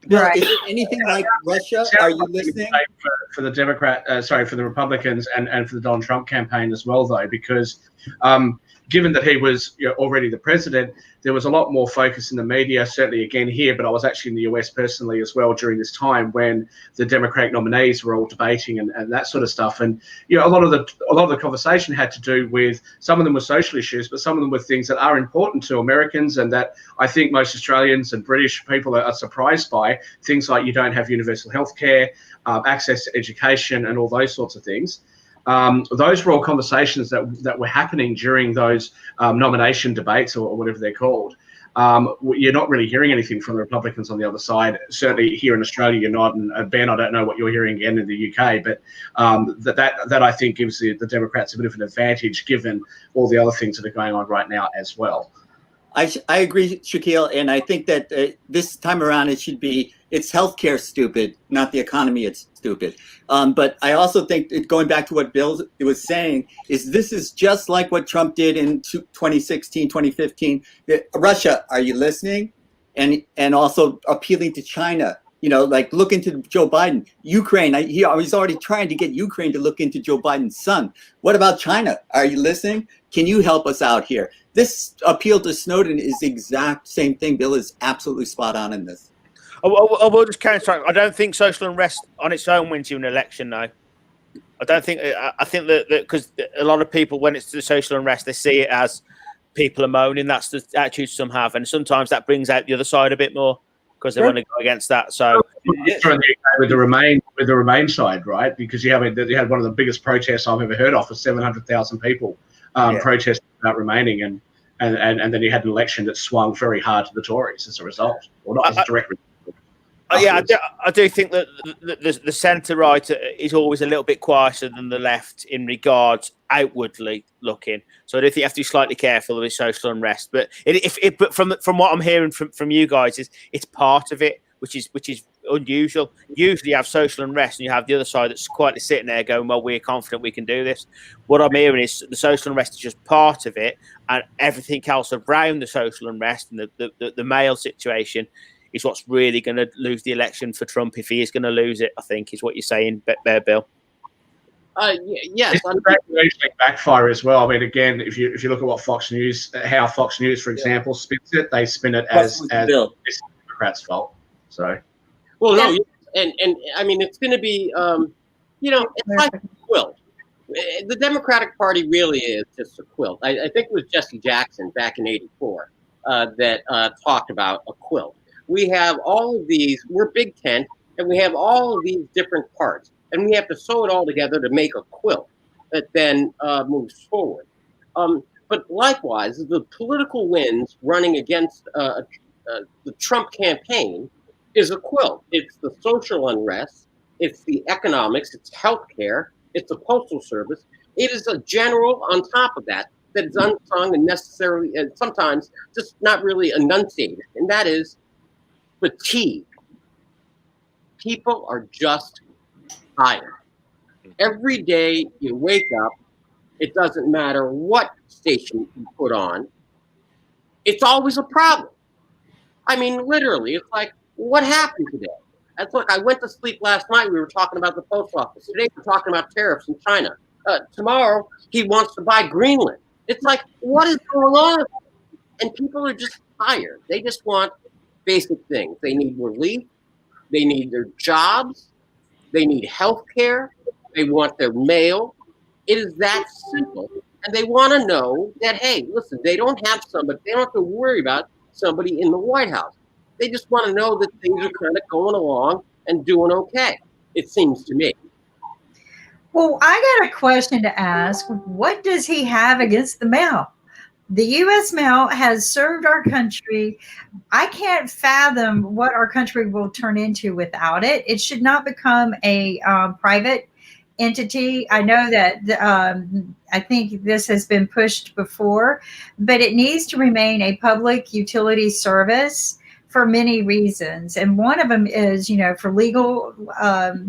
Bill, Right. is it anything like Russia? Are you listening? For the for the Republicans and for the Donald Trump campaign as well, though, because given that he was already the president, there was a lot more focus in the media, certainly again here, but I was actually in the US personally as well during this time when the Democratic nominees were all debating and that sort of stuff. And a lot of the conversation had to do with, some of them were social issues, but some of them were things that are important to Americans and that I think most Australians and British people are surprised by. Things like you don't have universal health care, access to education and all those sorts of things. Those were all conversations that were happening during those nomination debates or whatever they're called. You're not really hearing anything from the Republicans on the other side. Certainly here in Australia, you're not. And Ben, I don't know what you're hearing again in the UK, but that I think gives the Democrats a bit of an advantage given all the other things that are going on right now as well. I agree, Shaquille, and I think that this time around it's healthcare stupid, not the economy. It's stupid. But I also think going back to what Bill was saying this is just like what Trump did in 2016, 2015. Russia, are you listening? And also appealing to China. Like look into Joe Biden. Ukraine, he's already trying to get Ukraine to look into Joe Biden's son. What about China? Are you listening? Can you help us out here? This appeal to Snowden is the exact same thing. Bill is absolutely spot on in this. I will just counter. I don't think social unrest on its own wins you an election, though. I don't think. I think that because a lot of people, when it's the social unrest, they see it as people are moaning. That's the attitude some have, and sometimes that brings out the other side a bit more because they want to go against that. So with the Remain side, right? Because you had one of the biggest protests I've ever heard of, for 700,000 people protesting about remaining, and then you had an election that swung very hard to the Tories as a result, or not as a direct result. I do think that the centre right is always a little bit quieter than the left in regards outwardly looking. So I do think you have to be slightly careful of the social unrest. But but from what I'm hearing from you guys, is it's part of it, which is unusual. Usually you have social unrest and you have the other side that's quietly sitting there going, well, we're confident we can do this. What I'm hearing is the social unrest is just part of it, and everything else around the social unrest and the male situation is what's really going to lose the election for Trump, if he is going to lose it, I think, is what you're saying, Bill. Yes. It's backfire as well. I mean, again, if you look at what Fox News, how Fox News, for example, spins it, they spin it as it's Democrats' fault. So, well, no, and I mean, it's going to be, it's like a quilt. The Democratic Party really is just a quilt. I think it was Jesse Jackson back in '84 that talked about a quilt. We have all of these, we're Big Tent, and we have all of these different parts, and we have to sew it all together to make a quilt that then moves forward. But likewise, the political winds running against the Trump campaign is a quilt. It's the social unrest, it's the economics, it's healthcare, it's the postal service. It is a general on top of that is unsung and necessarily, and sometimes just not really enunciated, and that is fatigue. People are just tired. Every day you wake up, it doesn't matter what station you put on, it's always a problem. I mean, literally, it's like, what happened today? That's like, I went to sleep last night, we were talking about the post office. Today we're talking about tariffs in China. Tomorrow he wants to buy Greenland. It's like, what is going on? And people are just tired. They just want basic things. They need relief. They need their jobs. They need health care. They want their mail. It is that simple. And they want to know that, hey, listen, they don't have somebody, they don't have to worry about somebody in the White House. They just want to know that things are kind of going along and doing okay, it seems to me. Well, I got a question to ask. What does he have against the mail? The U.S. mail has served our country. I can't fathom what our country will turn into without it. It should not become a private entity. I know that I think this has been pushed before, but it needs to remain a public utility service for many reasons. And one of them is, for legal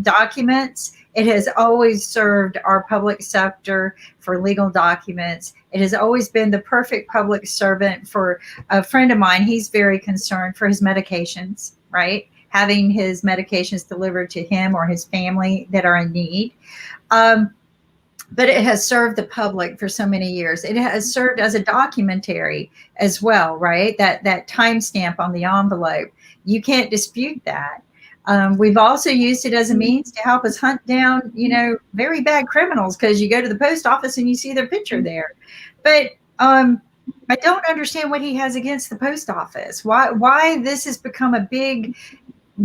documents. It has always served our public sector for legal documents. It has always been the perfect public servant. For a friend of mine, he's very concerned for his medications, right? Having his medications delivered to him or his family that are in need. But it has served the public for so many years. It has served as a documentary as well, right? That timestamp on the envelope. You can't dispute that. We've also used it as a means to help us hunt down, very bad criminals, because you go to the post office and you see their picture there. But I don't understand what he has against the post office. Why this has become a big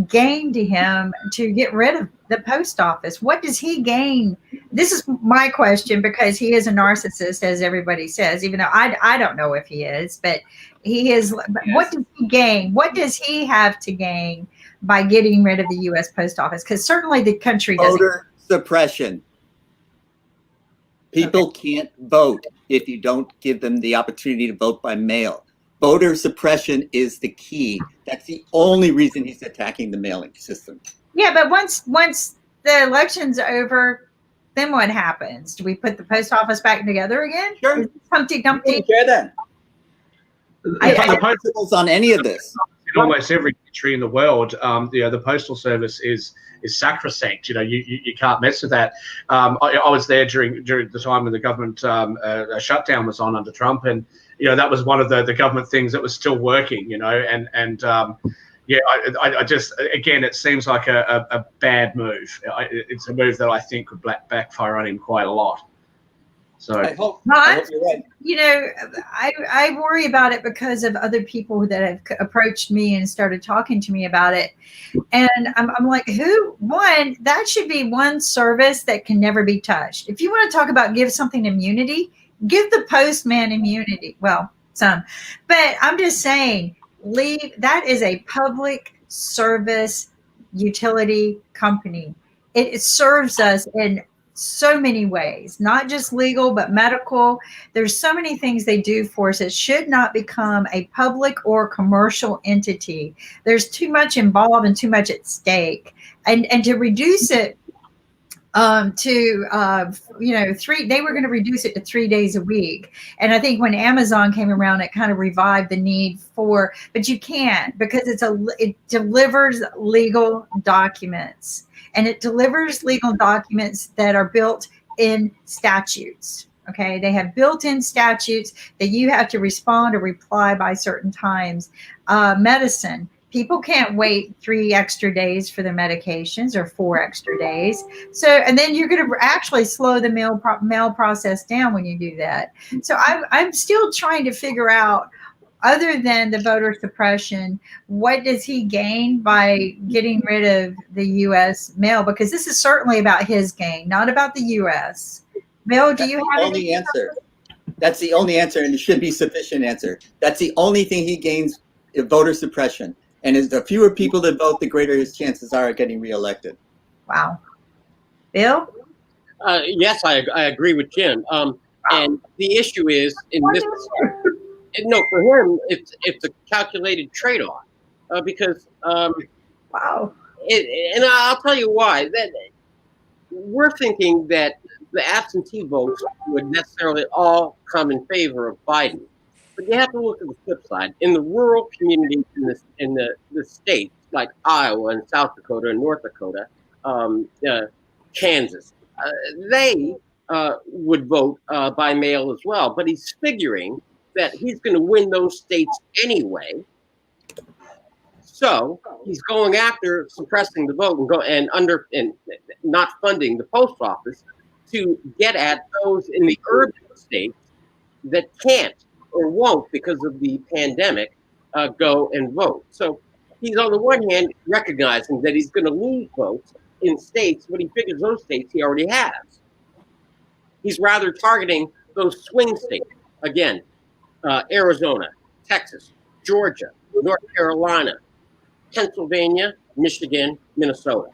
gain to him to get rid of the post office. What does he gain? This is my question, because he is a narcissist, as everybody says, even though I don't know if he is, but he is. Yes. What does he gain? What does he have to gain by getting rid of the U.S. Post Office? Because certainly the country doesn't. Voter suppression. People can't vote if you don't give them the opportunity to vote by mail. Voter suppression is the key. That's the only reason he's attacking the mailing system. Yeah, but once the election's over, then what happens? Do we put the post office back together again? Sure. Humpty Dumpty. Sure then. I have principles on any of this. In almost every country in the world, the postal service is sacrosanct. You can't mess with that. I was there during the time when the government shutdown was on under Trump, and that was one of the government things that was still working. Yeah, I just, again, it seems like a bad move. It's a move that I think could backfire on him quite a lot. So I hope Not, you're right. you know, I worry about it because of other people that have approached me and started talking to me about it. And I'm like, that should be one service that can never be touched. If you want to talk about give something immunity, give the postman immunity. Well, some, but I'm just saying, that is a public service utility company. It serves us in so many ways, not just legal, but medical. There's so many things they do for us. It should not become a public or commercial entity. There's too much involved and too much at stake. And to reduce it they were going to reduce it to 3 days a week. And I think when Amazon came around, it kind of revived the need but you can't, because it delivers legal documents, and it delivers legal documents that are built in statutes. Okay. They have built-in statutes that you have to respond or reply by certain times. Medicine. People can't wait 3 extra days for their medications, or 4 extra days. So, and then you're going to actually slow the mail process down when you do that. So I'm still trying to figure out, other than the voter suppression, what does he gain by getting rid of the U.S. mail? Because this is certainly about his gain, not about the U.S. Bill, do you have the only answer? That's the only answer, and it should be sufficient answer. That's the only thing he gains, voter suppression. And as the fewer people that vote, the greater his chances are of getting reelected. Wow. Bill? Yes, I agree with Jim. And the issue is, for him, it's a calculated trade-off, because wow. And I'll tell you why. That we're thinking that the absentee votes would necessarily all come in favor of Biden. But you have to look at the flip side. In the rural communities in the states like Iowa and South Dakota and North Dakota, Kansas, they would vote by mail as well. But he's figuring that he's going to win those states anyway. So he's going after suppressing the vote and not funding the post office to get at those in the urban states that can't or won't, because of the pandemic, go and vote. So he's on the one hand recognizing that he's going to lose votes in states, but he figures those states he already has. He's rather targeting those swing states, again, Arizona, Texas, Georgia, North Carolina, Pennsylvania, Michigan, Minnesota.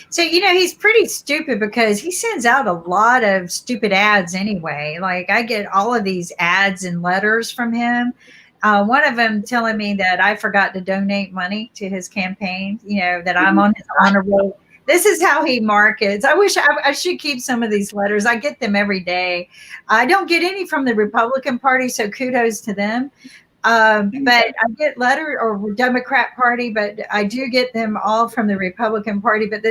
So, he's pretty stupid, because he sends out a lot of stupid ads anyway. Like, I get all of these ads and letters from him. One of them telling me that I forgot to donate money to his campaign, that I'm on his honor roll. This is how he markets. I wish I should keep some of these letters. I get them every day. I don't get any from the Republican Party, so kudos to them. But I get letter or Democrat Party, but I do get them all from the Republican Party. But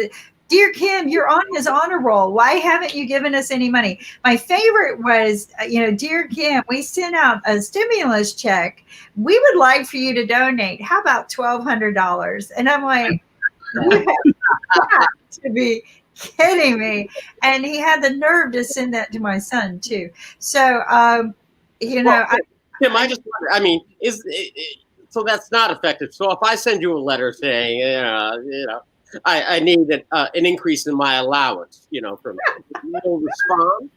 Dear Kim, you're on his honor roll. Why haven't you given us any money? My favorite was, Dear Kim, we sent out a stimulus check. We would like for you to donate. How about $1,200? And I'm like, you have got to be kidding me. And he had the nerve to send that to my son too. So, Tim, I just wonder, so that's not effective. So if I send you a letter saying, I need an increase in my allowance, from you'll respond.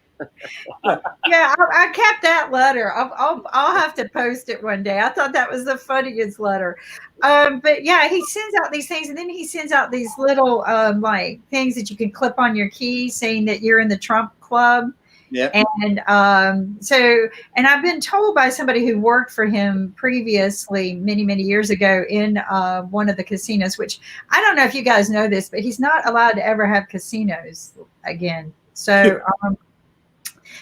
Yeah, I kept that letter. I'll have to post it one day. I thought that was the funniest letter. But yeah, he sends out these things, and then he sends out these little like things that you can clip on your key, saying that you're in the Trump club. Yeah. And and I've been told by somebody who worked for him previously many years ago in one of the casinos, which I don't know if you guys know this, but he's not allowed to ever have casinos again. So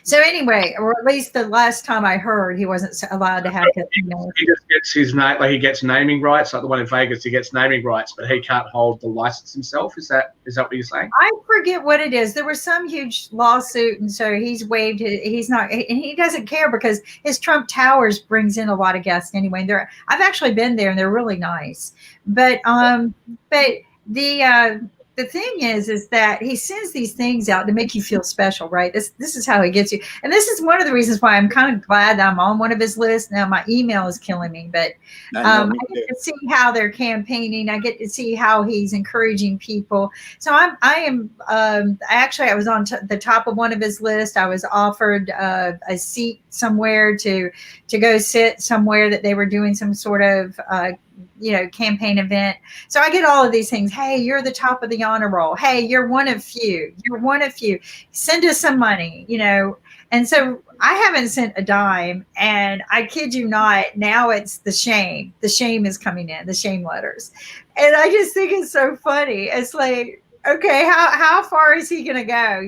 So anyway, or at least the last time I heard, he wasn't allowed to have casinos. He just gets his name, like he gets naming rights, like the one in Vegas. He gets naming rights, but he can't hold the license himself. Is that what you're saying? I forget what it is. There was some huge lawsuit, and so he's waived. He's not, and he doesn't care because his Trump Towers brings in a lot of guests anyway. I've actually been there, and they're really nice. But the thing is that he sends these things out to make you feel special, right? This is how he gets you. And this is one of the reasons why I'm kind of glad that I'm on one of his lists. Now my email is killing me, but I get to see how they're campaigning. I get to see how he's encouraging people. So I was on the top of one of his lists. I was offered a seat somewhere to go sit somewhere that they were doing some sort of campaign event. So I get all of these things. Hey, you're the top of the honor roll. Hey, you're one of few. You're one of few. Send us some money, And so I haven't sent a dime. And I kid you not, now it's the shame. The shame is coming in, the shame letters. And I just think it's so funny. It's like, okay, how far is he going to go,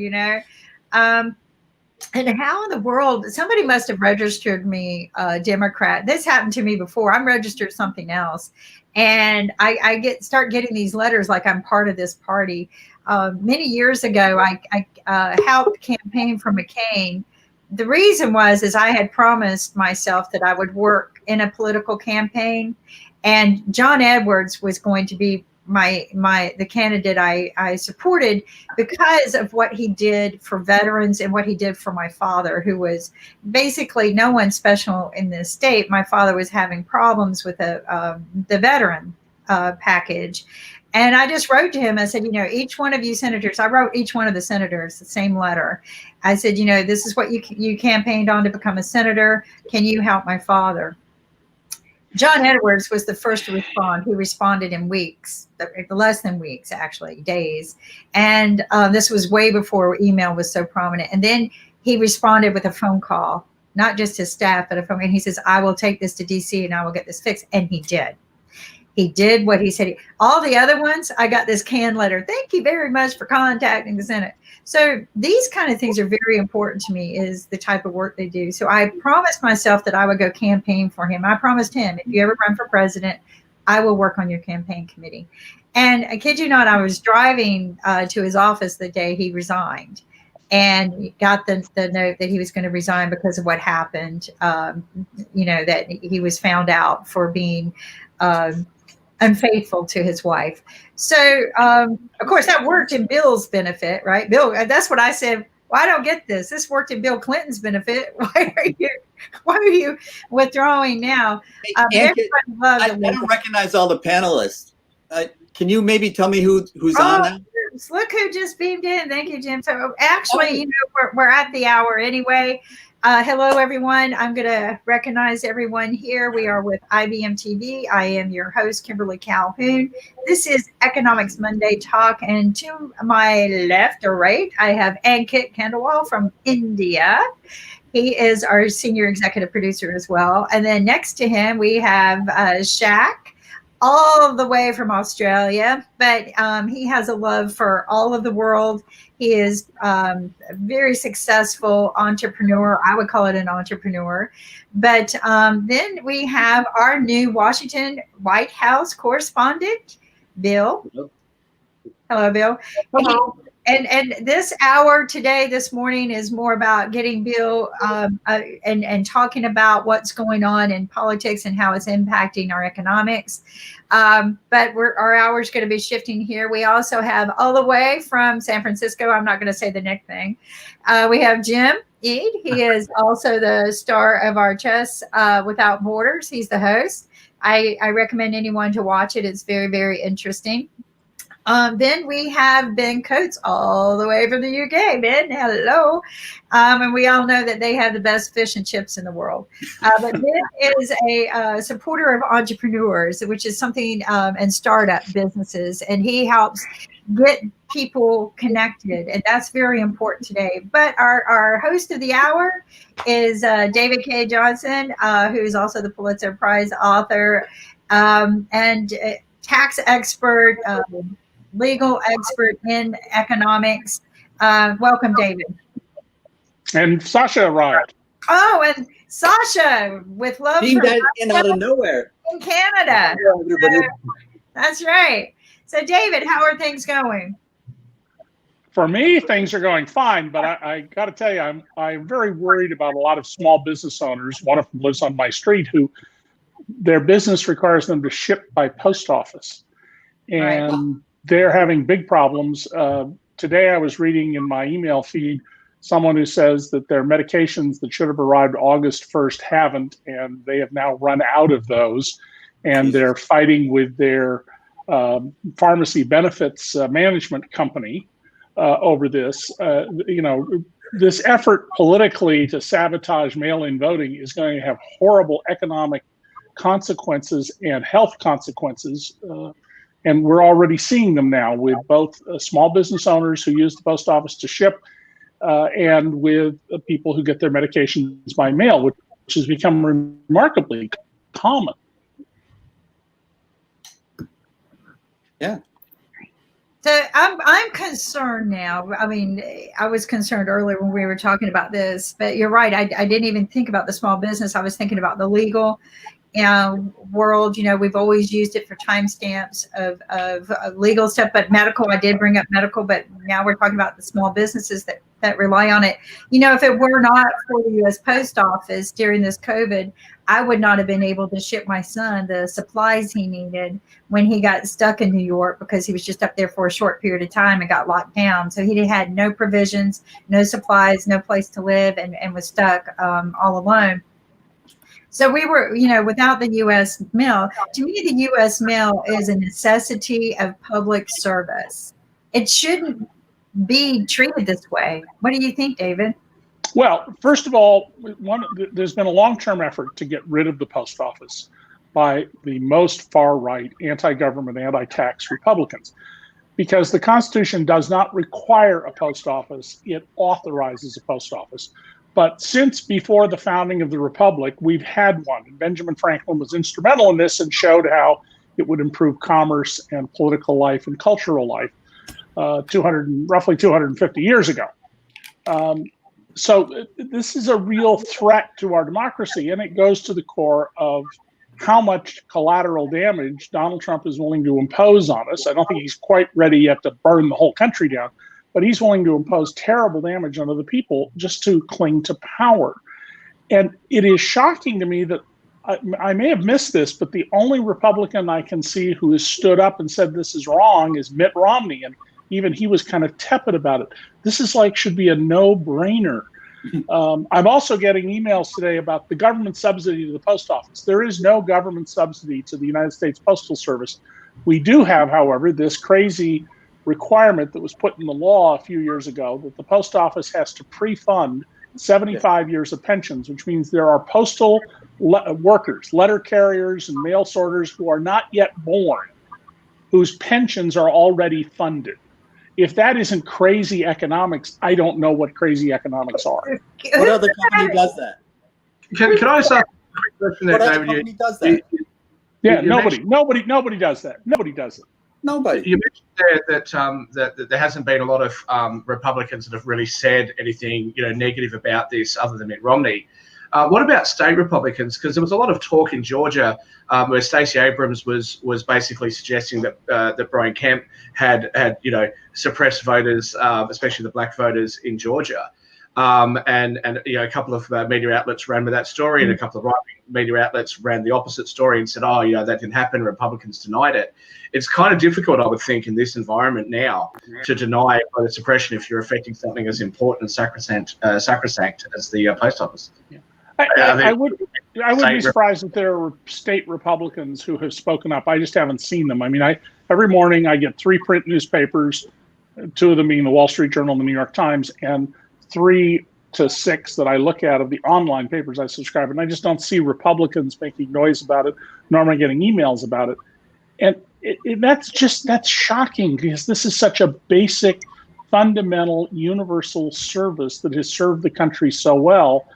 And how in the world, somebody must have registered me Democrat. This happened to me before. I'm registered something else. And I start getting these letters like I'm part of this party. Many years ago, I helped campaign for McCain. The reason is I had promised myself that I would work in a political campaign. And John Edwards was going to be the candidate I supported because of what he did for veterans and what he did for my father, who was basically no one special in this state. My father was having problems with the veteran package. And I just wrote to him. I said, each one of you senators, I wrote each one of the senators the same letter. I said, this is what you campaigned on to become a senator. Can you help my father? John Edwards was the first to respond. He responded in weeks, less than weeks, actually, days. And this was way before email was so prominent. And then he responded with a phone call, not just his staff, but a phone. And he says, I will take this to DC and I will get this fixed. And he did. He did what he said. All the other ones, I got this canned letter. Thank you very much for contacting the Senate. So these kind of things are very important to me, is the type of work they do. So I promised myself that I would go campaign for him. I promised him, if you ever run for president, I will work on your campaign committee. And I kid you not, I was driving to his office the day he resigned, and got the note that he was going to resign because of what happened, that he was found out for being unfaithful to his wife. So, of course, that worked in Bill's benefit, right? Bill, that's what I said. Well, I don't get this. This worked in Bill Clinton's benefit. Why are you withdrawing now? I don't recognize all the panelists. Can you maybe tell me who's on now? Look who just beamed in. Thank you, Jim. So actually, we're at the hour anyway. Hello, everyone. I'm going to recognize everyone here. We are with IBM TV. I am your host, Kimberly Calhoun. This is Economics Monday Talk. And to my left or right, I have Ankit Khandelwal from India. He is our senior executive producer as well. And then next to him, we have Shaq, all the way from Australia, but he has a love for all of the world. He is a very successful entrepreneur. I would call it an entrepreneur. But then we have our new Washington White House correspondent, Bill. Hello, Bill. Hello. And this hour today, this morning, is more about getting Bill and talking about what's going on in politics and how it's impacting our economics. But our hour's going to be shifting here. We also have all the way from San Francisco. I'm not going to say the next thing. We have Jim Eid. He is also the star of our Chess Without Borders. He's the host. I recommend anyone to watch it. It's very, very interesting. Then we have Ben Coates all the way from the UK. Ben, hello. And we all know that they have the best fish and chips in the world. But Ben is a supporter of entrepreneurs, which is something, and startup businesses. And he helps get people connected. And that's very important today. But our host of the hour is David K. Johnson, who is also the Pulitzer Prize author and tax expert, legal expert in economics. Welcome, David. And Sasha arrived. Oh, and Sasha with love Beamed from in out of nowhere. in Canada. Hello, everybody. That's right. So, David, how are things going? For me, things are going fine, but I got to tell you, I'm very worried about a lot of small business owners. One of them lives on my street, who their business requires them to ship by post office, and they're having big problems. Today, I was reading in my email feed someone who says that their medications that should have arrived August 1st haven't, and they have now run out of those, and they're fighting with their pharmacy benefits management company over this. This effort politically to sabotage mail-in voting is going to have horrible economic consequences and health consequences. And we're already seeing them now with both small business owners who use the post office to ship and with people who get their medications by mail, which has become remarkably common. Yeah. So I'm concerned now. I mean, I was concerned earlier when we were talking about this, but you're right. I didn't even think about the small business. I was thinking about the legal world. We've always used it for timestamps of legal stuff, but medical, I did bring up medical, but now we're talking about the small businesses that rely on it. If it were not for the U.S. Post Office during this COVID, I would not have been able to ship my son the supplies he needed when he got stuck in New York, because he was just up there for a short period of time and got locked down. So he had no provisions, no supplies, no place to live, and was stuck all alone. So we were, without the U.S. mail. To me, the U.S. mail is a necessity of public service. It shouldn't be treated this way. What do you think, David? Well, first of all, there's been a long-term effort to get rid of the post office by the most far-right, anti-government, anti-tax Republicans, because the Constitution does not require a post office. It authorizes a post office. But since before the founding of the Republic, we've had one. And Benjamin Franklin was instrumental in this and showed how it would improve commerce and political life and cultural life roughly 250 years ago. So this is a real threat to our democracy, and it goes to the core of how much collateral damage Donald Trump is willing to impose on us. I don't think he's quite ready yet to burn the whole country down, but he's willing to impose terrible damage on other people just to cling to power. And it is shocking to me that I may have missed this, but the only Republican I can see who has stood up and said this is wrong is Mitt Romney. And even he was kind of tepid about it. This is should be a no-brainer. I'm also getting emails today about the government subsidy to the post office. There is no government subsidy to the United States Postal Service. We do have, however, this crazy requirement that was put in the law a few years ago that the post office has to pre-fund 75 years of pensions, which means there are postal workers, letter carriers, and mail sorters who are not yet born, whose pensions are already funded. If that isn't crazy economics, I don't know what crazy economics are. What other company does that? Can I ask a quick question there, What other David? company does that? Yeah, you nobody does that. Nobody does it. Nobody. You mentioned there that there hasn't been a lot of Republicans that have really said anything negative about this other than Mitt Romney. What about state Republicans? Because there was a lot of talk in Georgia where Stacey Abrams was basically suggesting that Brian Kemp had suppressed voters, especially the black voters in Georgia. And a couple of media outlets ran with that story, and a couple of right-wing media outlets ran the opposite story and said, that didn't happen. Republicans denied it. It's kind of difficult, I would think, in this environment now to deny voter suppression if you're affecting something as important and sacrosanct as the post office. Yeah. I would be surprised if there were state Republicans who have spoken up. I just haven't seen them. I mean, every morning I get 3 print newspapers, 2 of them being the Wall Street Journal and the New York Times, and 3 to 6 that I look at of the online papers I subscribe, and I just don't see Republicans making noise about it, nor am I getting emails about it. And that's shocking, because this is such a basic, fundamental, universal service that has served the country so well.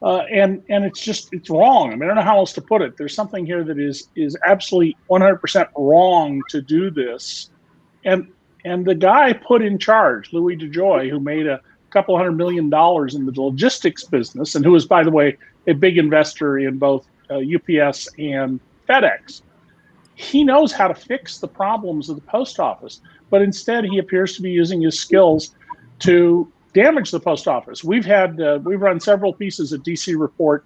And it's wrong. I mean, I don't know how else to put it. There's something here that is absolutely 100% wrong to do this. And the guy put in charge, Louis DeJoy, who made a couple $100 million in the logistics business, and who is, by the way, a big investor in both UPS and FedEx. He knows how to fix the problems of the post office, but instead he appears to be using his skills to damage the post office. We've run several pieces at DC Report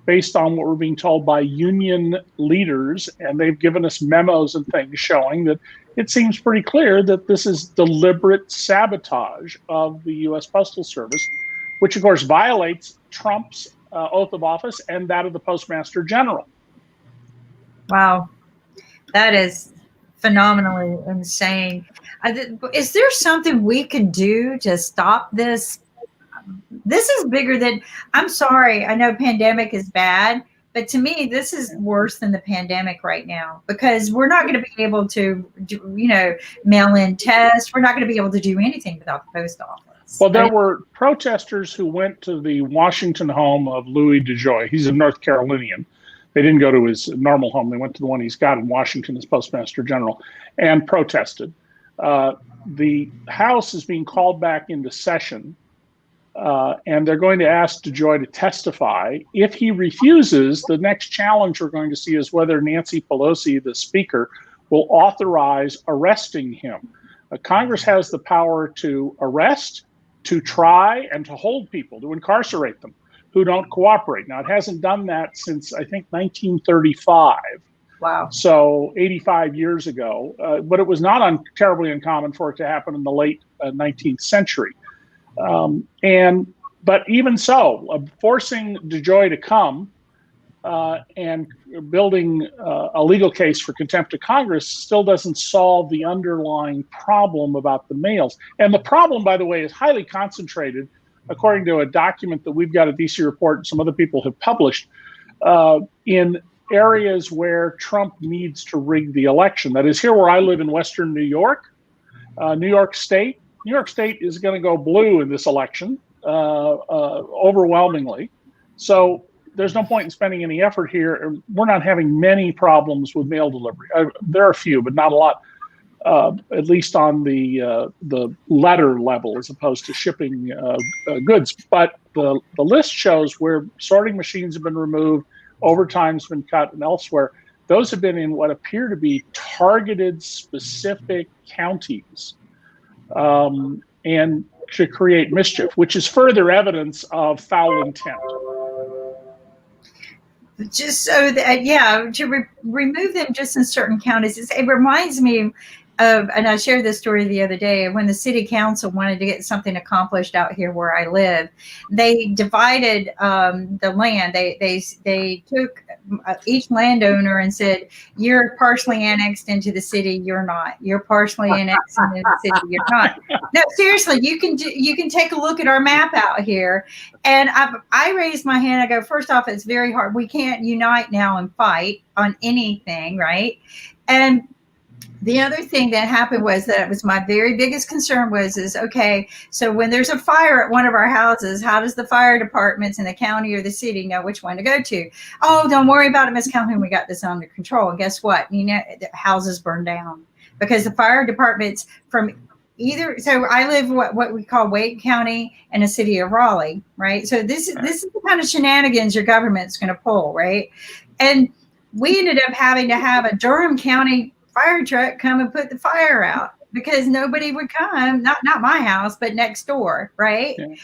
based on what we're being told by union leaders, and they've given us memos and things showing that it seems pretty clear that this is deliberate sabotage of the U.S. Postal Service, which of course violates Trump's oath of office and that of the Postmaster General. Wow, that is phenomenally insane. Is there something we can do to stop this? This is bigger than, I'm sorry, I know pandemic is bad, but to me, this is worse than the pandemic right now, because we're not going to be able to, mail in tests. We're not going to be able to do anything without the post office. Well, there were protesters who went to the Washington home of Louis DeJoy. He's a North Carolinian. They didn't go to his normal home. They went to the one he's got in Washington as Postmaster General and protested. The House is being called back into session. And they're going to ask DeJoy to testify. If he refuses, the next challenge we're going to see is whether Nancy Pelosi, the Speaker, will authorize arresting him. Congress has the power to arrest, to try, and to hold people, to incarcerate them who don't cooperate. Now, it hasn't done that since, I think, 1935. Wow. So 85 years ago. But it was not terribly uncommon for it to happen in the late 19th century. But even so, forcing DeJoy to come and building a legal case for contempt of Congress still doesn't solve the underlying problem about the mails. And the problem, by the way, is highly concentrated, according to a document that we've got at DC Report and some other people have published, in areas where Trump needs to rig the election. That is, here where I live in Western New York, New York State. New York State is going to go blue in this election, overwhelmingly. So there's no point in spending any effort here. We're not having many problems with mail delivery. There are a few, but not a lot, at least on the letter level as opposed to shipping goods. But the list shows where sorting machines have been removed, overtime's been cut, and elsewhere. Those have been in what appear to be targeted, specific counties. And to create mischief, which is further evidence of foul intent. Just so that, to remove them just in certain counties. It reminds me of, and I shared this story the other day, when the city council wanted to get something accomplished out here where I live. They divided the land. They took each landowner and said, "You're partially annexed into the city. You're not. You're partially annexed into the city. You're not." No, seriously, you can take a look at our map out here. And I raised my hand. I go, first off, it's very hard. We can't unite now and fight on anything, right? And the other thing that happened was that it was my very biggest concern is, okay, so when there's a fire at one of our houses, how does the fire departments in the county or the city know which one to go to? Oh, don't worry about it, Miss Calhoun, we got this under control. And guess what? The houses burn down because the fire departments from either, so I live what we call Wake County and the city of Raleigh, right? So this is the kind of shenanigans your government's going to pull, right? And we ended up having to have a Durham County fire truck come and put the fire out because nobody would come, not my house, but next door, right? Yeah.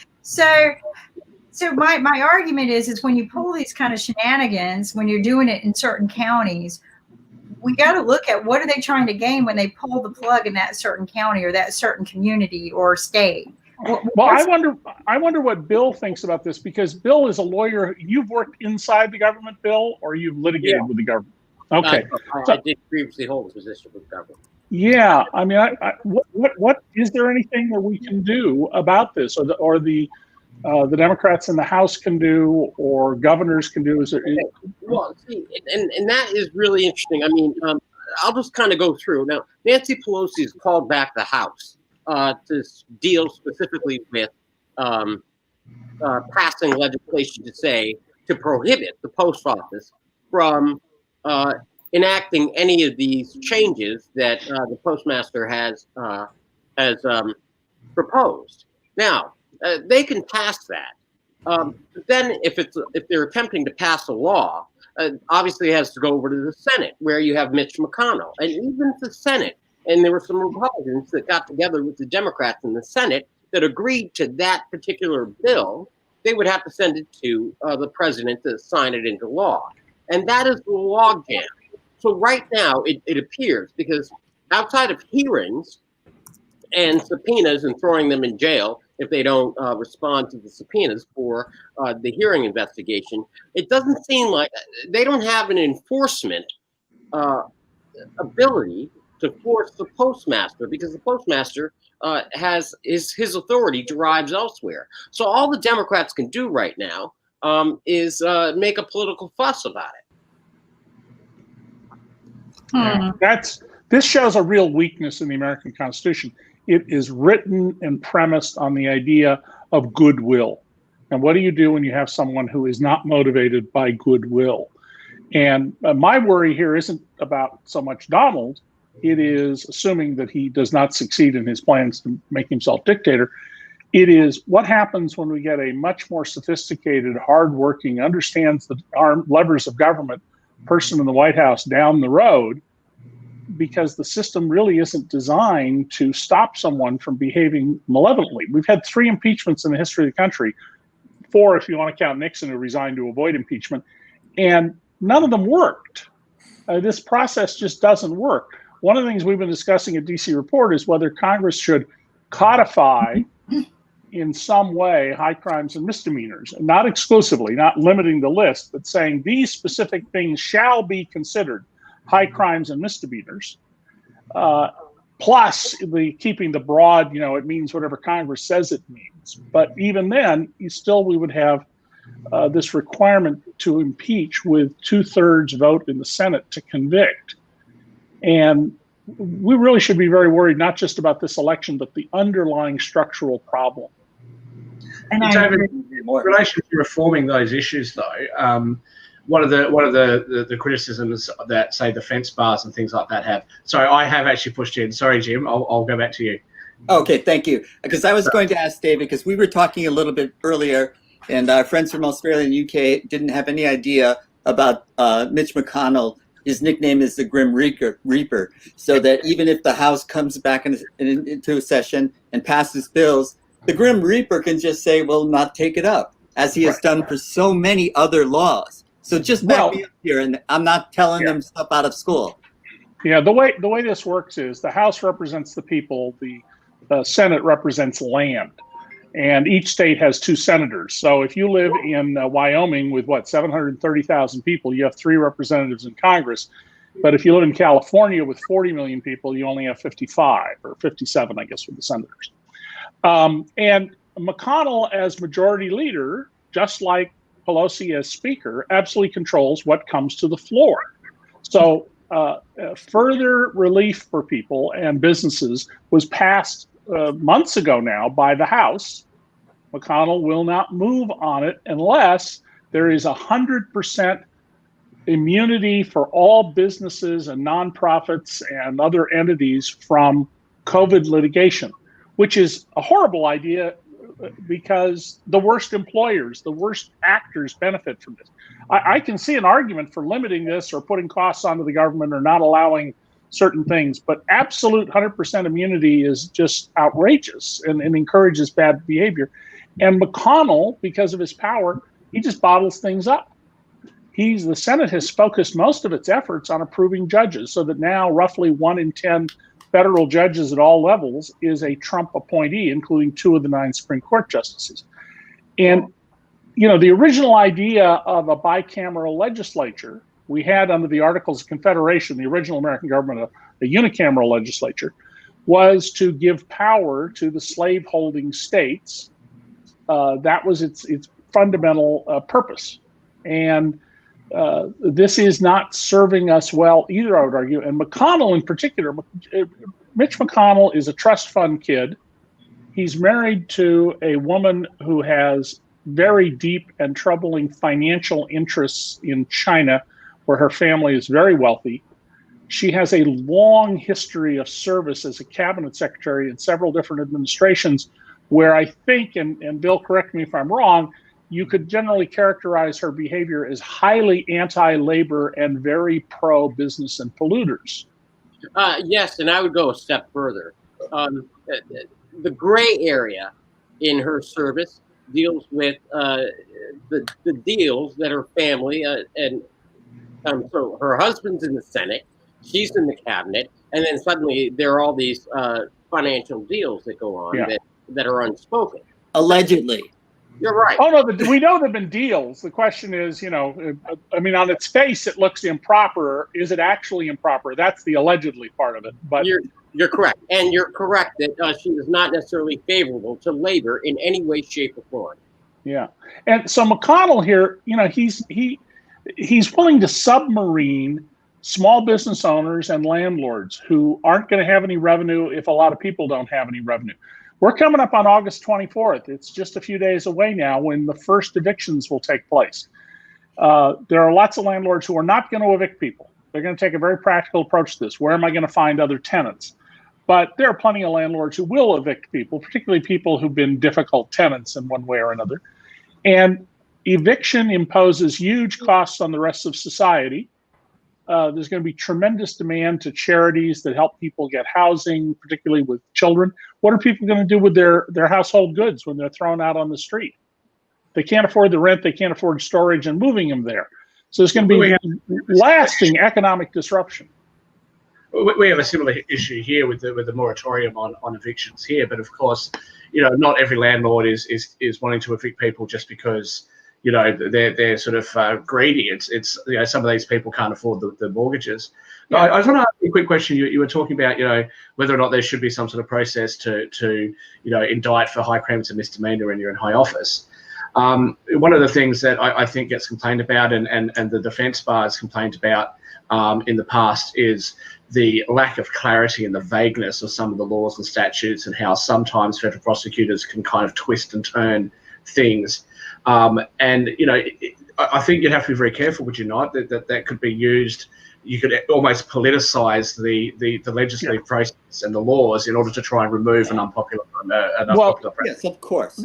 So my argument is when you pull these kind of shenanigans, when you're doing it in certain counties, we got to look at what are they trying to gain when they pull the plug in that certain county or that certain community or state. Well, I wonder what Bill thinks about this, because Bill is a lawyer. You've worked inside the government, Bill, or you've litigated with the government? Okay. I did previously hold a position with government. Yeah, I mean, what is there anything that we can do about this, or the Democrats in the House can do, or governors can do? Well, see, and that is really interesting. I mean, I'll just kind of go through now. Nancy Pelosi has called back the House to deal specifically with passing legislation to prohibit the post office from enacting any of these changes that the postmaster has proposed. Now, they can pass that. But then if they're attempting to pass a law, obviously it has to go over to the Senate, where you have Mitch McConnell. And even the Senate, and there were some Republicans that got together with the Democrats in the Senate that agreed to that particular bill, they would have to send it to the president to sign it into law. And that is the logjam. So right now, it appears, because outside of hearings and subpoenas and throwing them in jail if they don't respond to the subpoenas for the hearing investigation, it doesn't seem like they don't have an enforcement ability to force the postmaster, because the postmaster has his authority derives elsewhere. So all the Democrats can do right now is make a political fuss about it. This shows a real weakness in the American Constitution. It is written and premised on the idea of goodwill. And what do you do when you have someone who is not motivated by goodwill? And my worry here isn't about so much Donald. It is assuming that he does not succeed in his plans to make himself dictator. It is what happens when we get a much more sophisticated, hardworking, understands the levers of government person in the White House down the road, because the system really isn't designed to stop someone from behaving malevolently. We've had 3 impeachments in the history of the country, 4 if you want to count Nixon, who resigned to avoid impeachment, and none of them worked. This process just doesn't work. One of the things we've been discussing at DC Report is whether Congress should codify in some way high crimes and misdemeanors, and not exclusively, not limiting the list, but saying these specific things shall be considered high crimes and misdemeanors, plus keeping the broad, it means whatever Congress says it means. But even then, we would have this requirement to impeach with 2/3 vote in the Senate to convict. And we really should be very worried, not just about this election, but the underlying structural problem. And David, in relation to reforming those issues, though, one of the criticisms that, say, defence bars and things like that have. Sorry, I have actually pushed in. Sorry, Jim. I'll go back to you. Okay, thank you. Because I was going to ask David, because we were talking a little bit earlier, and our friends from Australia and UK didn't have any idea about Mitch McConnell. His nickname is the Grim Reaper, so that even if the House comes back into a session and passes bills, the Grim Reaper can just say, well, not take it up, as he has done for so many other laws. So just back me up here, and I'm not telling them stuff out of school. Yeah, the way this works is the House represents the people, the Senate represents land, and each state has 2 senators. So if you live in Wyoming with 730,000 people, you have 3 representatives in Congress. But if you live in California with 40 million people, you only have 55 or 57, I guess, with the senators. And McConnell, as majority leader, just like Pelosi as speaker, absolutely controls what comes to the floor. So further relief for people and businesses was passed months ago now by the House. McConnell will not move on it unless there is 100% immunity for all businesses and nonprofits and other entities from COVID litigation, which is a horrible idea because the worst employers, the worst actors benefit from this. I can see an argument for limiting this or putting costs onto the government or not allowing certain things, but absolute 100% immunity is just outrageous and encourages bad behavior. And McConnell, because of his power, he just bottles things up. The Senate has focused most of its efforts on approving judges, so that now roughly 1 in 10 federal judges at all levels is a Trump appointee, including 2 of the 9 Supreme Court justices. And, the original idea of a bicameral legislature we had under the Articles of Confederation, the original American government, a unicameral legislature, was to give power to the slave-holding states. That was its fundamental purpose. And this is not serving us well either, I would argue. And McConnell in particular, Mitch McConnell is a trust fund kid. He's married to a woman who has very deep and troubling financial interests in China, where her family is very wealthy. She has a long history of service as a cabinet secretary in several different administrations where I think, and Bill, correct me if I'm wrong, you could generally characterize her behavior as highly anti-labor and very pro-business and polluters. Yes, and I would go a step further. The gray area in her service deals with the deals that her family and so her husband's in the Senate, she's in the cabinet, and then suddenly there are all these financial deals that go on that are unspoken. Allegedly. You're right. Oh no, we know there've been deals. The question is, I mean, on its face, it looks improper. Is it actually improper? That's the allegedly part of it. But you're correct, and you're correct that she is not necessarily favorable to labor in any way, shape, or form. Yeah, and so McConnell here, he's willing to submarine small business owners and landlords who aren't going to have any revenue if a lot of people don't have any revenue. We're coming up on August 24th. It's just a few days away now when the first evictions will take place. There are lots of landlords who are not going to evict people. They're going to take a very practical approach to this. Where am I going to find other tenants? But there are plenty of landlords who will evict people, particularly people who've been difficult tenants in one way or another. And eviction imposes huge costs on the rest of society. There's going to be tremendous demand to charities that help people get housing, particularly with children. What are people going to do with their household goods when they're thrown out on the street? They can't afford the rent, they can't afford storage and moving them there. So there's going to be lasting economic disruption. We have a similar issue here with the moratorium on evictions here, but of course, not every landlord is wanting to evict people just because they're sort of greedy. It's some of these people can't afford the mortgages. Yeah. I just want to ask you a quick question. You were talking about whether or not there should be some sort of process to indict for high crimes and misdemeanor when you're in high office. One of the things that I think gets complained about and the defence bar has complained about in the past is the lack of clarity and the vagueness of some of the laws and statutes, and how sometimes federal prosecutors can kind of twist and turn things. I think you'd have to be very careful, would you not, that could be used. You could almost politicize the legislative process and the laws in order to try and remove an unpopular precedent. Yes, of course.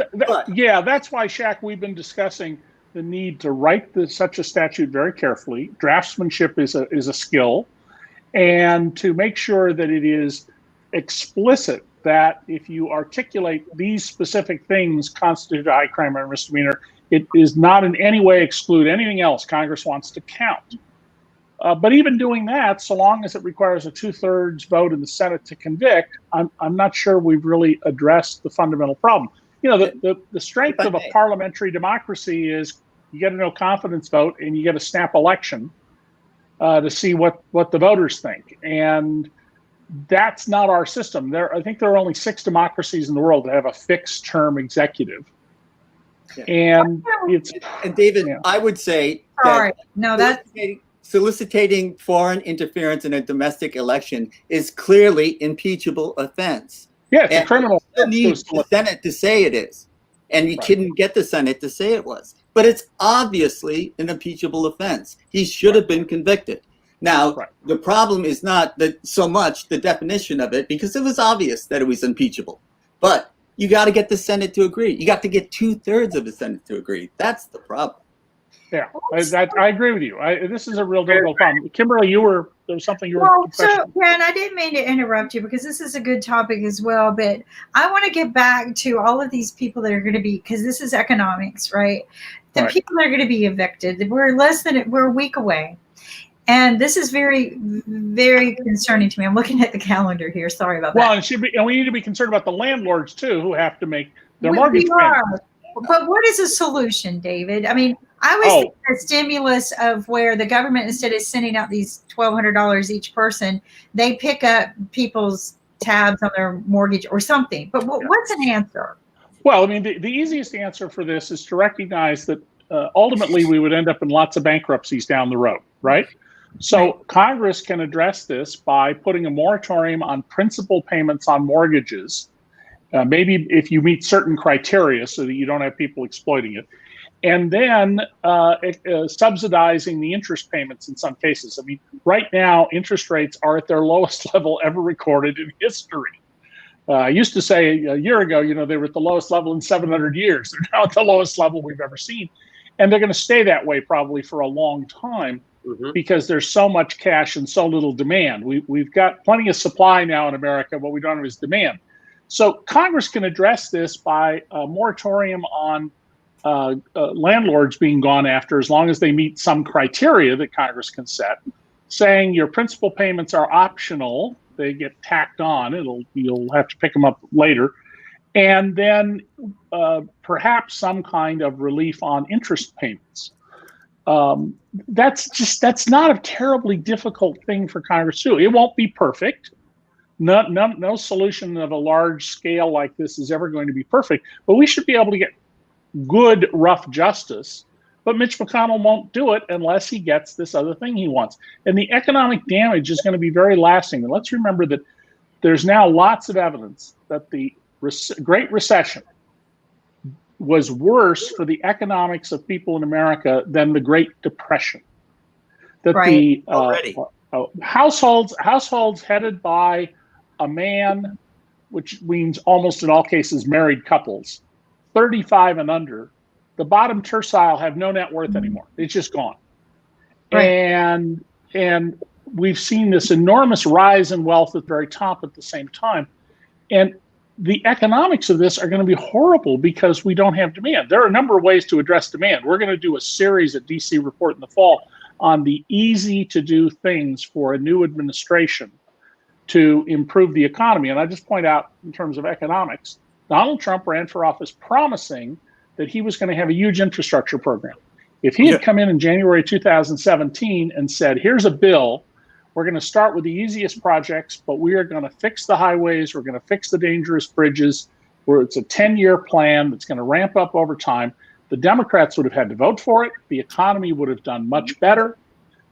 Yeah, that's why, Shaq, we've been discussing the need to write such a statute very carefully. Draftsmanship is a skill, and to make sure that it is explicit that if you articulate these specific things constitute a high crime or misdemeanor, it is not in any way exclude anything else Congress wants to count. But even doing that, so long as it requires a 2/3 vote in the Senate to convict, I'm not sure we've really addressed the fundamental problem. The strength of a parliamentary democracy is you get a no confidence vote and you get a snap election to see what the voters think. And that's not our system. I think there are only 6 democracies in the world that have a fixed term executive. Yeah. And David, I would say soliciting foreign interference in a domestic election is clearly impeachable offense. Yeah, it's a criminal. You need the Senate to say it is, and we couldn't get the Senate to say it was. But it's obviously an impeachable offense. He should have been convicted. Now, the problem is not so much the definition of it, because it was obvious that it was impeachable. But you got to get the Senate to agree. You got to get 2/3 of the Senate to agree. That's the problem. Yeah, I agree with you. This is a real difficult problem. Kimberly, there was something you were. Well, so Ken, I didn't mean to interrupt you because this is a good topic as well. But I want to get back to all of these people that are going to be, because this is economics, right? The people that are going to be evicted. We're a week away. And this is very, very concerning to me. I'm looking at the calendar here. Sorry about that. Well, and we need to be concerned about the landlords too, who have to make their mortgage payments. But what is a solution, David? I mean, I was thinking a stimulus of where the government, instead of sending out these $1,200 each person, they pick up people's tabs on their mortgage or something. But what's an answer? Well, I mean, the easiest answer for this is to recognize that ultimately we would end up in lots of bankruptcies down the road, right? So Congress can address this by putting a moratorium on principal payments on mortgages, maybe if you meet certain criteria so that you don't have people exploiting it, and then subsidizing the interest payments in some cases. I mean, right now, interest rates are at their lowest level ever recorded in history. I used to say a year ago, they were at the lowest level in 700 years. They're now at the lowest level we've ever seen. And they're going to stay that way probably for a long time because there's so much cash and so little demand. We've got plenty of supply now in America. What we don't have is demand. So Congress can address this by a moratorium on landlords being gone after, as long as they meet some criteria that Congress can set, saying your principal payments are optional. They get tacked on. You'll have to pick them up later. And then perhaps some kind of relief on interest payments. That's not a terribly difficult thing for Congress to do. It won't be perfect. No solution of a large scale like this is ever going to be perfect, but we should be able to get good, rough justice. But Mitch McConnell won't do it unless he gets this other thing he wants. And the economic damage is going to be very lasting. And let's remember that there's now lots of evidence that the Great Recession was worse for the economics of people in America than the Great Depression. That right. the households headed by a man, which means almost in all cases married couples, 35 and under, the bottom tercile have no net worth anymore. It's just gone. Right. And we've seen this enormous rise in wealth at the very top at the same time. And the economics of this are going to be horrible because we don't have demand. There are a number of ways to address demand. We're going to do a series at DC Report in the fall on the easy to do things for a new administration to improve the economy. And I just point out in terms of economics, Donald Trump ran for office promising that he was going to have a huge infrastructure program. If he had come in January 2017 and said, here's a bill, we're going to start with the easiest projects, but we are going to fix the highways, we're going to fix the dangerous bridges, where it's a 10-year plan that's going to ramp up over time, the Democrats would have had to vote for it. The economy would have done much better.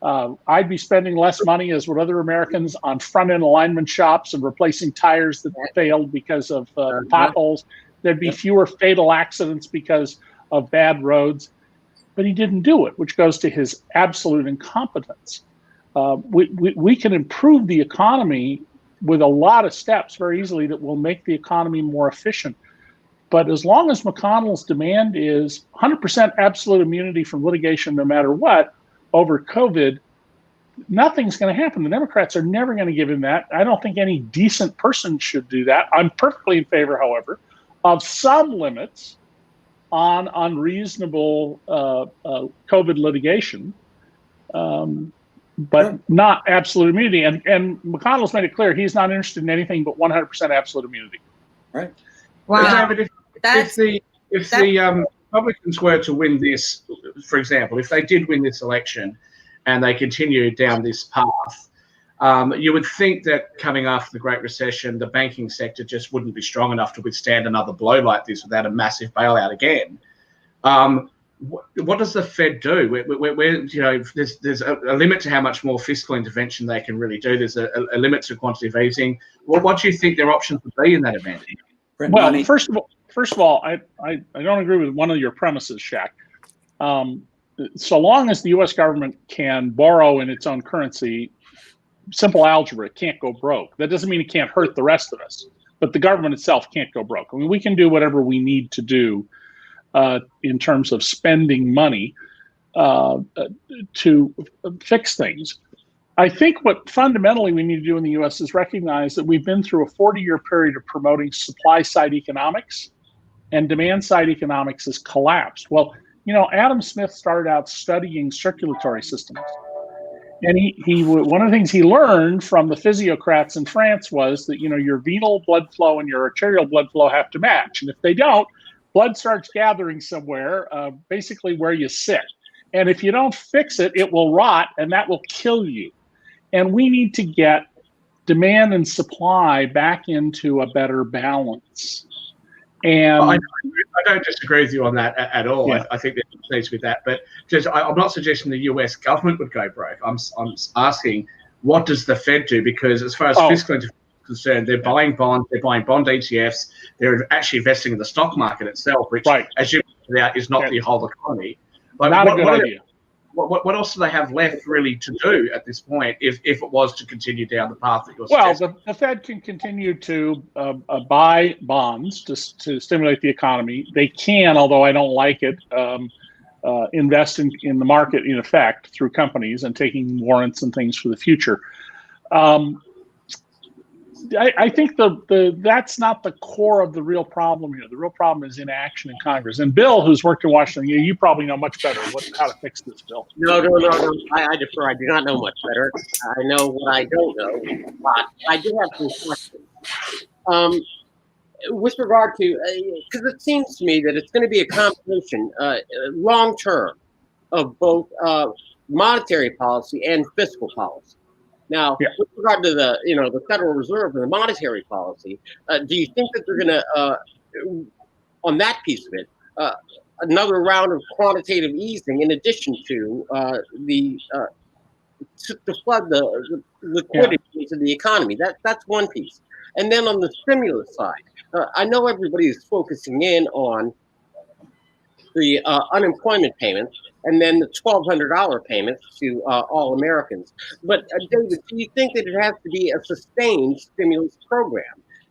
I'd be spending less money, as would other Americans, on front-end alignment shops and replacing tires that failed because of potholes. There'd be fewer fatal accidents because of bad roads. But he didn't do it, which goes to his absolute incompetence. We can improve the economy with a lot of steps very easily that will make the economy more efficient. But as long as McConnell's demand is 100% absolute immunity from litigation no matter what over COVID, nothing's going to happen. The Democrats are never going to give him that. I don't think any decent person should do that. I'm perfectly in favor, however, of some limits on unreasonable COVID litigation, but not absolute immunity. And McConnell's made it clear he's not interested in anything but 100% absolute immunity. Right. Wow. David, if the Republicans were to win this, for example, if they did win this election and they continued down this path, you would think that coming after the Great Recession, the banking sector just wouldn't be strong enough to withstand another blow like this without a massive bailout again. What does the Fed do? Where there's a limit to how much more fiscal intervention they can really do. There's a limit to quantitative easing. What do you think their options would be in that event? Well, first of all, I don't agree with one of your premises, Shaq. So long as the U.S. government can borrow in its own currency, simple algebra, it can't go broke. That doesn't mean it can't hurt the rest of us, but the government itself can't go broke. I mean, we can do whatever we need to do in terms of spending money to fix things. I think what fundamentally we need to do in the U.S. is recognize that we've been through a 40-year period of promoting supply-side economics, and demand-side economics has collapsed. Well, Adam Smith started out studying circulatory systems. And he one of the things he learned from the physiocrats in France was that, your venal blood flow and your arterial blood flow have to match. And if they don't, blood starts gathering somewhere, basically where you sit. And if you don't fix it, it will rot, and that will kill you. And we need to get demand and supply back into a better balance. And I don't disagree with you on that at all. Yeah. I think there's needs with that, but I'm not suggesting the U.S. government would go broke. I'm asking, what does the Fed do? Because as far as fiscal intervention is concerned, they're buying bonds, they're buying bond ETFs, they're actually investing in the stock market itself, which, as you pointed out, is not the whole economy. Not a good idea. what else do they have left really to do at this point if it was to continue down the path that you're Well, suggesting? the Fed can continue to buy bonds to stimulate the economy. They can, although I don't like it, invest in the market in effect through companies and taking warrants and things for the future. I think that's not the core of the real problem here. The real problem is inaction in Congress. And Bill, who's worked in Washington, you probably know much better how to fix this, Bill. No. I defer. I do not know much better. I know what I don't know, but I do have some questions. With regard to, because it seems to me that it's going to be a combination, long term, of both monetary policy and fiscal policy. Now, with regard to the Federal Reserve and the monetary policy, do you think that they're going to, on that piece of it, another round of quantitative easing in addition to to flood the liquidity into the economy? That's one piece. And then on the stimulus side, I know everybody is focusing in on the unemployment payments and then the $1,200 payments to all Americans. But David, do you think that it has to be a sustained stimulus program?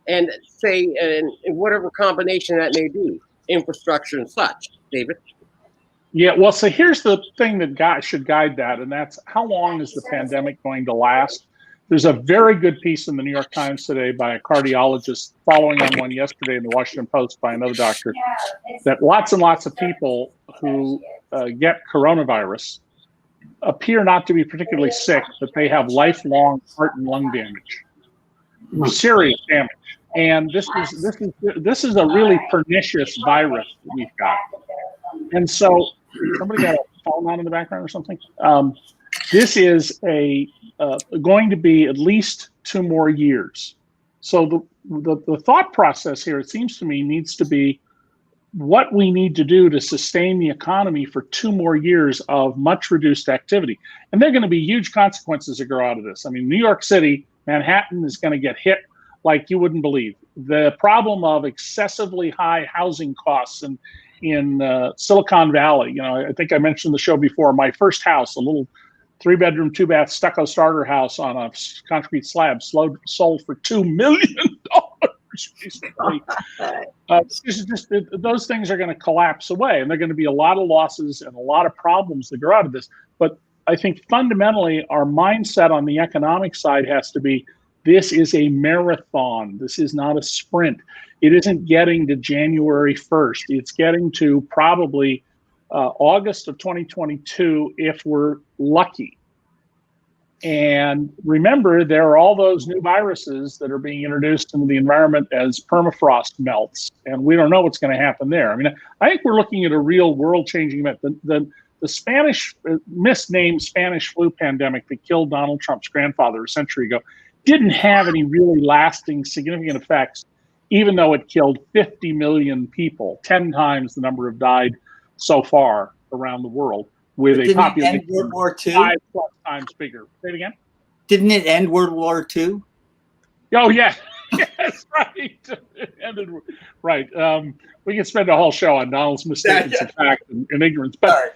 And say, in whatever combination that may be, infrastructure and such, David? Yeah, well, so here's the thing that should guide that, and that's how long is the pandemic going to last? There's a very good piece in the New York Times today by a cardiologist, following on one yesterday in the Washington Post by another doctor, that lots and lots of people who get coronavirus appear not to be particularly sick, but they have lifelong heart and lung damage, serious damage. And this is a really pernicious virus that we've got. And so, somebody got a phone on in the background or something? This is going to be at least 2 more years. So the thought process here, it seems to me, needs to be what we need to do to sustain the economy for 2 more years of much reduced activity. And there are going to be huge consequences that grow out of this. I mean, New York City, Manhattan is going to get hit like you wouldn't believe. The problem of excessively high housing costs in Silicon Valley. I think I mentioned the show before. My first house, a little 3-bedroom, 2-bath stucco starter house on a concrete slab, sold for $2 million. Basically, those things are going to collapse away, and there are going to be a lot of losses and a lot of problems that grow out of this. But I think fundamentally, our mindset on the economic side has to be: this is a marathon. This is not a sprint. It isn't getting to January 1st. It's getting to probably August of 2022 if we're lucky. And remember, there are all those new viruses that are being introduced into the environment as permafrost melts, and we don't know what's going to happen there. I mean, I think we're looking at a real world-changing event. The Spanish, misnamed Spanish flu pandemic that killed Donald Trump's grandfather a century ago didn't have any really lasting, significant effects, even though it killed 50 million people, 10 times the number have died so far around the world, with a population end World War II? 5+ times bigger. Say it again? Didn't it end World War II? Oh, yeah. Yes, right. It ended, right. We can spend a whole show on Donald's misstatements of fact and ignorance. But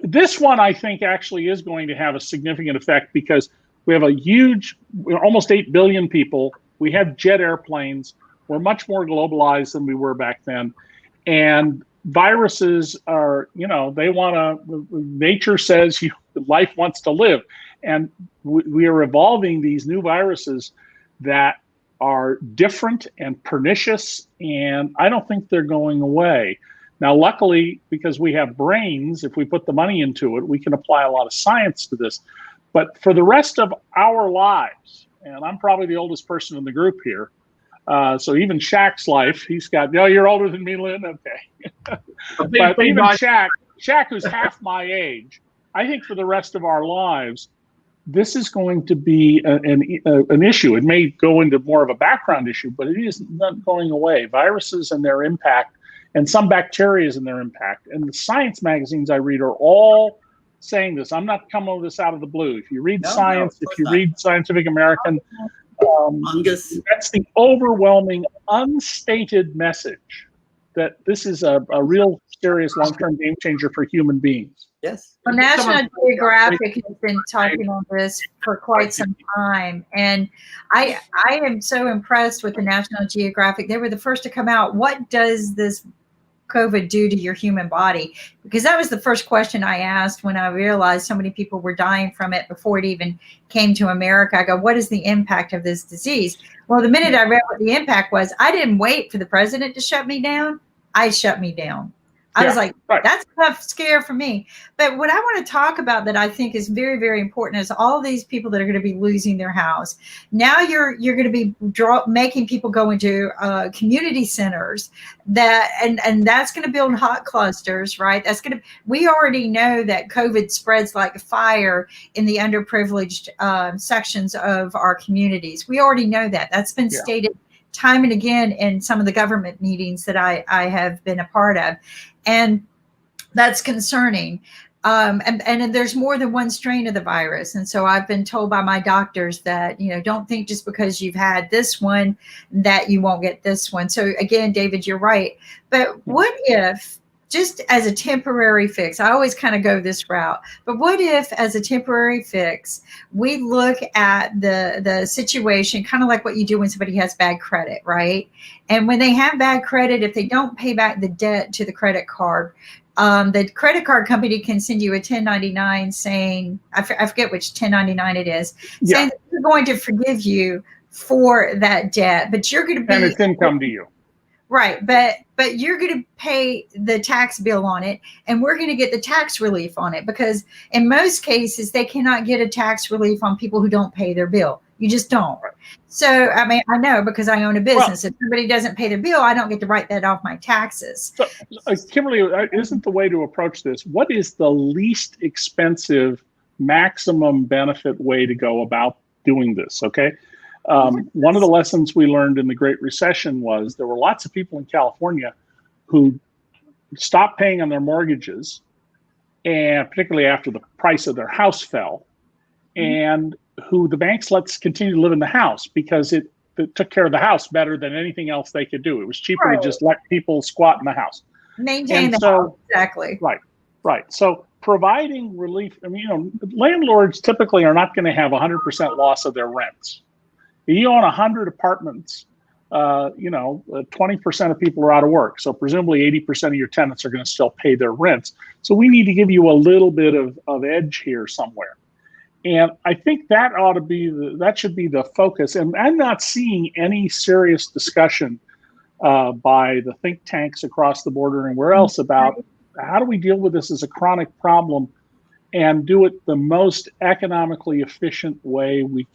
this one, I think, actually is going to have a significant effect because we have we're almost 8 billion people. We have jet airplanes. We're much more globalized than we were back then. And viruses are, nature says life wants to live. And we are evolving these new viruses that are different and pernicious, and I don't think they're going away. Now, luckily, because we have brains, if we put the money into it, we can apply a lot of science to this. But for the rest of our lives, and I'm probably the oldest person in the group here, so even Shaq's life, he's got, you're older than me, Lynn? Okay. But even Shaq, who's half my age, I think for the rest of our lives, this is going to be an issue. It may go into more of a background issue, but it is not going away. Viruses and their impact, and some bacteria and their impact. And the science magazines I read are all saying this. I'm not coming with this out of the blue. If you read Science, if you read Scientific American, Fungus. that's the overwhelming unstated message that this is a real serious long-term game changer for human beings. Yes. Well, National Geographic has been talking on this for quite some time, and I am so impressed with the National Geographic. They were the first to come out. What does this COVID do to your human body? Because that was the first question I asked when I realized so many people were dying from it before it even came to America. I go, what is the impact of this disease? Well, the minute I read what the impact was, I didn't wait for the president to shut me down. I shut me down. I was like, that's a tough scare for me. But what I want to talk about that I think is very, very important is all these people that are going to be losing their house. Now you're going to be making people go into community centers and that's going to build hot clusters, right? We already know that COVID spreads like fire in the underprivileged sections of our communities. We already know that. That's been stated time and again in some of the government meetings that I have been a part of. And that's concerning. And there's more than one strain of the virus. And so I've been told by my doctors that, don't think just because you've had this one that you won't get this one. So again, David, you're right. But what if, just as a temporary fix, I always kind of go this route, but what if as a temporary fix, we look at the situation, kind of like what you do when somebody has bad credit, right? And when they have bad credit, if they don't pay back the debt to the credit card, the credit card company can send you a 1099 saying, I forget which 1099 it is, saying that they're going to forgive you for that debt, but you're going to be— And it's income to you. Right, but you're going to pay the tax bill on it, and we're going to get the tax relief on it, because in most cases they cannot get a tax relief on people who don't pay their bill. You just don't. So, I mean, I know because I own a business. If somebody doesn't pay their bill, I don't get to write that off my taxes. So, Kimberly, isn't the way to approach this? What is the least expensive, maximum benefit way to go about doing this? Okay. One of the lessons we learned in the Great Recession was there were lots of people in California who stopped paying on their mortgages, and particularly after the price of their house fell, and who the banks let continue to live in the house because it took care of the house better than anything else they could do. It was cheaper to just let people squat in the house. Maintain the house, exactly. Right. So providing relief, I mean, landlords typically are not going to have 100% loss of their rents. You own 100 apartments, 20% of people are out of work. So presumably 80% of your tenants are going to still pay their rents. So we need to give you a little bit of edge here somewhere. And I think that that should be the focus. And I'm not seeing any serious discussion by the think tanks across the border and where else about how do we deal with this as a chronic problem and do it the most economically efficient way we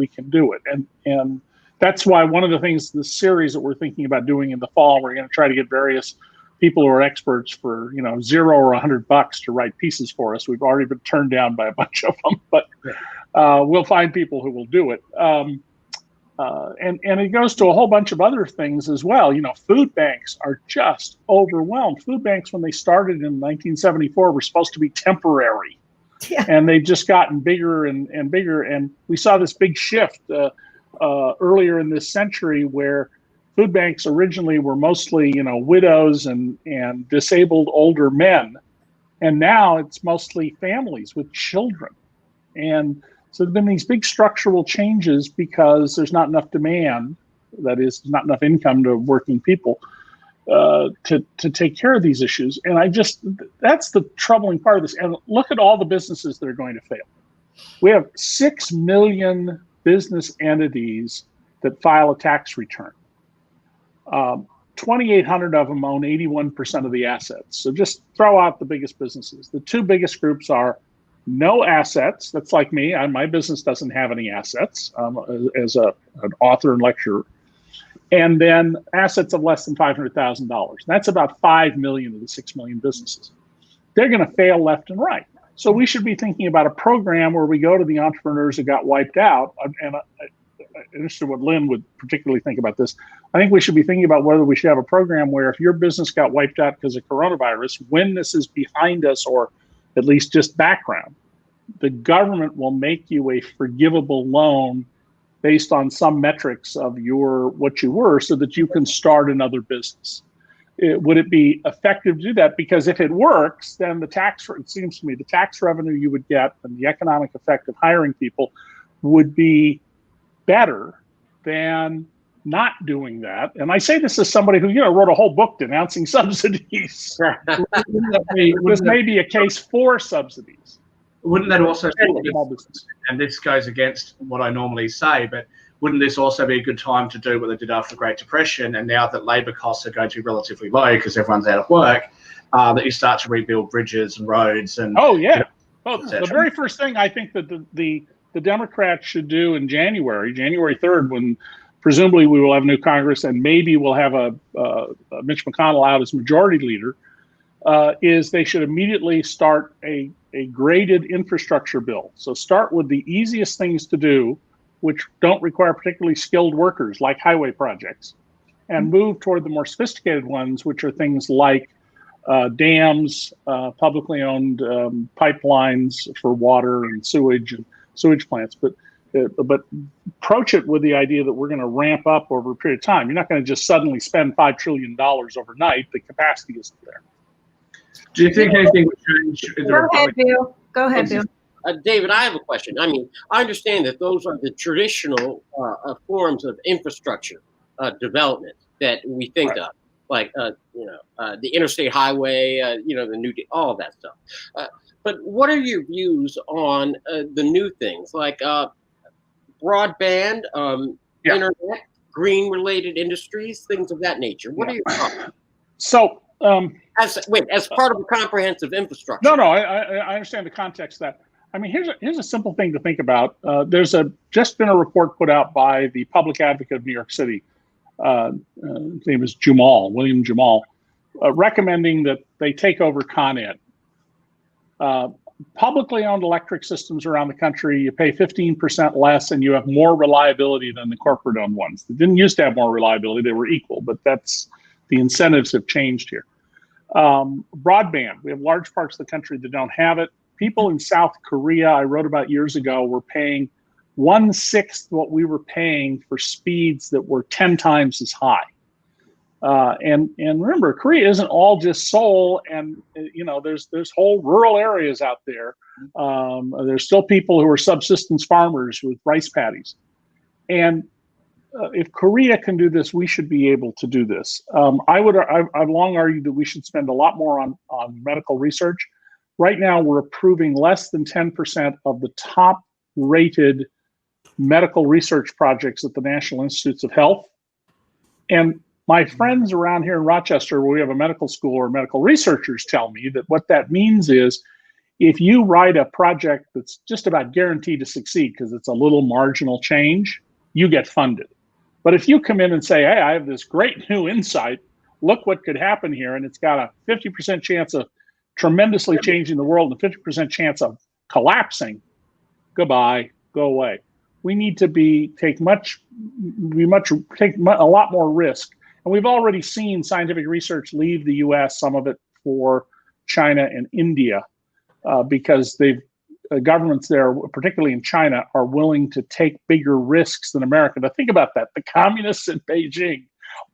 can do it. And that's why one of the things, the series that we're thinking about doing in the fall, we're going to try to get various people who are experts for, $0 or $100 to write pieces for us. We've already been turned down by a bunch of them, but we'll find people who will do it. And it goes to a whole bunch of other things as well. Food banks are just overwhelmed. Food banks, when they started in 1974, were supposed to be temporary. Yeah. And they've just gotten bigger and bigger. And we saw this big shift earlier in this century where food banks originally were mostly, widows and disabled older men. And now it's mostly families with children. And so there have been these big structural changes because there's not enough demand, that is, not enough income to working people to take care of these issues. And that's the troubling part of this. And look at all the businesses that are going to fail. We have 6 million business entities that file a tax return. 2,800 of them own 81% of the assets. So just throw out the biggest businesses. The two biggest groups are no assets. That's like me. My business doesn't have any assets as an author and lecturer. And then assets of less than $500,000. That's about 5 million of the 6 million businesses. They're going to fail left and right. So we should be thinking about a program where we go to the entrepreneurs that got wiped out. And I'm interested in what Lynn would particularly think about this. I think we should be thinking about whether we should have a program where if your business got wiped out because of coronavirus, when this is behind us, or at least just background, the government will make you a forgivable loan based on some metrics of what you were, so that you can start another business. would it be effective to do that? Because if it works, then it seems to me, the tax revenue you would get and the economic effect of hiring people would be better than not doing that. And I say this as somebody who, wrote a whole book denouncing subsidies. This may be a case for subsidies. Wouldn't that also, and this goes against what I normally say, but wouldn't this also be a good time to do what they did after the Great Depression? And now that labour costs are going to be relatively low because everyone's out of work, that you start to rebuild bridges and roads and the very first thing I think that the Democrats should do in January 3rd, when presumably we will have a new Congress and maybe we'll have a Mitch McConnell out as majority leader, is they should immediately start a graded infrastructure bill. So start with the easiest things to do, which don't require particularly skilled workers, like highway projects, and move toward the more sophisticated ones, which are things like dams, publicly owned pipelines for water and sewage plants. But approach it with the idea that we're going to ramp up over a period of time. You're not going to just suddenly spend $5 trillion overnight. The capacity isn't there. Do you think anything would change? Go ahead, Bill. Go ahead, Bill. David, I have a question. I mean, I understand that those are the traditional forms of infrastructure development that we think of, like the interstate highway, the new, all of that stuff. But what are your views on the new things like broadband, internet, green-related industries, things of that nature? What are your thoughts? So, as part of a comprehensive infrastructure. No, I understand the context of that. I mean, here's a simple thing to think about. There's just been a report put out by the Public Advocate of New York City. His name is William Jamal, recommending that they take over Con Ed. Publicly owned electric systems around the country, you pay 15% less and you have more reliability than the corporate owned ones. They didn't used to have more reliability, they were equal, but the incentives have changed here. Broadband, we have large parts of the country that don't have it. People in South Korea, I wrote about years ago, were paying 1/6 what we were paying for speeds that were 10 times as high. And remember, Korea isn't all just Seoul, and there's whole rural areas out there. There's still people who are subsistence farmers with rice paddies. And if Korea can do this, we should be able to do this. I've long argued that we should spend a lot more on medical research. Right now, we're approving less than 10% of the top rated medical research projects at the National Institutes of Health. And my friends around here in Rochester, where we have a medical school, or medical researchers, tell me that what that means is if you write a project that's just about guaranteed to succeed because it's a little marginal change, you get funded. But if you come in and say, hey, I have this great new insight, look what could happen here, and it's got a 50% chance of tremendously changing the world and a 50% chance of collapsing, goodbye, go away. We need to take a lot more risk. And we've already seen scientific research leave the US, some of it for China and India, because governments there, particularly in China, are willing to take bigger risks than America. Now think about that. The communists in Beijing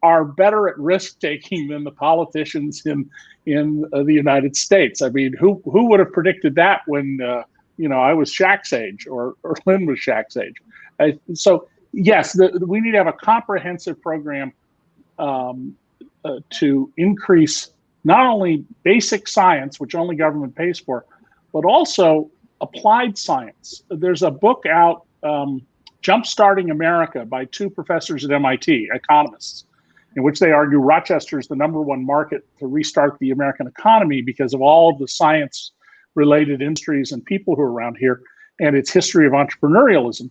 are better at risk taking than the politicians in the United States. I mean, who would have predicted that when I was Shaq's age or Lynn was Shaq's age? So yes, we need to have a comprehensive program to increase not only basic science, which only government pays for, but also applied science. There's a book out, Jumpstarting America, by two professors at MIT, economists, in which they argue Rochester is the #1 market to restart the American economy because of all of the science-related industries and people who are around here and its history of entrepreneurialism.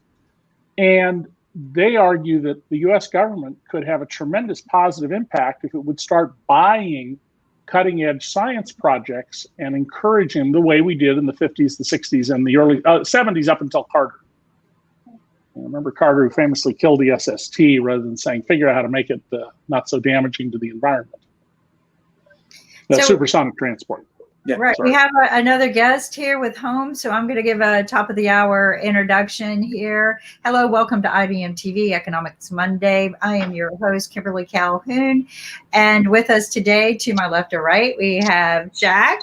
And they argue that the US government could have a tremendous positive impact if it would start buying cutting-edge science projects and encouraging the way we did in the 50s, the 60s, and the early 70s up until Carter. I remember Carter, who famously killed the SST rather than saying, figure out how to make it not so damaging to the environment. That's supersonic transport. Yeah, Right. sorry. We have another guest here with Holmes, so I'm going to give a top of the hour introduction here. Hello, welcome to IBM TV Economics Monday. I am your host, Kimberly Calhoun, and with us today, to my left or right, we have Jack,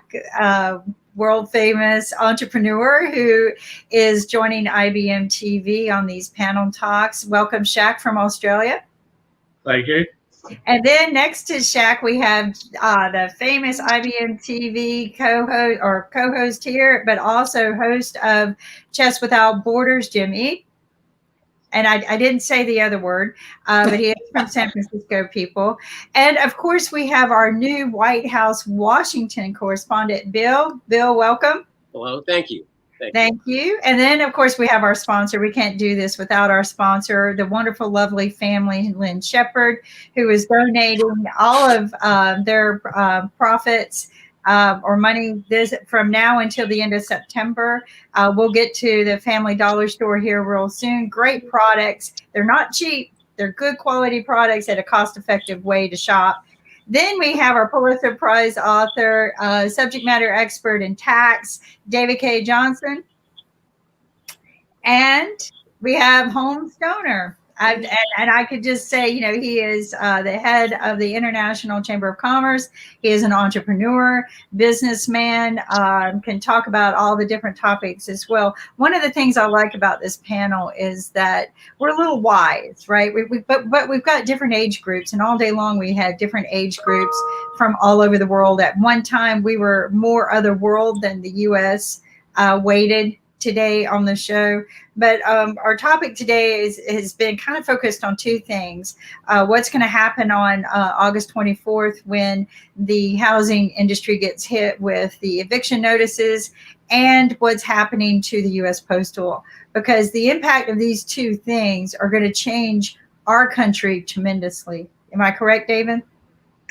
world famous entrepreneur who is joining IBM TV on these panel talks. Welcome, Shaq from Australia. Thank you. And then next to Shaq, we have the famous IBM TV co-host here, but also host of Chess Without Borders, Jim Eat. And I didn't say the other word, but he is from San Francisco, people. And of course, we have our new White House, Washington correspondent, Bill. Bill, welcome. Hello, thank you. Thank you. And then, of course, we have our sponsor. We can't do this without our sponsor, the wonderful, lovely family, Lynn Shepard, who is donating all of their profits or money from now until the end of September. We'll get to the Family Dollar Store here real soon. Great products. They're not cheap. They're good quality products at a cost-effective way to shop. Then we have our Pulitzer Prize author, subject matter expert in tax, David K. Johnson. And we have Holmes Stoner. And I could just say, you know, he is the head of the International Chamber of Commerce. He is an entrepreneur, businessman, can talk about all the different topics as well. One of the things I like about this panel is that we're a little wise, right? But we've got different age groups, and all day long we had different age groups from all over the world. At one time, we were more other world than the U.S. Weighted today on the show. But our topic today has been kind of focused on two things. What's going to happen on August 24th when the housing industry gets hit with the eviction notices, and what's happening to the U.S. Postal, because the impact of these two things are going to change our country tremendously. Am I correct, David?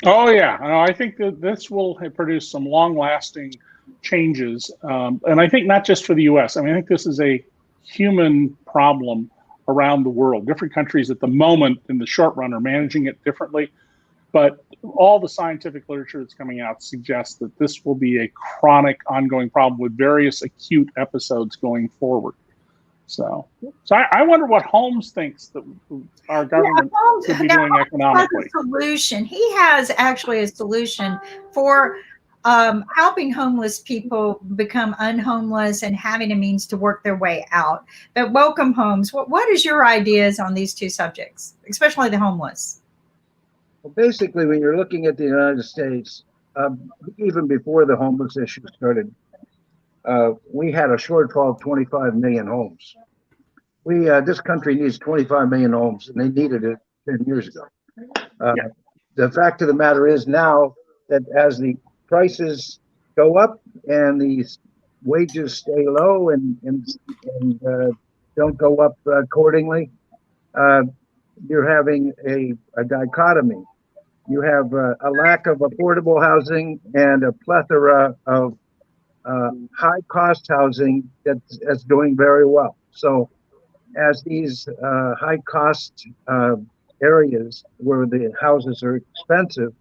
Oh, yeah. I think that this will produce some long-lasting changes. And I think not just for the U.S. I mean, I think this is a human problem around the world. Different countries at the moment in the short run are managing it differently. But all the scientific literature that's coming out suggests that this will be a chronic, ongoing problem with various acute episodes going forward. So I wonder what Holmes thinks that our government could be doing economically. Has a solution. He has actually a solution for helping homeless people become unhomeless and having a means to work their way out. But welcome, Holmes. What is your ideas on these two subjects, especially the homeless? Well, basically, when you're looking at the United States, even before the homeless issue started, we had a shortfall of 25 million homes. This country needs 25 million homes, and they needed it 10 years ago. The fact of the matter is now that as the prices go up and these wages stay low and don't go up accordingly, you're having a dichotomy. You have a lack of affordable housing and a plethora of high-cost housing that's doing very well. So as these high-cost areas where the houses are expensive,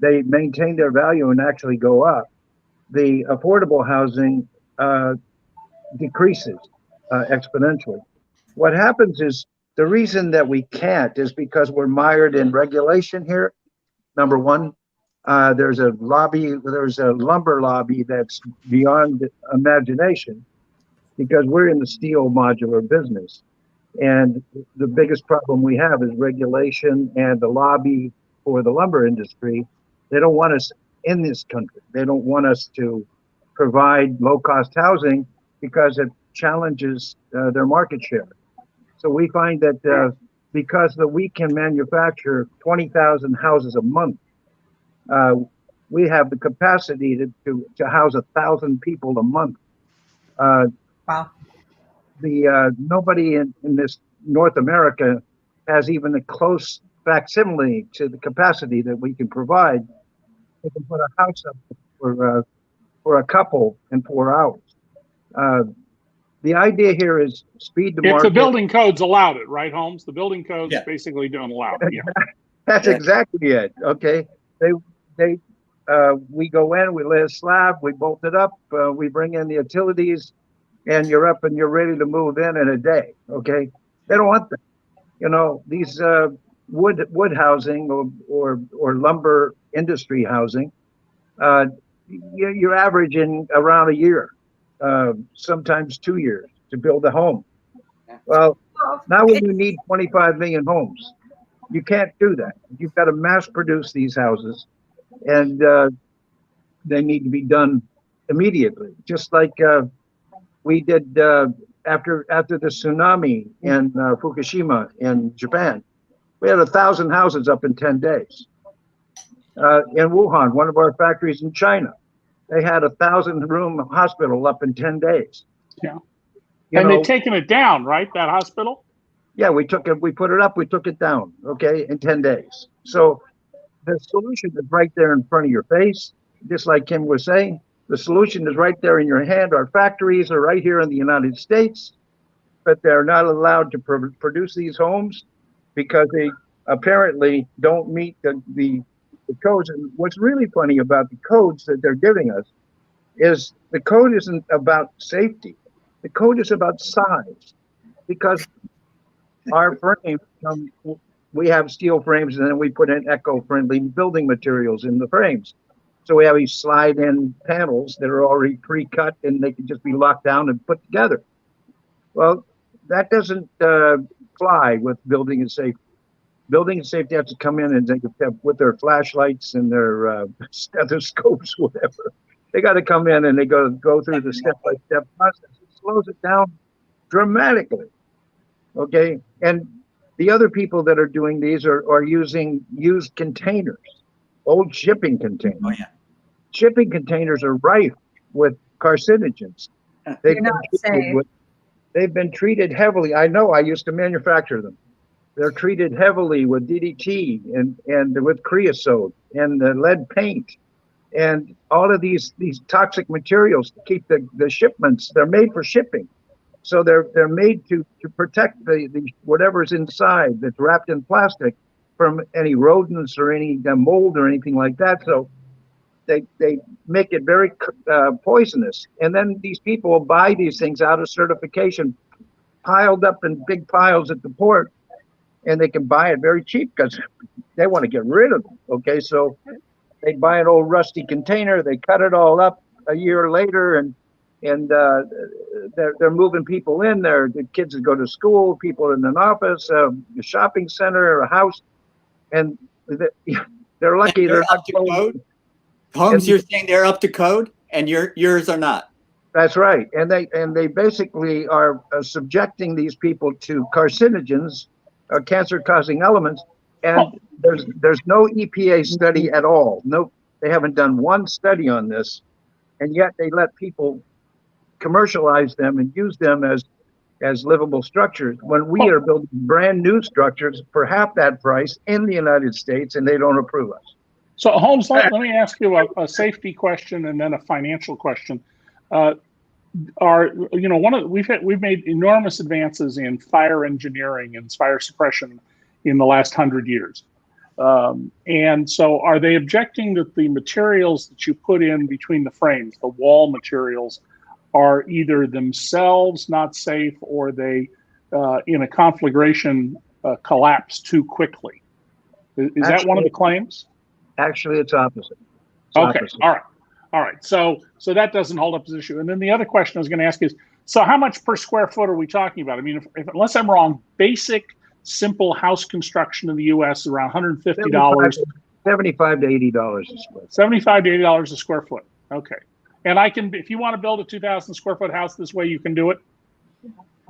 they maintain their value and actually go up. The affordable housing decreases exponentially. What happens is the reason that we can't is because we're mired in regulation here. Number one, there's a lumber lobby that's beyond imagination because we're in the steel modular business. And the biggest problem we have is regulation and the lobby for the lumber industry. They don't want us in this country. They don't want us to provide low-cost housing because it challenges their market share. So we find that because we can manufacture 20,000 houses a month, we have the capacity to house 1,000 people a month. Wow. Nobody in this North America has even a close facsimile to the capacity that we can provide. They can put a house up for a couple in 4 hours. The idea here is speed to market. If the building codes allowed it, right, Holmes? The building codes basically don't allow it. Yeah. That's exactly it. Okay, we go in, we lay a slab, we bolt it up, we bring in the utilities, and you're up and you're ready to move in a day. Okay, they don't want that. You know, these wood housing or lumber industry housing, you're averaging around a year, sometimes 2 years to build a home. Well, now when you need 25 million homes, you can't do that. You've got to mass produce these houses, and they need to be done immediately. Just like we did after the tsunami in Fukushima in Japan. We had 1,000 houses up in 10 days. In Wuhan, one of our factories in China, they had 1,000-room hospital up in 10 days. Yeah. And they've taken it down, right? That hospital? Yeah, we put it up, we took it down, okay, in 10 days. So the solution is right there in front of your face, just like Kim was saying. The solution is right there in your hand. Our factories are right here in the United States, but they're not allowed to produce these homes because they apparently don't meet the codes. And what's really funny about the codes that they're giving us is the code isn't about safety. The code is about size, because our frames, we have steel frames, and then we put in eco-friendly building materials in the frames. So we have these slide-in panels that are already pre-cut, and they can just be locked down and put together. Well, that doesn't fly with building and safety. Building and safety have to come in and they have, with their flashlights and their stethoscopes, whatever. They got to come in and they go through the step-by-step process. It slows it down dramatically. Okay, and the other people that are doing these are using used containers, old shipping containers. Oh, yeah. Shipping containers are rife with carcinogens. They've been treated heavily. I know, I used to manufacture them. They're treated heavily with DDT and with creosote and lead paint and all of these toxic materials to keep the shipments. They're made for shipping. So they're made to protect the whatever's inside that's wrapped in plastic from any rodents or any mold or anything like that. So they make it very poisonous. And then these people will buy these things out of certification, piled up in big piles at the port, and they can buy it very cheap because they want to get rid of them. Okay, so they buy an old rusty container, they cut it all up a year later, and they're moving people in there. The kids that go to school, people in an office, a shopping center, a house, and they're lucky they're up to code. Homes, you're saying they're up to code, and yours are not. That's right, and they basically are subjecting these people to carcinogens, cancer-causing elements, and there's no EPA study at all. No, they haven't done one study on this, and yet they let people commercialize them and use them as livable structures when we are building brand new structures for half that price in the United States, and they don't approve us. So Holmes, let me ask you a safety question and then a financial question. We've made enormous advances in fire engineering and fire suppression in the last 100 years. And so are they objecting that the materials that you put in between the frames, the wall materials, are either themselves not safe or they, in a conflagration, collapse too quickly? Is that one of the claims? Actually, it's opposite. Okay, all right. So that doesn't hold up as an issue. And then the other question I was going to ask is, so how much per square foot are we talking about? I mean, if unless I'm wrong, basic, simple house construction in the U.S. is around $150. $75 to $80 a square. $75 to $80 a square foot. Okay. And I can, if you want to build a 2,000 square foot house this way, you can do it?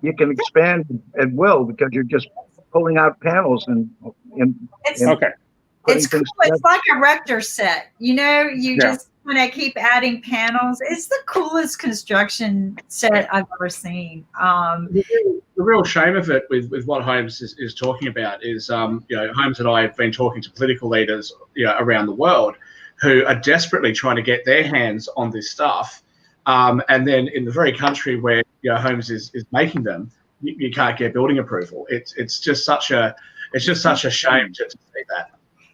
You can expand at will because you're just pulling out panels and okay. It's cool. It's like a Rector set. You know, just when I keep adding panels, it's the coolest construction set I've ever seen. The real shame of it with what Holmes is talking about is, Holmes and I have been talking to political leaders around the world who are desperately trying to get their hands on this stuff. And then in the very country where Holmes is making them, you can't get building approval. It's just such a shame to see that.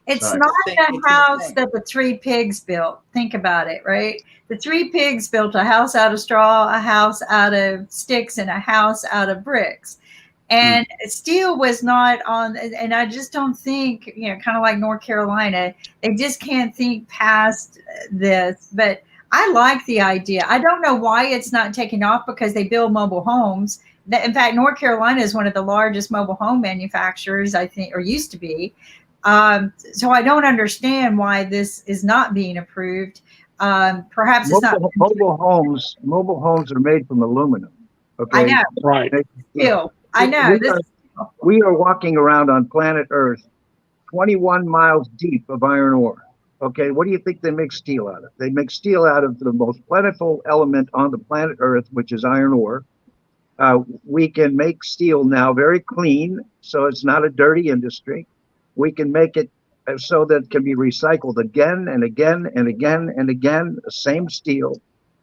It's So- not It's the a house thing. that the three pigs built. Think about it, right? The three pigs built a house out of straw, a house out of sticks, and a house out of bricks. And steel was not on, and I just don't think, kind of like North Carolina, they just can't think past this. But I like the idea. I don't know why it's not taking off, because they build mobile homes. In fact, North Carolina is one of the largest mobile home manufacturers, I think, or used to be. So I don't understand why this is not being approved. Perhaps it's not. Mobile homes are made from aluminum. Okay. I know. Right. Steel. I know. We are walking around on planet Earth 21 miles deep of iron ore. Okay, what do you think they make steel out of? They make steel out of the most plentiful element on the planet Earth, which is iron ore. We can make steel now very clean, so it's not a dirty industry. We can make it so that it can be recycled again and again and again and again, the same steel.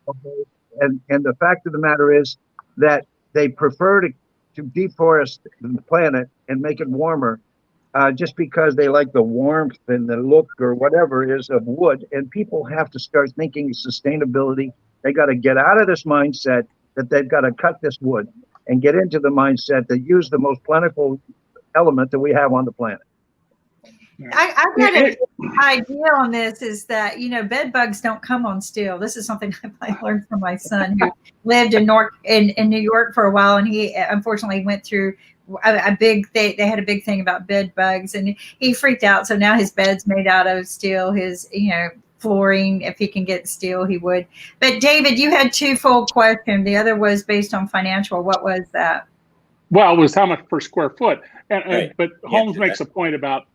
Okay? And the fact of the matter is that they prefer to deforest the planet and make it warmer just because they like the warmth and the look or whatever it is of wood. And people have to start thinking sustainability. They got to get out of this mindset that they've got to cut this wood and get into the mindset to use the most plentiful element that we have on the planet. I've got an idea on this, is that, bed bugs don't come on steel. This is something I learned from my son, who lived in New York for a while, and he unfortunately went through a big thing. They had a big thing about bed bugs, and he freaked out. So now his bed's made out of steel. His, flooring, if he can get steel, he would. But David, you had two full questions. The other was based on financial. What was that? Well, it was how much per square foot. Right. But Holmes makes a point about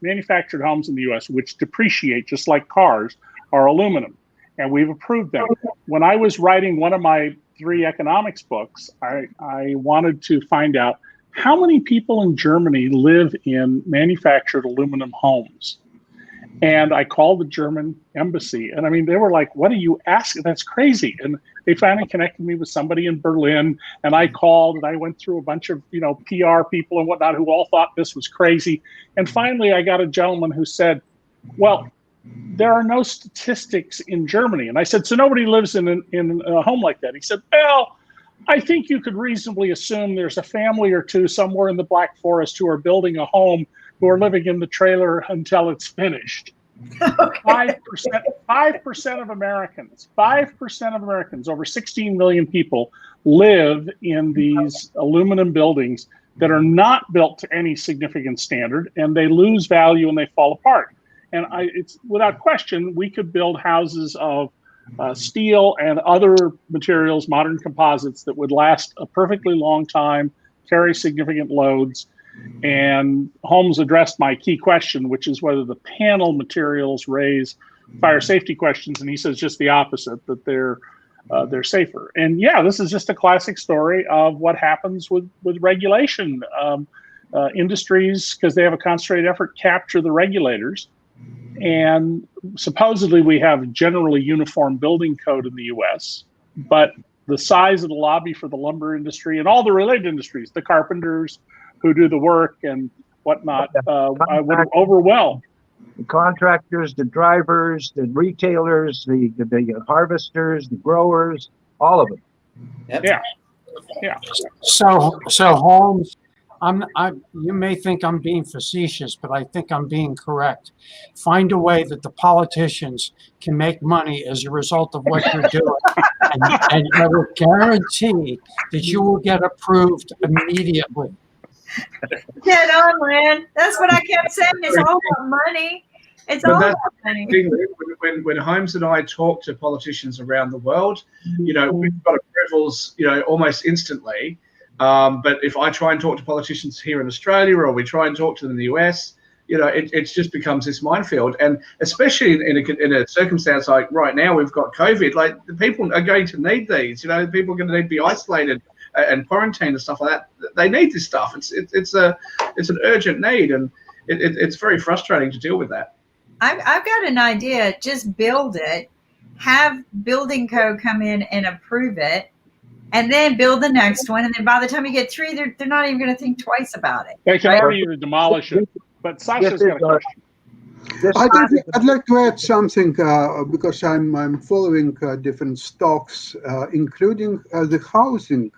manufactured homes in the U.S., which depreciate just like cars, are aluminum, and we've approved them. When I was writing one of my 3 economics books, I wanted to find out how many people in Germany live in manufactured aluminum homes. And I called the German embassy, and I mean, they were like, "What are you asking? That's crazy." And they finally connected me with somebody in Berlin, and I called, and I went through a bunch of, PR people and whatnot who all thought this was crazy. And finally, I got a gentleman who said, "Well, there are no statistics in Germany." And I said, "So nobody lives in a home like that?" He said, "Well, I think you could reasonably assume there's a family or two somewhere in the Black Forest who are building a home, who are living in the trailer until it's finished." 5% of Americans, over 16 million people, live in these aluminum buildings that are not built to any significant standard, and they lose value and they fall apart. And it's without question, we could build houses of steel and other materials, modern composites, that would last a perfectly long time, carry significant loads. And Holmes addressed my key question, which is whether the panel materials raise fire safety questions, and he says just the opposite, that they're safer. And yeah, this is just a classic story of what happens with regulation. Industries, because they have a concentrated effort, capture the regulators. And supposedly we have generally uniform building code in the U.S., but the size of the lobby for the lumber industry and all the related industries, the carpenters who do the work and whatnot, I would overwhelm. The contractors, the drivers, the retailers, the harvesters, the growers, all of them. Yep. Yeah. So Holmes, you may think I'm being facetious, but I think I'm being correct. Find a way that the politicians can make money as a result of what you're doing, and I will guarantee that you will get approved immediately. Get on, Lynn. That's what I kept saying. It's all about money. It's all about money. When Holmes and I talk to politicians around the world, we've got approvals, almost instantly. But if I try and talk to politicians here in Australia, or we try and talk to them in the US, it just becomes this minefield. And especially in a circumstance like right now, we've got COVID. Like, the people are going to need these. People are going to need to be isolated and quarantined and stuff like that. They need this stuff. It's an urgent need, and it's very frustrating to deal with that. I've got an idea. Just build it. Have building code come in and approve it, and then build the next one. And then by the time you get 3, they're not even going to think twice about it. They can already demolish it. But Sasha's got a question. I'd like to add something because I'm following different stocks, including the housing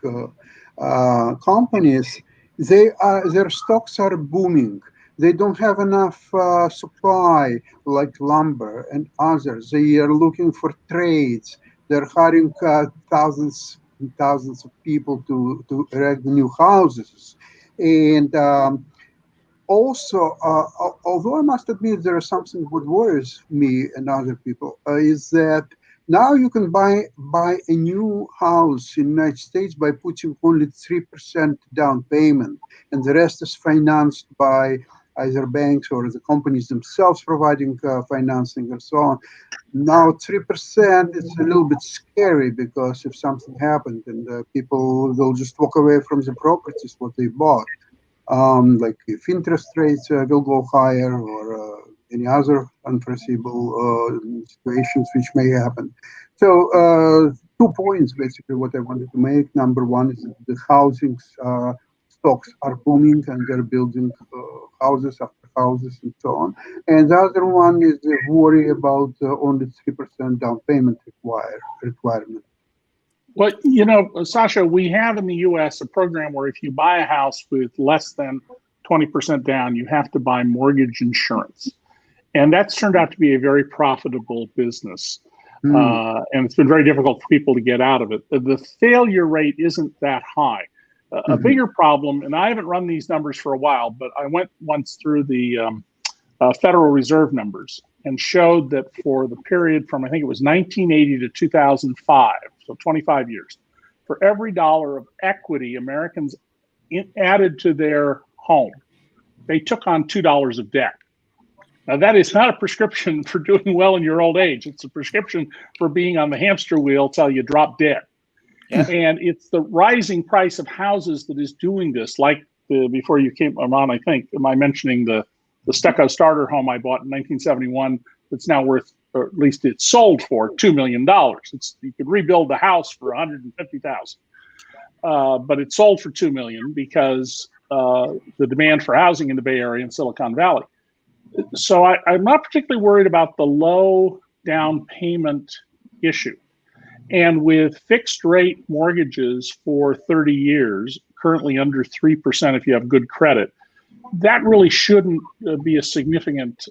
companies. Their stocks are booming. They don't have enough supply like lumber and others. They are looking for trades. They're hiring thousands and thousands of people to erect new houses. And also, although I must admit there is something that worries me and other people, is that now you can buy a new house in the United States by putting only 3% down payment, and the rest is financed by either banks or the companies themselves providing financing and so on. Now 3% is a little bit scary because if something happened, and people will just walk away from the properties what they bought. Like if interest rates will go higher or any other unforeseeable situations which may happen. So 2 points basically what I wanted to make. Number one is that the housing stocks are booming and they're building houses after houses and so on. And the other one is the worry about only 3% down payment requirement. Well, you know, Sasha, we have in the U.S. a program where if you buy a house with less than 20% down, you have to buy mortgage insurance. And that's turned out to be a very profitable business. And it's been very difficult for people to get out of it. The failure rate isn't that high. A bigger problem, and I haven't run these numbers for a while, but I went once through the Federal Reserve numbers and showed that for the period from, I think it was 1980 to 2005, so 25 years, for every dollar of equity Americans added to their home, they took on $2 of debt. Now, that is not a prescription for doing well in your old age. It's a prescription for being on the hamster wheel till you drop dead. Yeah. And it's the rising price of houses that is doing this. Like before you came on, I think, am I mentioning the stucco starter home I bought in 1971 that's now worth, or at least it's sold for, $2 million. You could rebuild the house for $150,000, but it sold for $2 million because the demand for housing in the Bay Area and Silicon Valley. So I'm not particularly worried about the low down payment issue. And with fixed rate mortgages for 30 years, currently under 3% if you have good credit, that really shouldn't be a significant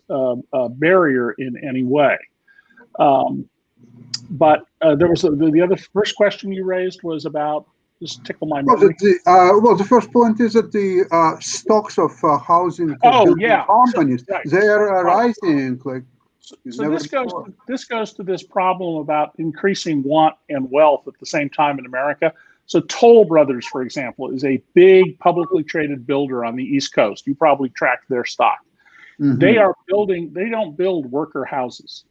barrier in any way. But there was the other first question you raised was about, just tickle my memory. Well, the first point is that the stocks of housing companies, right. They are rising like. So this goes to this problem about increasing want and wealth at the same time in America. So Toll Brothers, for example, is a big publicly traded builder on the East Coast. You probably tracked their stock. They are building, they don't build worker houses.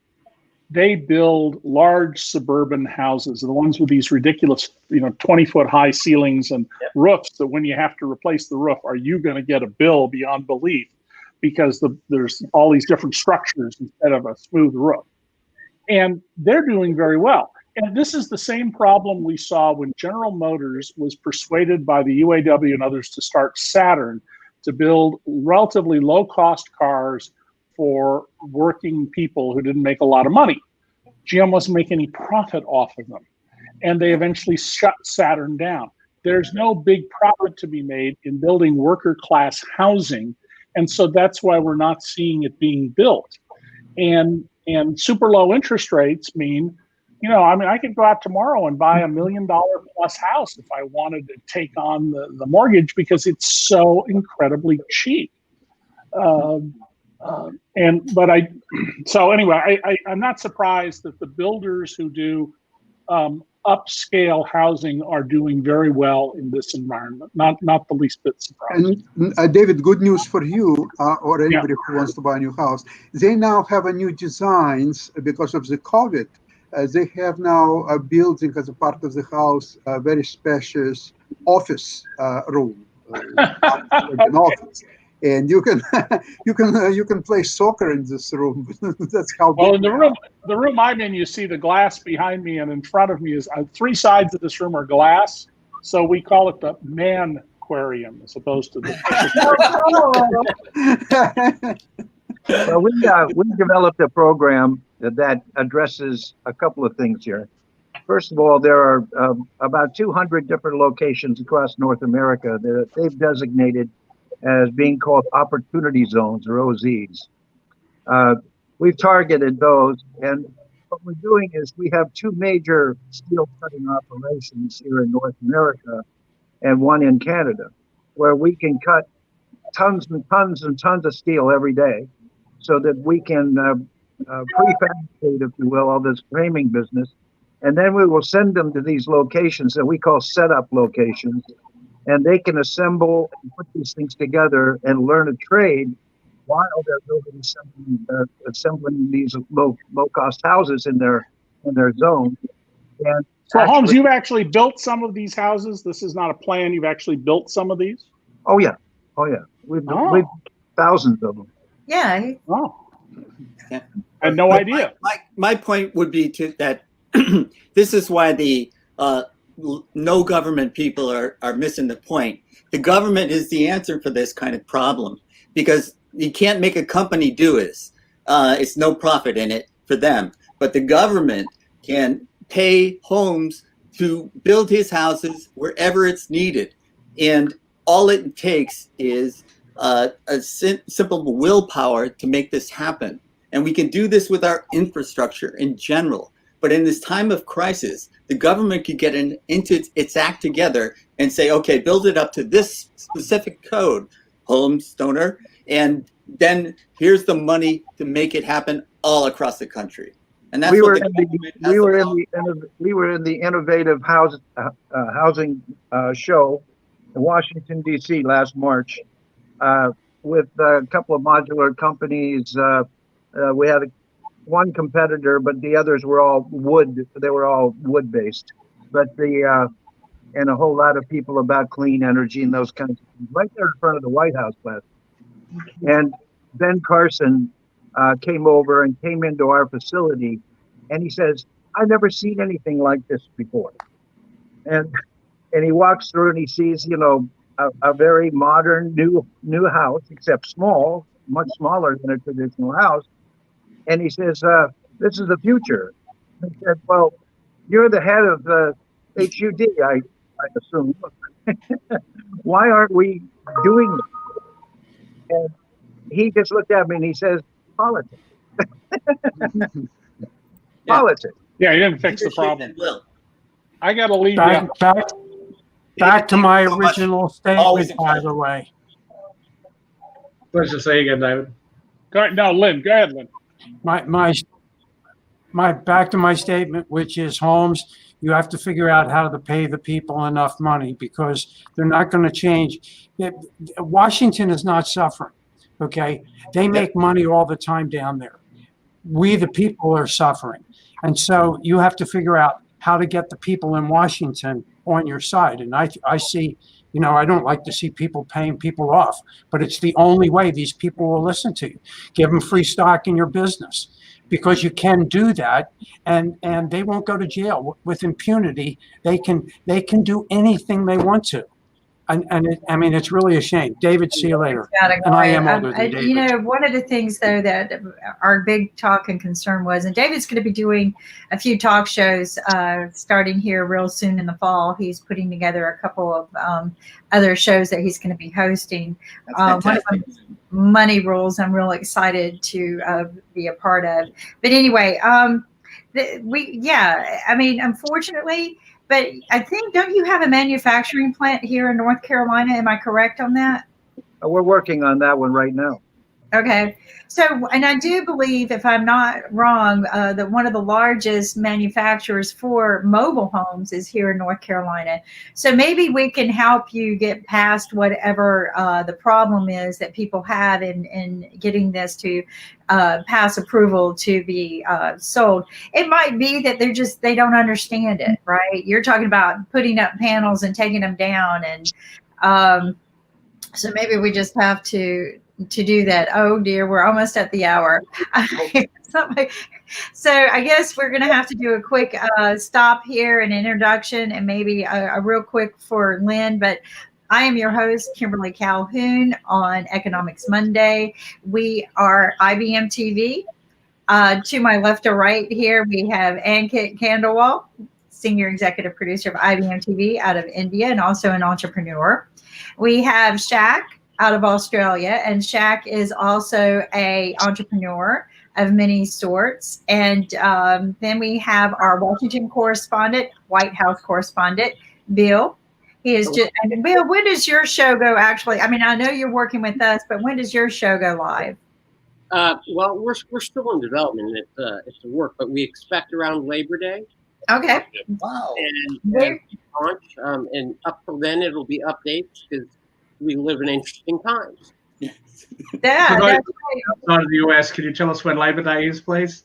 They build large suburban houses, the ones with these ridiculous, 20-foot high ceilings and roofs that when you have to replace the roof, are you going to get a bill beyond belief? Because there's all these different structures instead of a smooth roof. And they're doing very well. And this is the same problem we saw when General Motors was persuaded by the UAW and others to start Saturn to build relatively low-cost cars for working people who didn't make a lot of money. GM wasn't making any profit off of them. And they eventually shut Saturn down. There's no big profit to be made in building worker-class housing. And so that's why we're not seeing it being built. And super low interest rates mean, I could go out tomorrow and buy $1 million plus house if I wanted to take on the mortgage because it's so incredibly cheap. I'm not surprised that the builders who do upscale housing are doing very well in this environment. Not the least bit surprised. And David, good news for you or anybody who wants to buy a new house. They now have a new designs because of the COVID. They have now a building as a part of the house, a very spacious office room, like an office. And you can play soccer in this room. That's how. Well, in the room I'm in, you see the glass behind me, and in front of me is 3 sides of this room are glass. So we call it the man aquarium as opposed to the. Well, we developed a program that addresses a couple of things here. First of all, there are about 200 different locations across North America that they've designated as being called opportunity zones, or OZs. We've targeted those, and what we're doing is we have two major steel cutting operations here in North America and one in Canada, where we can cut tons and tons and tons of steel every day so that we can prefabricate, if you will, all this framing business. And then we will send them to these locations that we call setup locations, and they can assemble and put these things together and learn a trade while they're building assembling these low-cost houses in their zone. And so, Holmes, you've actually built some of these houses. This is not a plan. You've actually built some of these. Oh yeah, we've thousands of them. Yeah. Oh, I had no idea. My point would be that this is why the no government people are missing the point. The government is the answer for this kind of problem, because you can't make a company do this. It's no profit in it for them. But the government can pay Holmes to build his houses wherever it's needed. And all it takes is a simple willpower to make this happen. And we can do this with our infrastructure in general. But in this time of crisis, the government could get into its act together and say, okay, build it up to this specific code, Holmes, Stoner, and then here's the money to make it happen all across the country. And that's we what we were in the innovative housing show in Washington, D.C. last March with a couple of modular companies. We had one competitor, but the others were all wood. They were all wood-based. But and a whole lot of people about clean energy and those kinds of things right there in front of the White House last. And Ben Carson came over and came into our facility, and he says, "I've never seen anything like this before." And he walks through and he sees, a very modern new house, except small, much smaller than a traditional house. And he says, "This is the future." He said, "Well, you're the head of the HUD, I assume. Why aren't we doing this?" And he just looked at me and he says, "Politics." Politics. Yeah, he didn't fix the problem. I got to leave back to my original statement, by the way. Pleasure to see you again, David. Go ahead. No, Lynn. Go ahead, Lynn. My back to my statement, which is, Holmes, you have to figure out how to pay the people enough money, because they're not going to change. Washington is not suffering. Okay, they make money all the time down there. We, the people, are suffering, and so you have to figure out how to get the people in Washington on your side. And I see, I don't like to see people paying people off, but it's the only way these people will listen to you. Give them free stock in your business, because you can do that, and they won't go to jail with impunity. They can do anything they want to. And it's really a shame. David, see you later. And I am older than David. One of the things, though, that our big talk and concern was, and David's going to be doing a few talk shows starting here real soon in the fall. He's putting together a couple of other shows that he's going to be hosting. One of them, Money Rules, I'm real excited to be a part of. But anyway, unfortunately, but I think, don't you have a manufacturing plant here in North Carolina? Am I correct on that? We're working on that one right now. Okay. So, and I do believe, if I'm not wrong, that one of the largest manufacturers for mobile homes is here in North Carolina. So maybe we can help you get past whatever the problem is that people have in getting this to pass approval to be sold. It might be that they don't understand it, right? You're talking about putting up panels and taking them down. And so maybe we just have to do that. Oh dear, we're almost at the hour. So I guess we're going to have to do a quick stop here, an introduction, and maybe a real quick for Lynn. But I am your host, Kimberly Calhoun, on Economics Monday. We are IBM TV. To my left or right here, we have Ankit Khandelwal, Senior Executive Producer of IBM TV out of India and also an entrepreneur. We have Shaq out of Australia, and Shaq is also an entrepreneur of many sorts. And then we have our Washington correspondent, White House correspondent, Bill. He is just, and Bill, when does your show go actually? I mean, I know you're working with us, but when does your show go live? Well, we're still in development. It's a work, but we expect around Labor Day. Okay. Wow. And launch. And up till then, it'll be updates because we live in interesting times. Yeah, For those that's right. outside of the US, can you tell us when Labor Day is, please?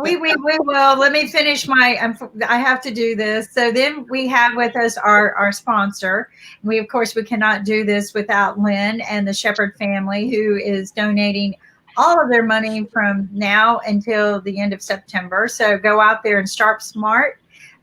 We will. Let me finish my. I have to do this. So then we have with us our sponsor. We of course we cannot do this without Lynn and the Shepherd family, who is donating all of their money from now until the end of September. So go out there and shop smart.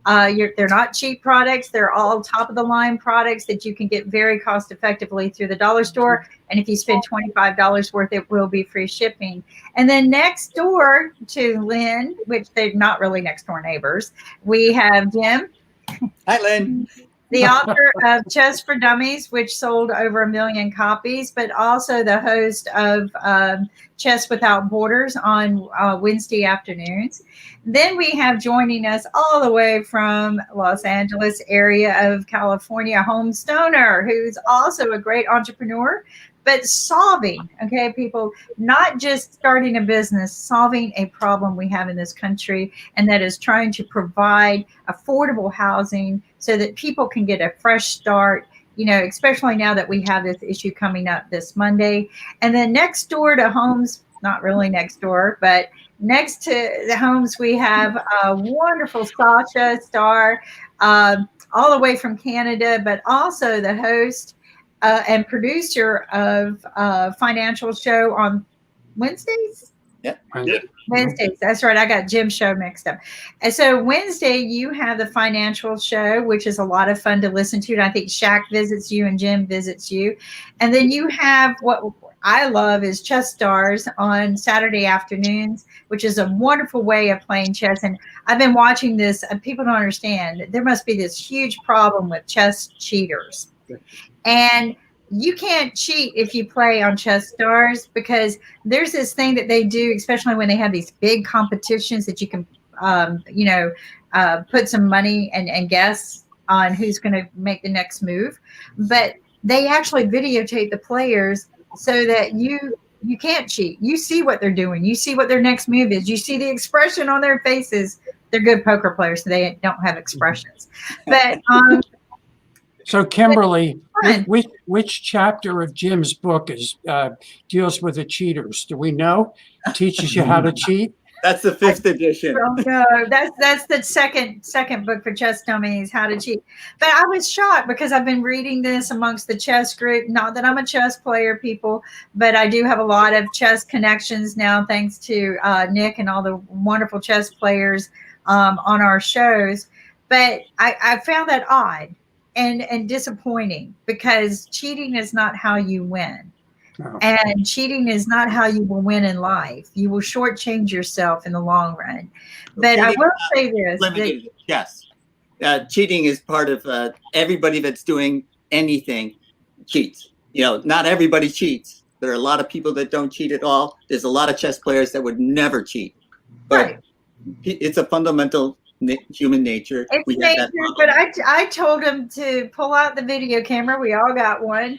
They're not cheap products. They're all top of the line products that you can get very cost effectively through the dollar store. And if you spend $25 worth, it will be free shipping. And then next door to Lynn, which they're not really next door neighbors, we have Jim. Hi, Lynn. The author of Chess for Dummies, which sold over 1 million copies, but also the host of Chess Without Borders on Wednesday afternoons. Then we have joining us all the way from Los Angeles area of California, Home Stoner, who's also a great entrepreneur, but solving, okay, people, not just starting a business, solving a problem we have in this country, and that is trying to provide affordable housing so that people can get a fresh start, you know, especially now that we have this issue coming up this Monday. And then next door to Homes, not really next door, but next to the Homes, we have a wonderful Sasha Star, all the way from Canada, but also the host and producer of Financial Show on Wednesdays. Yeah. Wednesdays. That's right. I got Jim's show mixed up. And so Wednesday, you have the Financial Show, which is a lot of fun to listen to. And I think Shaq visits you and Jim visits you. And then you have what I love is Chess Stars on Saturday afternoons, which is a wonderful way of playing chess. And I've been watching this. People don't understand. There must be this huge problem with chess cheaters. And you can't cheat if you play on Chess Stars, because there's this thing that they do, especially when they have these big competitions that you can, put some money and guess on who's going to make the next move. But they actually videotape the players so that you can't cheat. You see what they're doing. You see what their next move is. You see the expression on their faces. They're good poker players, so they don't have expressions. But so Kimberly, which chapter of Jim's book deals with the cheaters? Do we know? Teaches you how to cheat? That's the 5th edition. Oh, no, that's the second book for Chess Dummies, How to Cheat. But I was shocked because I've been reading this amongst the chess group. Not that I'm a chess player, people, but I do have a lot of chess connections now, thanks to Nick and all the wonderful chess players on our shows. But I found that odd and disappointing, because cheating is not how you win. Oh. And cheating is not how you will win in life. You will shortchange yourself in the long run. But I will say this. Yes. Cheating is part of everybody that's doing anything cheats. You know, not everybody cheats. There are a lot of people that don't cheat at all. There's a lot of chess players that would never cheat. But right. It's a fundamental human nature. It's nature, but I told him to pull out the video camera. We all got one.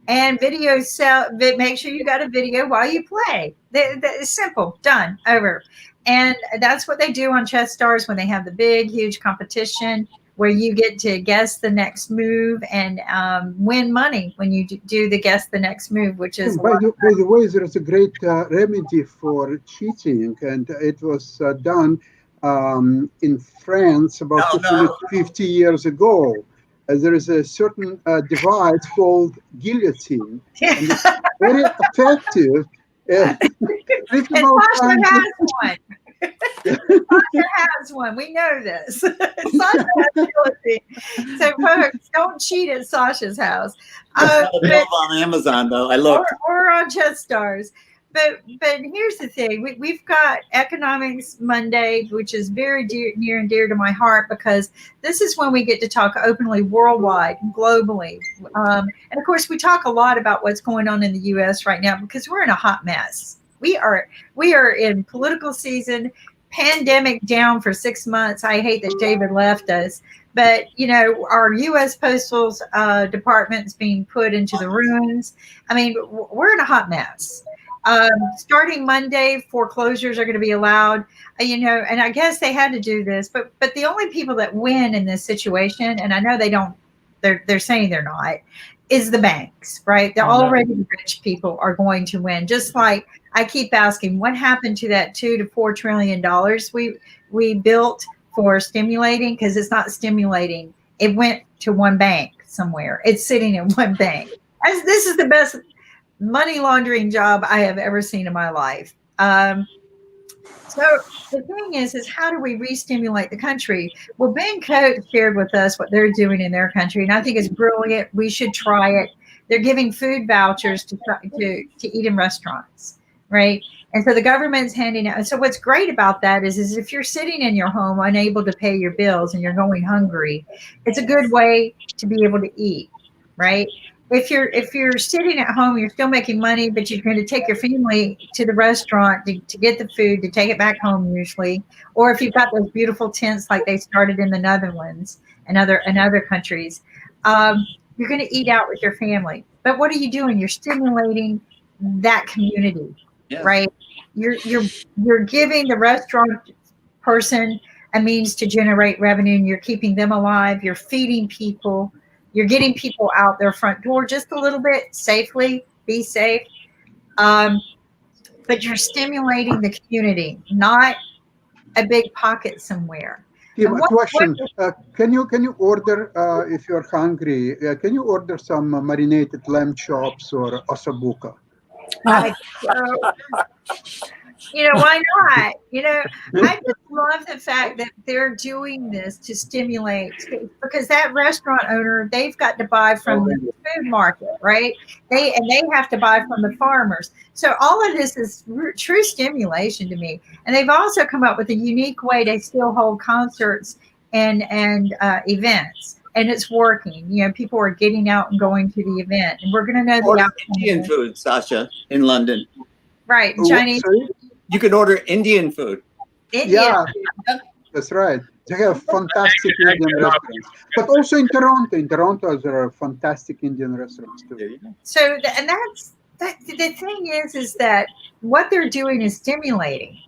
And make sure you got a video while you play. It's simple, done, over. And that's what they do on Chess Stars when they have the big, huge competition where you get to guess the next move and win money when you do the guess the next move, which is. By the way, there is a great remedy for cheating, and it was done in France about 50 years ago. There is a certain device called guillotine, and it's very effective. And Sasha has one. Sasha has has one. We know this. Sasha has ability. So, folks, don't cheat at Sasha's house. Available on Amazon, though. I looked. Or on Stars. But here's the thing. We've got Economics Monday, which is very near and dear to my heart, because this is when we get to talk openly worldwide, globally. And of course, we talk a lot about what's going on in the U.S. right now because we're in a hot mess. We are in political season, pandemic down for 6 months. I hate that David left us. But, our U.S. Postal Department's being put into the ruins. I mean, we're in a hot mess. Starting Monday, foreclosures are going to be allowed, and I guess they had to do this, but the only people that win in this situation, and I know they're saying they're not, is the banks, right? The already rich people are going to win. Just like I keep asking, what happened to that $2 to $4 trillion we built for stimulating? Because it's not stimulating. It went to one bank somewhere. It's sitting in one bank. This is the best money laundering job I have ever seen in my life. So the thing is how do we re-stimulate the country? Well, Ben Coates shared with us what they're doing in their country, and I think it's brilliant. We should try it. They're giving food vouchers to eat in restaurants, right? And so the government's handing out. So what's great about that is if you're sitting in your home unable to pay your bills and you're going hungry, it's a good way to be able to eat, right? If you're sitting at home, you're still making money, but you're going to take your family to the restaurant to get the food, to take it back home usually. Or if you've got those beautiful tents like they started in the Netherlands and other countries, you're going to eat out with your family. But what are you doing? You're stimulating that community, right? You're giving the restaurant person a means to generate revenue, and you're keeping them alive. You're feeding people. You're getting people out their front door just a little bit safely, be safe. But you're stimulating the community, not a big pocket somewhere. Kim, a question. Can you order, if you're hungry, can you order some marinated lamb chops or ossobuco? Why not? I just love the fact that they're doing this to stimulate, because that restaurant owner, they've got to buy from the food market, right? They have to buy from the farmers. So all of this is true stimulation to me. And they've also come up with a unique way to still hold concerts and events. And it's working. People are getting out and going to the event. And we're going to know the outcome. Indian food, Sasha, in London. Right, Chinese. You can order Indian food. Yeah, that's right. They have fantastic Indian restaurants. But also in Toronto. In Toronto, there are fantastic Indian restaurants too. So, the thing is that what they're doing is stimulating.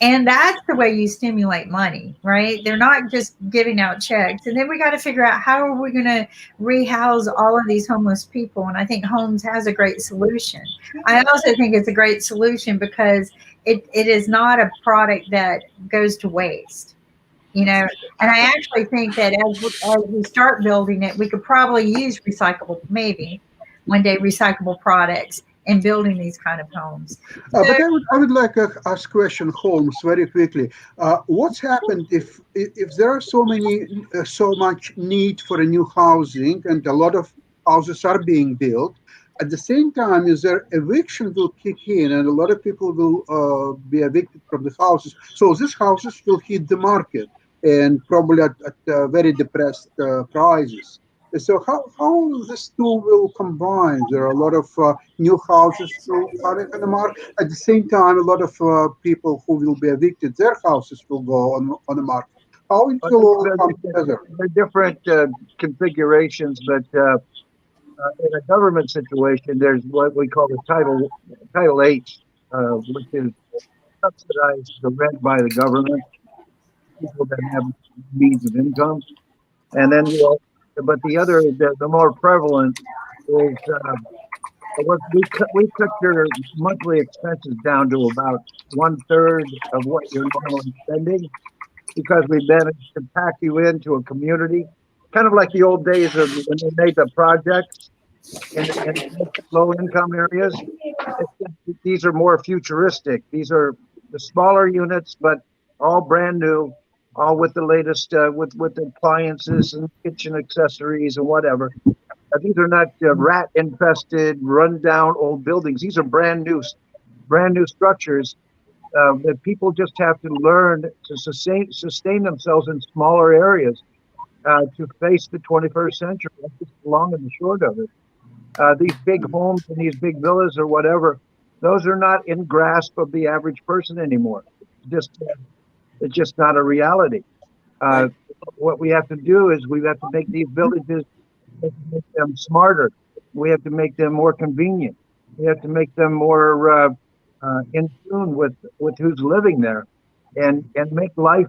And that's the way you stimulate money, right? They're not just giving out checks. And then we got to figure out how are we going to rehouse all of these homeless people. And I think Homes has a great solution. I also think it's a great solution because it is not a product that goes to waste, And I actually think that as we start building it, we could probably use recyclable products in building these kind of homes. But I would like to ask question, Holmes, very quickly. What's happened if there are so much need for a new housing and a lot of houses are being built? At the same time, is there eviction will kick in and a lot of people will be evicted from the houses. So these houses will hit the market and probably at very depressed prices. So how this two will combine? There are a lot of new houses coming on the market. At the same time, a lot of people who will be evicted, their houses will go on the market. How it will all come together? There are different configurations, but in a government situation, there's what we call the Title 8, which is subsidized the rent by the government, people that have means of income, and then but the more prevalent is we cut your monthly expenses down to about 1/3 of what you're normally spending, because we managed to pack you into a community, kind of like the old days of when they made the projects in low-income areas. These are more futuristic. These are the smaller units, but all brand new, all with the latest with appliances and kitchen accessories and whatever. These are not rat infested, run down old buildings. These are brand new structures that people just have to learn to sustain themselves in smaller areas to face the 21st century. That's just the long and the short of it. These big homes and these big villas or whatever, those are not in grasp of the average person anymore. It's just not a reality. What we have to do is we have to make these villages, make them smarter. We have to make them more convenient. We have to make them more in tune with who's living there, and make life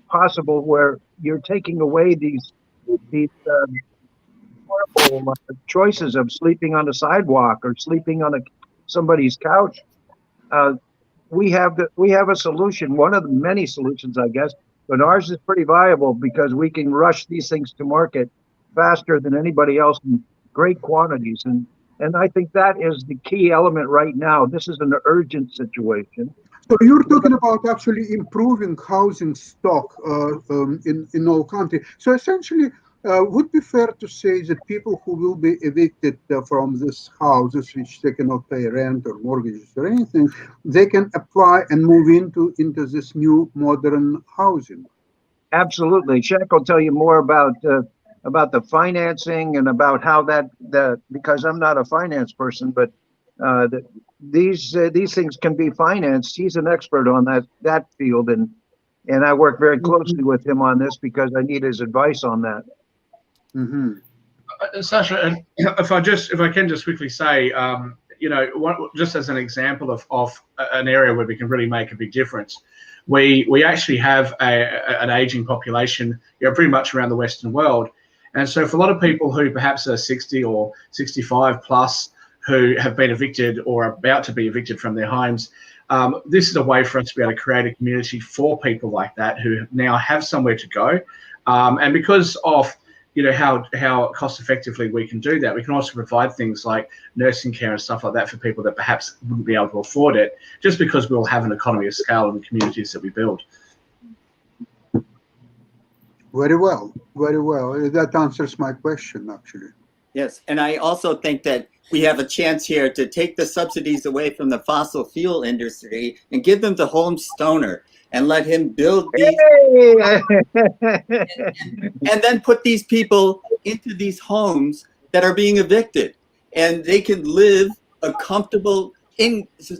possible where you're taking away these horrible choices of sleeping on the sidewalk or sleeping on somebody's couch. We have a solution, one of the many solutions, I guess, but ours is pretty viable because we can rush these things to market faster than anybody else in great quantities. And I think that is the key element right now. This is an urgent situation. So you're talking about actually improving housing stock in all country. So essentially, would be fair to say that people who will be evicted from these houses, which they cannot pay rent or mortgages or anything, they can apply and move into this new modern housing. Absolutely. Shaq will tell you more about the financing and about how because I'm not a finance person, but these things can be financed. He's an expert on that field, and I work very closely with him on this because I need his advice on that. Mm-hmm. Sasha, if I can just quickly say, just as an example of an area where we can really make a big difference, we actually have an aging population, pretty much around the Western world. And so for a lot of people who perhaps are 60 or 65 plus, who have been evicted or about to be evicted from their homes, this is a way for us to be able to create a community for people like that who now have somewhere to go. And because of how cost effectively we can do that, we can also provide things like nursing care and stuff like that for people that perhaps wouldn't be able to afford it, just because we'll have an economy of scale in the communities that we build. Very well, very well. That answers my question, actually. Yes, and I also think that we have a chance here to take the subsidies away from the fossil fuel industry and give them to Homestoner and let him build these and then put these people into these homes that are being evicted, and they can live a comfortable,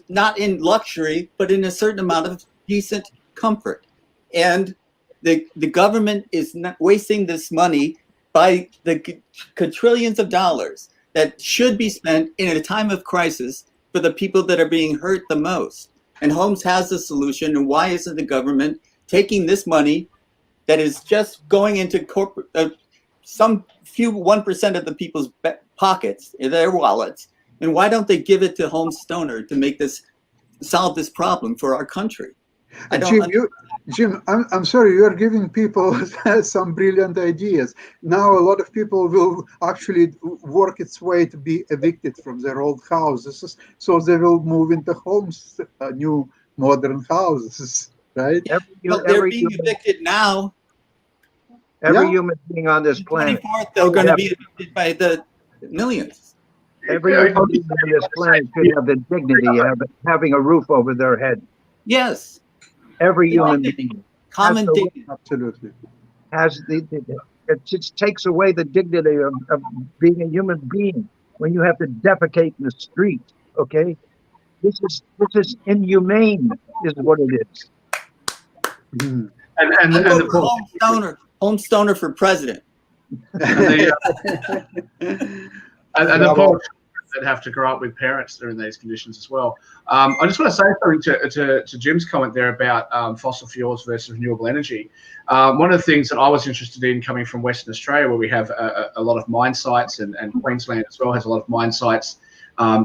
not in luxury, but in a certain amount of decent comfort. And the government is not wasting this money by the quadrillions of dollars that should be spent in a time of crisis for the people that are being hurt the most. And Holmes has a solution. And why isn't the government taking this money that is just going into corporate, some few 1% of the people's pockets, their wallets, and why don't they give it to Homestoner to solve this problem for our country? Jim, I'm sorry, you're giving people some brilliant ideas. Now a lot of people will actually work its way to be evicted from their old houses, so they will move into homes, new modern houses, right? They're being evicted now. Every human being on this planet. 24th, they're going to be evicted by the millions. Every human being on this planet should have the dignity of having a roof over their head. Yes. Every human being, common dignity, absolutely, has it just takes away the dignity of being a human being when you have to defecate in the street. Okay, this is inhumane, is what it is. Mm-hmm. And Homestoner for president. And the poor that have to grow up with parents that are in these conditions as well. I just want to say something to Jim's comment there about fossil fuels versus renewable energy. One of the things that I was interested in coming from Western Australia, where we have a lot of mine sites, and Queensland as well has a lot of mine sites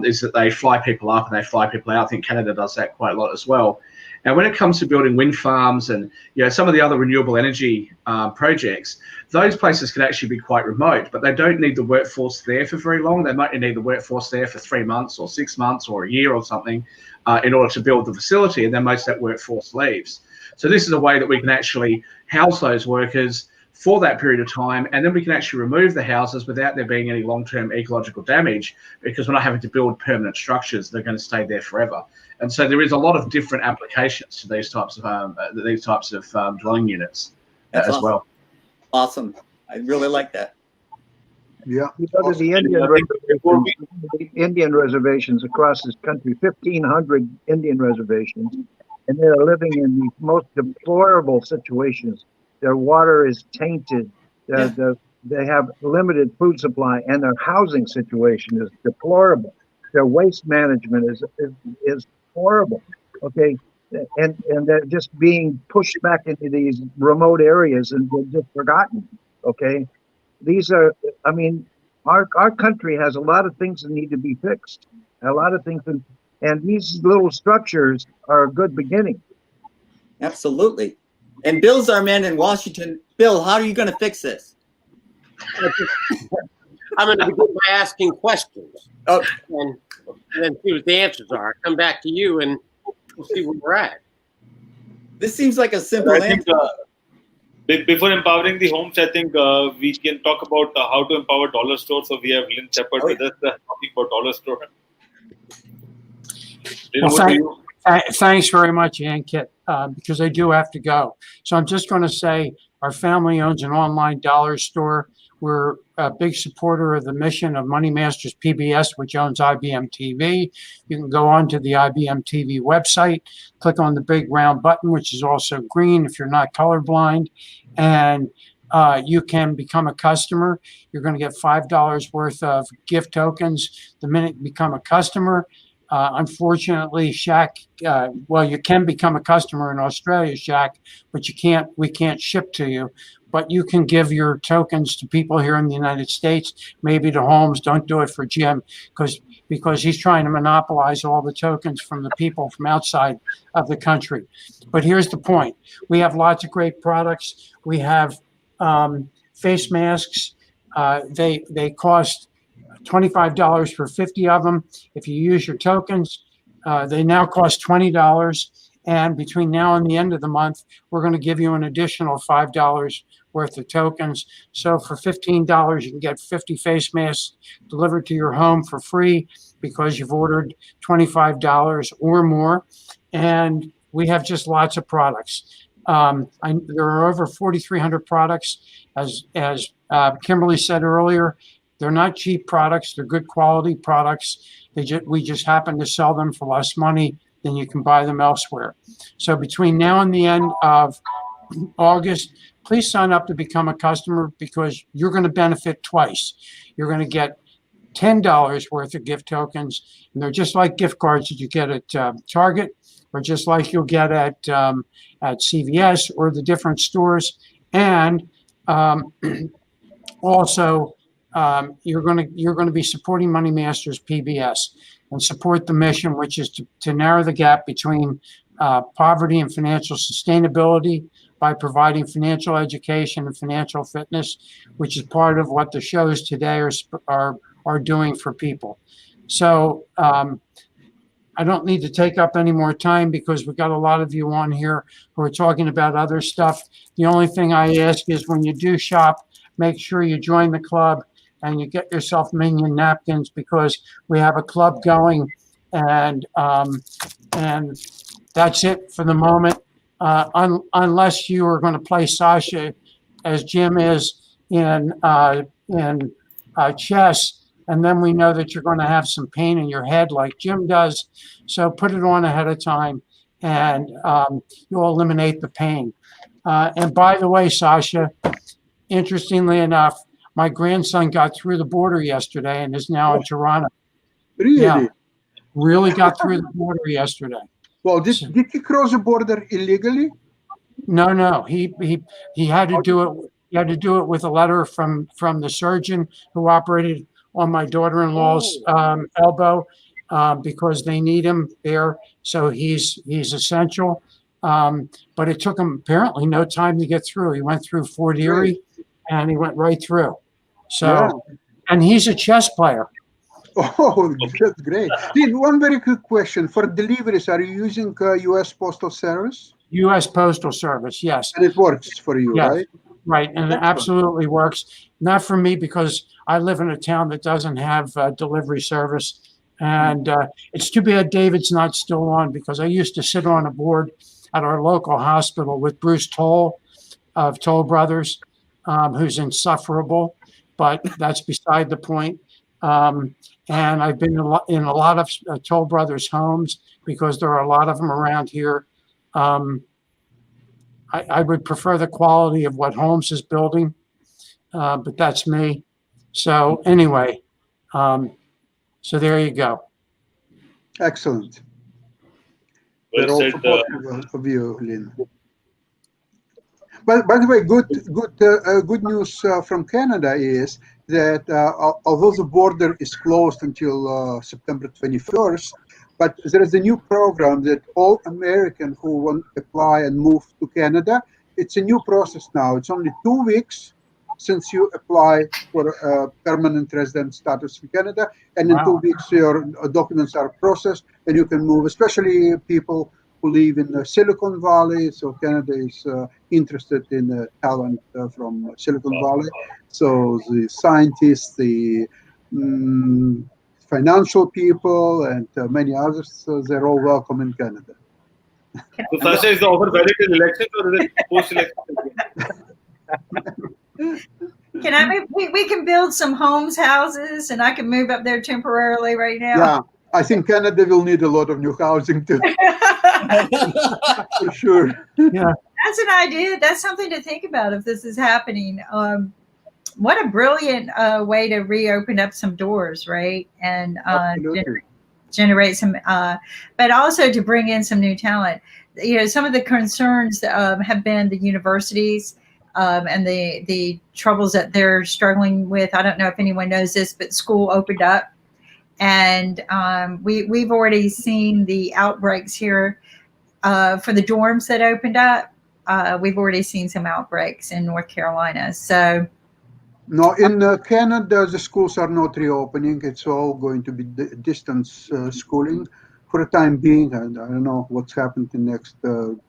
is that they fly people up and they fly people out. I think Canada does that quite a lot as well. And when it comes to building wind farms and some of the other renewable energy projects, those places can actually be quite remote, but they don't need the workforce there for very long. They might need the workforce there for 3 months or 6 months or a year or something in order to build the facility, and then most of that workforce leaves. So this is a way that we can actually house those workers for that period of time, and then we can actually remove the houses without there being any long-term ecological damage, because we're not having to build permanent structures. They're going to stay there forever. And so there is a lot of different applications to these types of dwelling units as awesome. well. Awesome. I really like that. Yeah. You go to the Indian reservations across this country, 1,500 Indian reservations, and they're living in these most deplorable situations. Their water is tainted. They have limited food supply, and their housing situation is deplorable. Their waste management is horrible. Okay, and they're just being pushed back into these remote areas and they're just forgotten. Okay, these are. I mean, our country has a lot of things that need to be fixed. A lot of things, and these little structures are a good beginning. Absolutely. And Bill's our man in Washington. Bill, how are you going to fix this? I'm going to begin by asking questions. Oh. And then see what the answers are. I'll come back to you and we'll see where we're at. This seems like a simple answer. Before empowering the homes, I think we can talk about how to empower Dollar Store. So we have Lynn Shepard with us talking about Dollar Store. Thanks very much, Ankit, because I do have to go. So I'm just going to say our family owns an online dollar store. We're a big supporter of the mission of Money Masters PBS, which owns IBM TV. You can go on to the IBM TV website, click on the big round button, which is also green if you're not colorblind, and you can become a customer. You're going to get $5 worth of gift tokens the minute you become a customer. Unfortunately, Shaq, well, you can become a customer in Australia, Shaq, but we can't ship to you. But you can give your tokens to people here in the United States, maybe to Holmes. Don't do it for Jim, because he's trying to monopolize all the tokens from the people from outside of the country. But here's the point. We have lots of great products. We have face masks. They cost $25 for 50 of them. If you use your tokens, they now cost $20. And between now and the end of the month, we're going to give you an additional $5 worth of tokens. So for $15, you can get 50 face masks delivered to your home for free because you've ordered $25 or more. And we have just lots of products. There are over 4,300 products. As Kimberly said earlier, they're not cheap products. They're good quality products. We just happen to sell them for less money than you can buy them elsewhere. So between now and the end of August, please sign up to become a customer, because you're going to benefit twice. You're going to get $10 worth of gift tokens, and they're just like gift cards that you get at Target, or just like you'll get at CVS or the different stores. And also, you're going to be supporting Money Masters PBS and support the mission, which is to narrow the gap between poverty and financial sustainability by providing financial education and financial fitness, which is part of what the shows today are doing for people. So I don't need to take up any more time, because we've got a lot of you on here who are talking about other stuff. The only thing I ask is, when you do shop, make sure you join the club and you get yourself Minion napkins, because we have a club going, and that's it for the moment. Unless you are going to play Sasha, as Jim is in chess, and then we know that you're going to have some pain in your head like Jim does. So put it on ahead of time, and you'll eliminate the pain. And by the way, Sasha, interestingly enough, my grandson got through the border yesterday and is now in Toronto. Really? Yeah, really got through the border yesterday. Well, did he cross the border illegally? No. He had to do it. He had to do it with a letter from the surgeon who operated on my daughter-in-law's elbow because they need him there. So he's essential. But it took him apparently no time to get through. He went through Fort Erie and he went right through. So, and he's a chess player. Oh, that's great. Lynn, one very quick question. For deliveries, are you using U.S. Postal Service? U.S. Postal Service, yes. And it works for you, Yes. right? Right, and it Excellent. absolutely works. Not for me because I live in a town that doesn't have delivery service. And it's too bad David's not still on because I used to sit on a board at our local hospital with Bruce Toll of Toll Brothers, who's insufferable, but that's beside the point. And I've been in a lot of Toll Brothers homes because there are a lot of them around here. I would prefer the quality of what Holmes is building, but that's me. So anyway, so there you go. Excellent. Well We're all said, supportive of you, Lynn. But by the way, good news from Canada is that although the border is closed until September 21st, but there is a new program that all Americans who want to apply and move to Canada, it's a new process now. It's only 2 weeks since you apply for permanent resident status in Canada, and in 2 weeks your documents are processed and you can move, especially people who live in the Silicon Valley. So Canada is interested in talent from Silicon Valley. So the scientists, the financial people, and many others, they're all welcome in Canada. So Sasha, is the offer valid till elections or is it post-election? We can build some homes, houses, and I can move up there temporarily right now. Yeah, I think Canada will need a lot of new housing too. For sure. Yeah, that's an idea. That's something to think about if this is happening. What a brilliant way to reopen up some doors, right? And generate some, but also to bring in some new talent. You know, some of the concerns have been the universities and the troubles that they're struggling with. I don't know if anyone knows this, but school opened up, and we've already seen the outbreaks here for the dorms that opened up. We've already seen some outbreaks in North Carolina. So. No, in Canada, the schools are not reopening. It's all going to be distance schooling for the time being. And I don't know what's happened in the next 2-3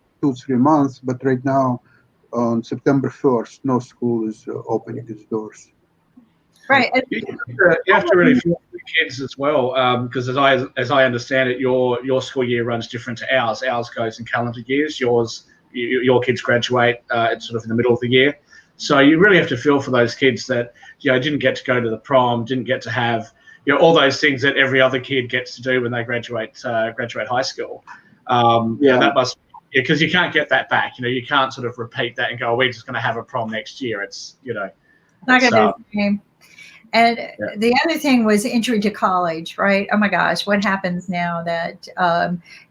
months, but right now, on September 1st, no school is opening its doors. Right. You have to really feel for the kids as well, because as I understand it, your school year runs different to ours. Ours goes in calendar years. Your kids graduate sort of in the middle of the year. So you really have to feel for those kids that didn't get to go to the prom, didn't get to have all those things that every other kid gets to do when they graduate high school. That must, because you can't get that back. You can't sort of repeat that and go, we're just going to have a prom next year. It's not going to do the same. And the other thing was entry to college, right? Oh my gosh, what happens now that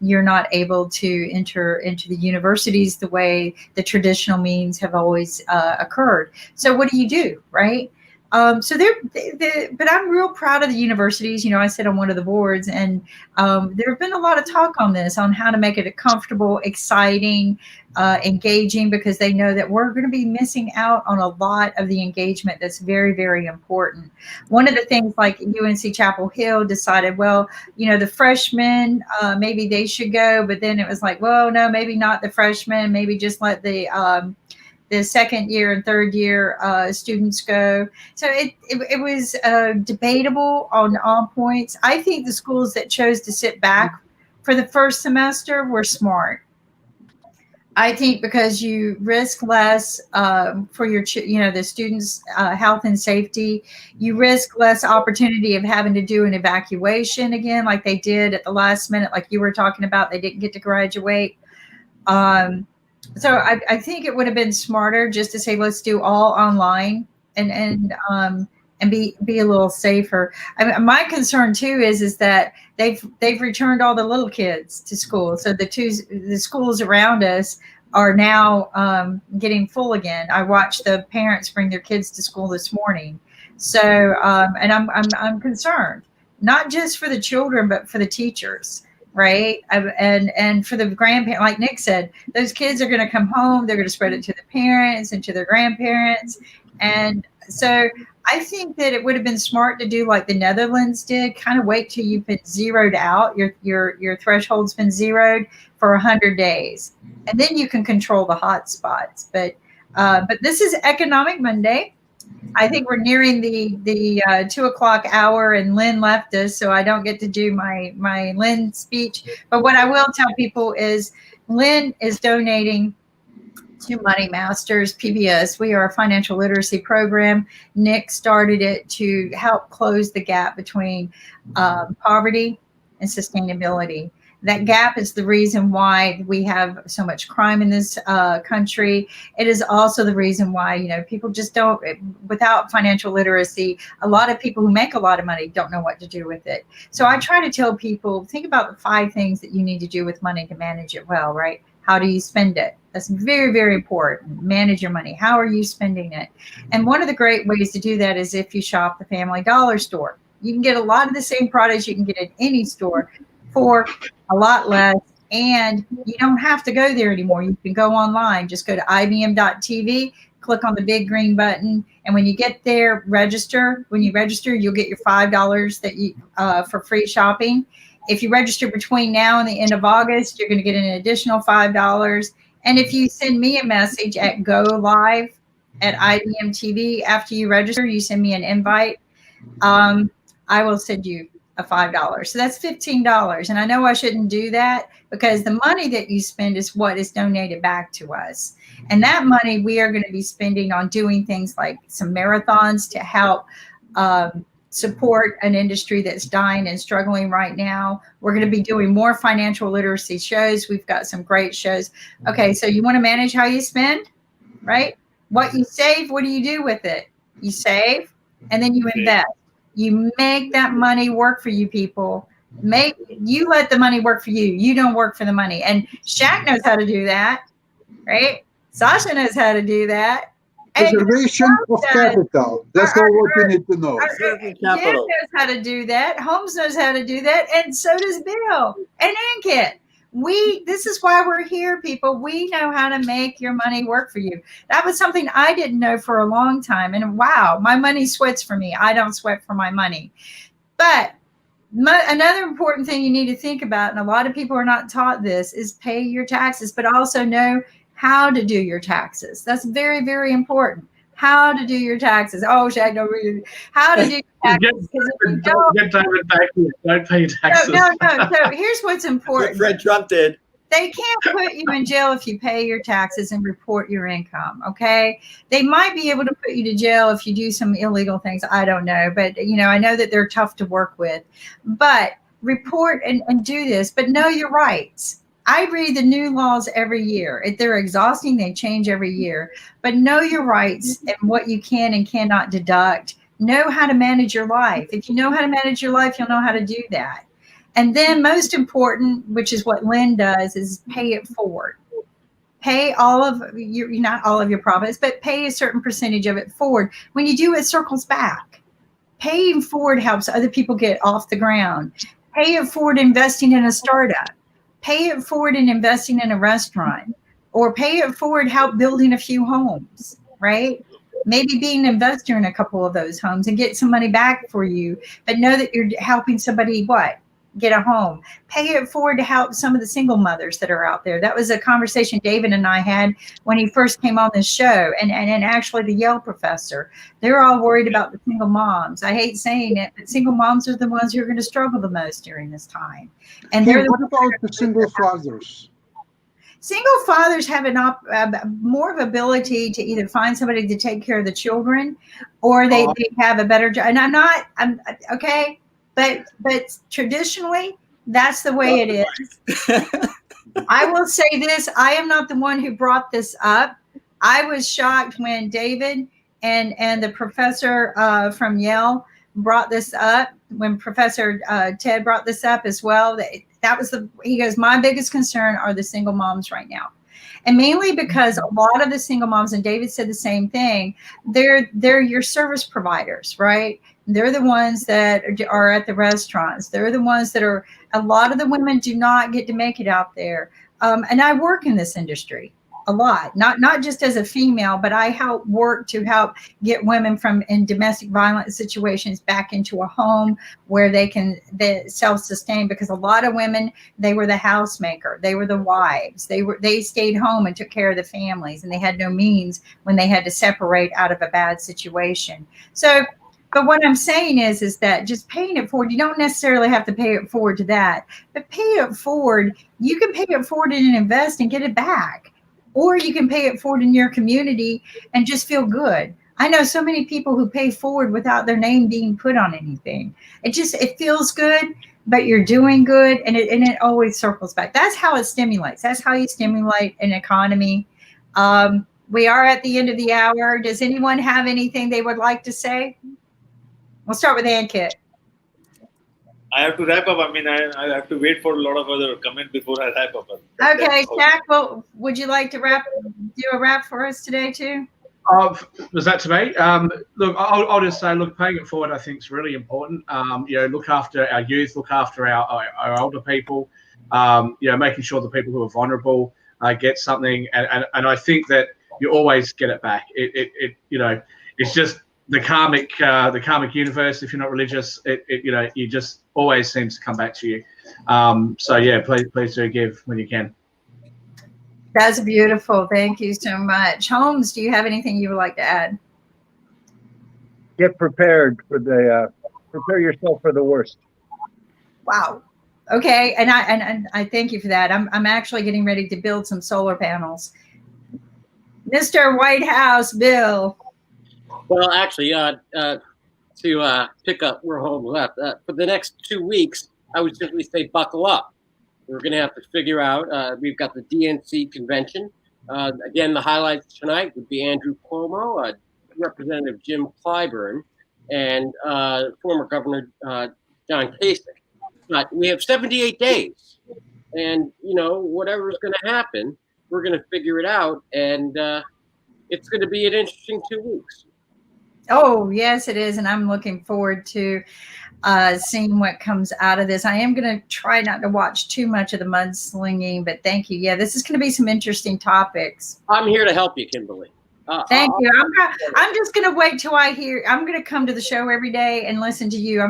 you're not able to enter into the universities the way the traditional means have always occurred? So what do you do, right? But I'm real proud of the universities. I sit on one of the boards, and there have been a lot of talk on this, on how to make it a comfortable, exciting, engaging, because they know that we're going to be missing out on a lot of the engagement that's very, very important. One of the things, like UNC Chapel Hill decided, well, the freshmen, maybe they should go, but then it was like, well, no, maybe not the freshmen, maybe just let the second year and third year students go. So it was debatable on all points. I think the schools that chose to sit back for the first semester were smart. I think because you risk less for your, the students' health and safety. You risk less opportunity of having to do an evacuation again, like they did at the last minute, like you were talking about. They didn't get to graduate. So I think it would have been smarter just to say, let's do all online and be a little safer. I mean, my concern too is that they've returned all the little kids to school. So the schools around us are now getting full again. I watched the parents bring their kids to school this morning. So, and I'm concerned, not just for the children, but for the teachers, right? And for the grandparents, like Nick said, those kids are going to come home. They're going to spread it to the parents and to their grandparents. And so I think that it would have been smart to do like the Netherlands did, kind of wait till you've been zeroed out, your threshold's been zeroed for 100 days. And then you can control the hot spots. But this is Economic Monday. I think we're nearing the 2 o'clock hour, and Lynn left us, so I don't get to do my Lynn speech. But what I will tell people is Lynn is donating to Money Masters PBS. We are a financial literacy program. Nick started it to help close the gap between poverty and sustainability. That gap is the reason why we have so much crime in this country. It is also the reason why, you know, people just don't, without financial literacy, a lot of people who make a lot of money don't know what to do with it. So I try to tell people, think about the 5 things that you need to do with money to manage it well, right? How do you spend it? That's very, very important. Manage your money. How are you spending it? And one of the great ways to do that is if you shop the Family Dollar store. You can get a lot of the same products you can get at any store for a lot less, and you don't have to go there anymore. You can go online. Just go to ibm.tv, click on the big green button, and when you get there, register. When you register, you'll get your $5 that you for free shopping. If you register between now and the end of August, you're going to get an additional $5. And if you send me a message at Go Live at IBM TV after you register, you send me an invite, I will send you a $5. So that's $15. And I know I shouldn't do that because the money that you spend is what is donated back to us. And that money we are going to be spending on doing things like some marathons to help support an industry that's dying and struggling right now. We're going to be doing more financial literacy shows. We've got some great shows. Okay, so you want to manage how you spend, right? What you save, what do you do with it? You save, and then you invest. You make that money work for you, people. You let the money work for you. You don't work for the money. And Shaq knows how to do that, right? Sasha knows how to do that. Preservation of capital. That's all what you need to know. Jim knows how to do that. Holmes knows how to do that. And so does Bill and Ankit. This is why we're here, people. We know how to make your money work for you. That was something I didn't know for a long time. And wow, my money sweats for me. I don't sweat for my money. But another important thing you need to think about, and a lot of people are not taught this, is pay your taxes, but also know how to do your taxes. That's very, very important. How to do your taxes. Oh, Shaq, no, how to do your taxes. Don't pay your taxes. No. So here's what's important. Fred Trump did. They can't put you in jail if you pay your taxes and report your income, okay? They might be able to put you to jail if you do some illegal things. I don't know. But, you know, I know that they're tough to work with. But report and do this. But know your rights. I read the new laws every year. If they're exhausting, they change every year. But know your rights and what you can and cannot deduct. Know how to manage your life. If you know how to manage your life, you'll know how to do that. And then most important, which is what Lynn does, is pay it forward. Pay all of your, not all of your profits, but pay a certain percentage of it forward. When you do, it circles back. Paying forward helps other people get off the ground. Pay it forward investing in a startup. Pay it forward in investing in a restaurant, or pay it forward help building a few homes, right? Maybe be an investor in a couple of those homes and get some money back for you, but know that you're helping somebody get a home. Pay it forward to help some of the single mothers that are out there. That was a conversation David and I had when he first came on this show, and actually the Yale professor. They're all worried about the single moms. I hate saying it, but single moms are the ones who are going to struggle the most during this time. And they're what about the single fathers? Single fathers have more of ability to either find somebody to take care of the children, or they have a better job. And I'm okay. But traditionally, that's the way it is. I will say this. I am not the one who brought this up. I was shocked when David and the professor from Yale brought this up, when Professor Ted brought this up as well. he goes, my biggest concern are the single moms right now. And mainly because a lot of the single moms, and David said the same thing, they're your service providers, right? They're the ones that are at the restaurants. They're the ones that are, a lot of the women do not get to make it out there. And I work in this industry a lot, not just as a female, but I help get women in domestic violence situations back into a home where they self-sustain, because a lot of women, they were the housemaker, they were the wives, they stayed home and took care of the families, and they had no means when they had to separate out of a bad situation. So, but what I'm saying is that just paying it forward, you don't necessarily have to pay it forward to that, but pay it forward, you can pay it forward and invest and get it back. Or you can pay it forward in your community and just feel good. I know so many people who pay forward without their name being put on anything. It feels good, but you're doing good, and it always circles back. That's how it stimulates. That's how you stimulate an economy. We are at the end of the hour. Does anyone have anything they would like to say? We'll start with Ankit. I have to wrap up. I mean, I have to wait for a lot of other comments before I wrap up. Okay, Jack, well, would you like to do a wrap for us today too? Was that to me? Look, I'll just say, look, paying it forward, I think, is really important. Look after our youth, look after our older people. Making sure the people who are vulnerable get something, and I think that you always get it back. It's just the karmic universe. If you're not religious, you just always seems to come back to you. So yeah, please do give when you can. That's beautiful. Thank you so much. Holmes, do you have anything you would like to add? Get prepared prepare yourself for the worst. Wow. Okay, and I thank you for that. I'm actually getting ready to build some solar panels. Mr. White House, Bill. Well, actually, to pick up where Holmes left, for the next 2 weeks, I would simply say buckle up. We're going to have to figure out, we've got the DNC convention. Again, the highlights tonight would be Andrew Cuomo, Representative Jim Clyburn, and former Governor John Kasich. But we have 78 days. And, whatever's going to happen, we're going to figure it out. And it's going to be an interesting 2 weeks. Oh, yes, it is. And I'm looking forward to seeing what comes out of this. I am going to try not to watch too much of the mudslinging, but thank you. Yeah, this is going to be some interesting topics. I'm here to help you, Kimberly. Thank you. I'm just going to wait till I'm going to come to the show every day and listen to you.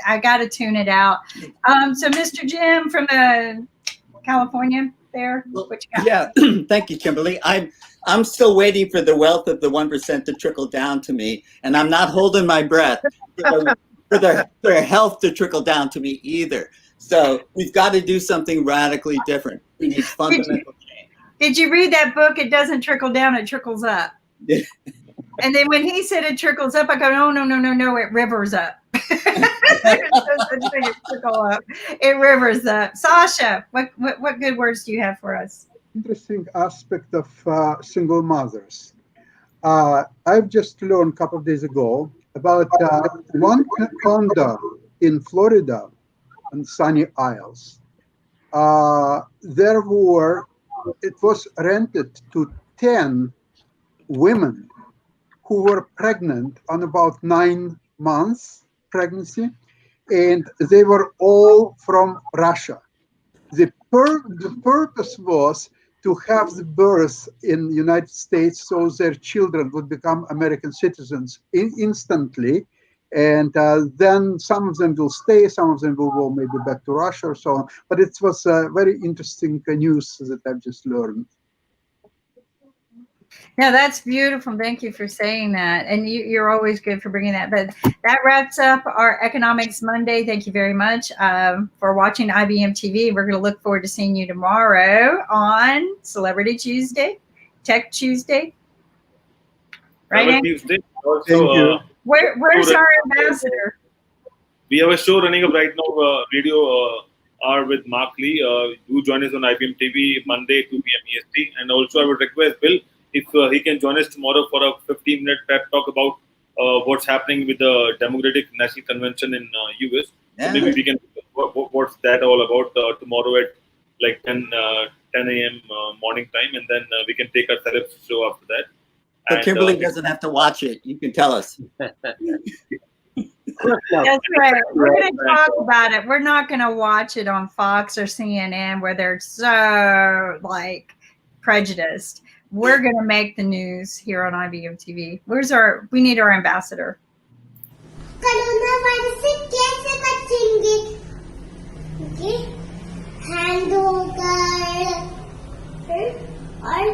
I got to tune it out. So Mr. Jim from California there. Yeah, thank you, Kimberly. I'm still waiting for the wealth of the 1% to trickle down to me, and I'm not holding my breath for their health to trickle down to me either. So we've got to do something radically different. We need fundamental change. Did you read that book? It doesn't trickle down, it trickles up. And then when he said it trickles up, I go, no, it rivers up. It trickle up. It rivers up. Sasha, what good words do you have for us? Interesting aspect of single mothers. I've just learned a couple of days ago about one condo in Florida on Sunny Isles. It was rented to 10 women who were pregnant on about 9 months pregnancy, and they were all from Russia. The purpose was to have the birth in the United States so their children would become American citizens instantly. And then some of them will stay, some of them will go maybe back to Russia or so on. But it was very interesting news that I've just learned. No, that's beautiful. Thank you for saying that. And you're always good for bringing that. But that wraps up our Economics Monday. Thank you very much for watching IBM TV. We're going to look forward to seeing you tomorrow on Celebrity Tuesday, Tech Tuesday. Right, Tuesday. Thank you. Where's our ambassador? We have a show running up right now, Radio hour with Mark Lee. Do join us on IBM TV Monday, 2 p.m. EST. And also I would request Bill, if he can join us tomorrow for a 15-minute pep talk about what's happening with the Democratic National Convention in US. Yeah. Maybe we can. What's that all about tomorrow at like 10 a.m. Morning time, and then we can take our Celeb show after that. So And, Kimberly doesn't have to watch it. You can tell us. That's right. We're going to talk about it. We're not going to watch it on Fox or CNN where they're so like prejudiced. We're going to make the news here on IBM TV. We need our ambassador. Corona से कैसे बचेंगे? Hand होकर और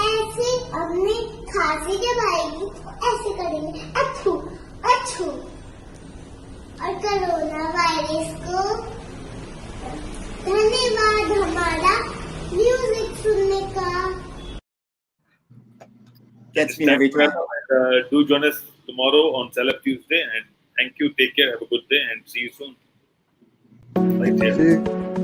ऐसे अपने खांसी जब आएगी तो ऐसे करेंगे अच्छू अच्छू और कोरोना वायरस को धन्यवाद हमारा म्यूजिक सुनने का. Gets me every time. do join us tomorrow on Celeb Tuesday, and thank you. Take care. Have a good day, and see you soon. Right here. See you.